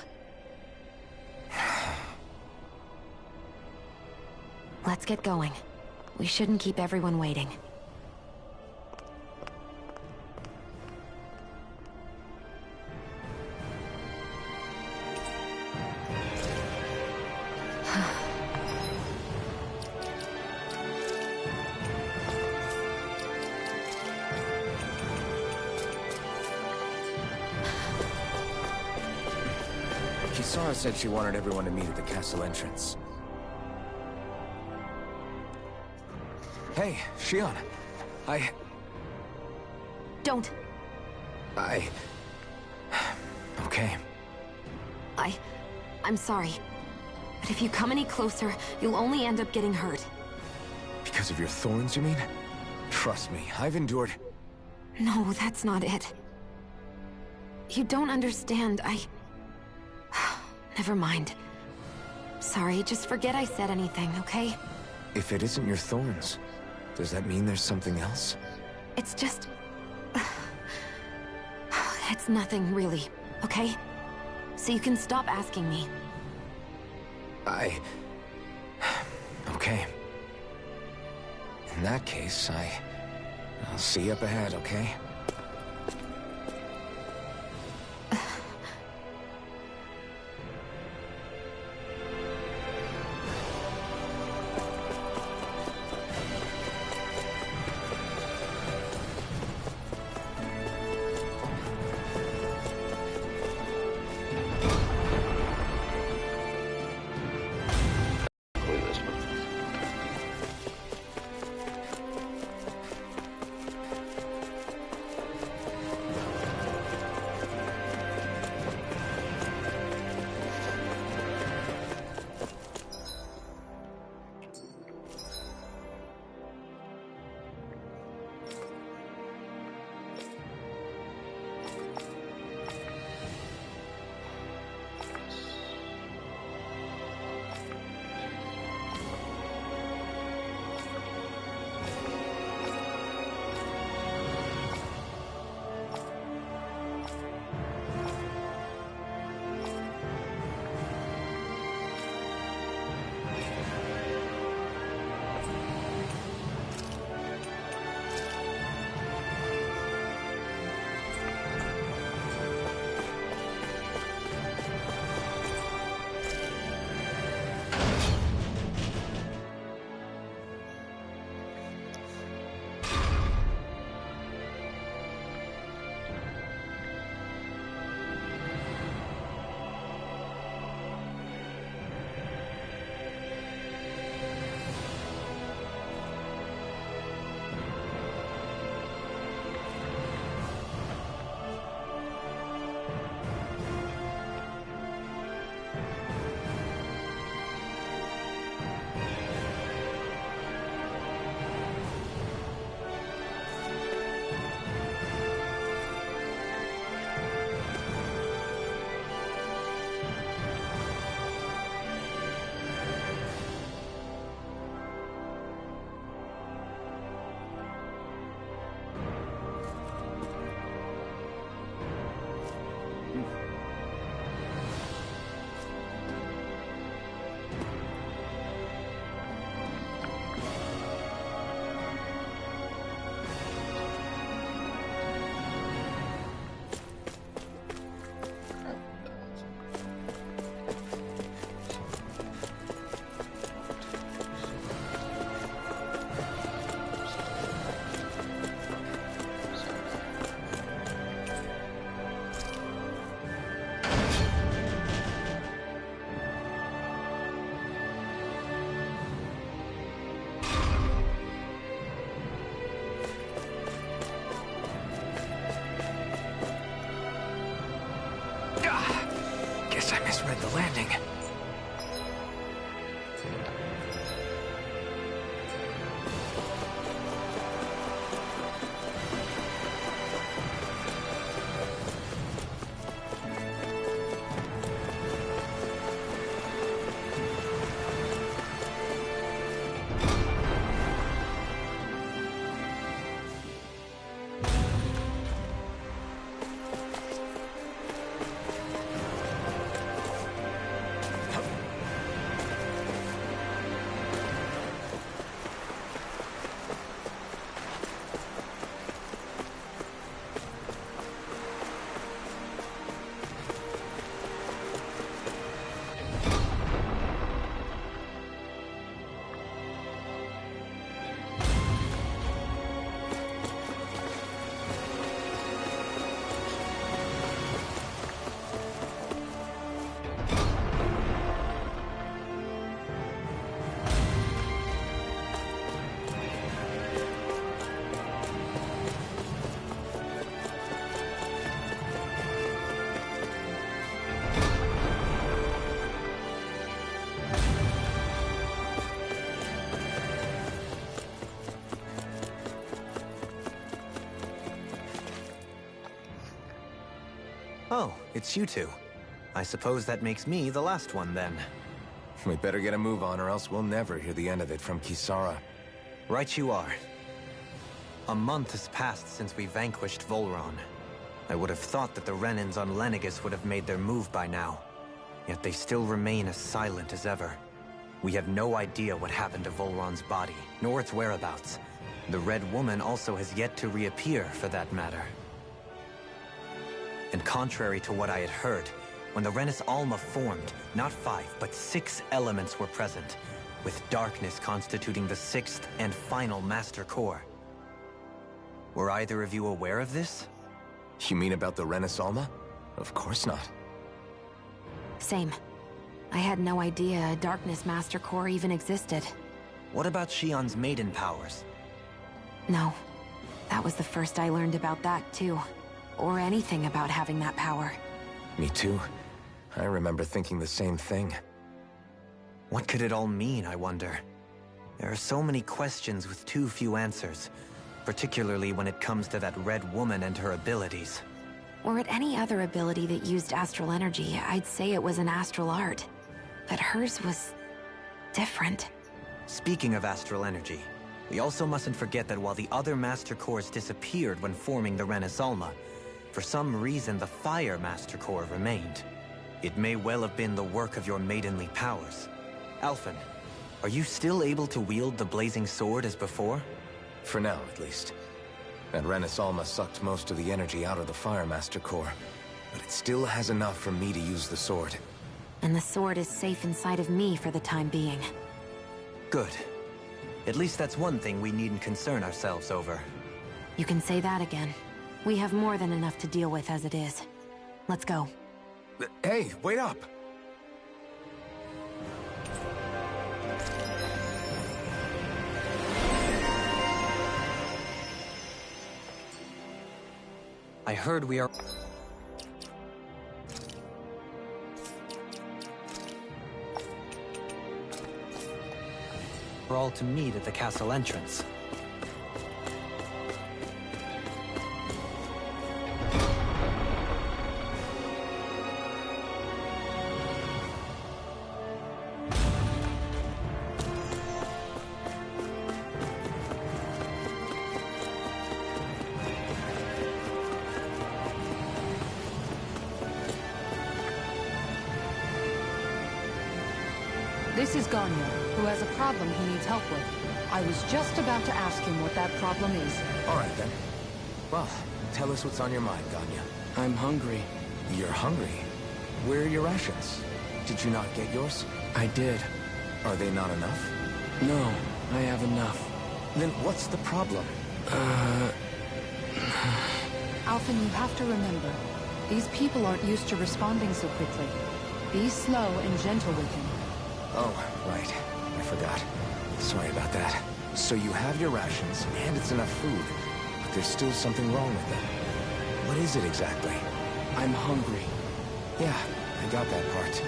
Let's get going. We shouldn't keep everyone waiting. Kisara said she wanted everyone to meet at the castle entrance. Hey, Shion. Don't. Okay. I'm sorry. But if you come any closer, you'll only end up getting hurt. Because of your thorns, you mean? Trust me, I've endured... No, that's not it. You don't understand, Never mind. Sorry, just forget I said anything, okay? If it isn't your thorns, does that mean there's something else? It's just... It's nothing, really, okay? So you can stop asking me. Okay. In that case, I'll see you up ahead, okay? Guess I misread the landing. Oh, it's you two. I suppose that makes me the last one, then. We better get a move on, or else we'll never hear the end of it from Kisara. Right you are. A month has passed since we vanquished Volron. I would have thought that the Renans on Lenegis would have made their move by now. Yet they still remain as silent as ever. We have no idea what happened to Volron's body, nor its whereabouts. The Red Woman also has yet to reappear, for that matter. And contrary to what I had heard, when the Renis Alma formed, not 5, but 6 elements were present, with darkness constituting the 6th and final Master Core. Were either of you aware of this? You mean about the Renis Alma? Of course not. Same. I had no idea a Darkness Master Core even existed. What about Shion's maiden powers? No. That was the first I learned about that, too. Or anything about having that power. Me too. I remember thinking the same thing. What could it all mean, I wonder? There are so many questions with too few answers, particularly when it comes to that Red Woman and her abilities. Or at any other ability that used astral energy, I'd say it was an astral art. But hers was different. Speaking of astral energy, we also mustn't forget that while the other Master Cores disappeared when forming the Renis Alma, for some reason the Fire Master Core remained. It may well have been the work of your maidenly powers. Alphen, are you still able to wield the blazing sword as before? For now, at least. That Renis Alma sucked most of the energy out of the Fire Master Core, but it still has enough for me to use the sword. And the sword is safe inside of me for the time being. Good. At least that's one thing we needn't concern ourselves over. You can say that again. We have more than enough to deal with as it is. Let's go. Hey, wait up! I heard we are... We're all to meet at the castle entrance. This is Ganya, who has a problem he needs help with. I was just about to ask him what that problem is. All right, then. Well, tell us what's on your mind, Ganya. I'm hungry. You're hungry? Where are your rations? Did you not get yours? I did. Are they not enough? No, I have enough. Then what's the problem? Alphen, you have to remember, these people aren't used to responding so quickly. Be slow and gentle with him. Oh, right. I forgot. Sorry about that. So you have your rations, and it's enough food, but there's still something wrong with them. What is it exactly? I'm hungry. Yeah, I got that part.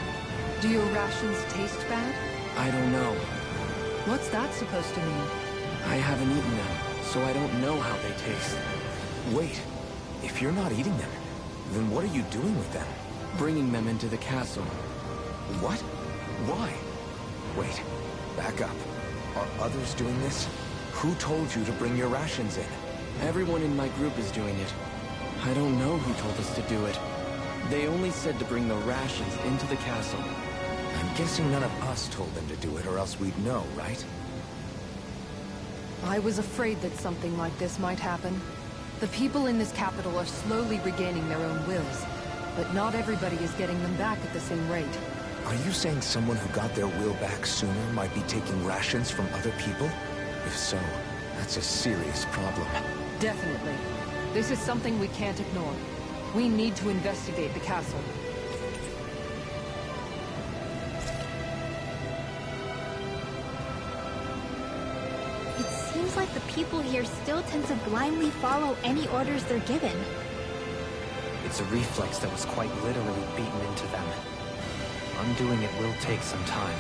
Do your rations taste bad? I don't know. What's that supposed to mean? I haven't eaten them, so I don't know how they taste. Wait, if you're not eating them, then what are you doing with them? Bringing them into the castle. What? Why? Wait, back up. Are others doing this? Who told you to bring your rations in? Everyone in my group is doing it. I don't know who told us to do it. They only said to bring the rations into the castle. I'm guessing none of us told them to do it, or else we'd know, right? I was afraid that something like this might happen. The people in this capital are slowly regaining their own wills, but not everybody is getting them back at the same rate. Are you saying someone who got their will back sooner might be taking rations from other people? If so, that's a serious problem. Definitely. This is something we can't ignore. We need to investigate the castle. It seems like the people here still tend to blindly follow any orders they're given. It's a reflex that was quite literally beaten into them. Undoing it will take some time.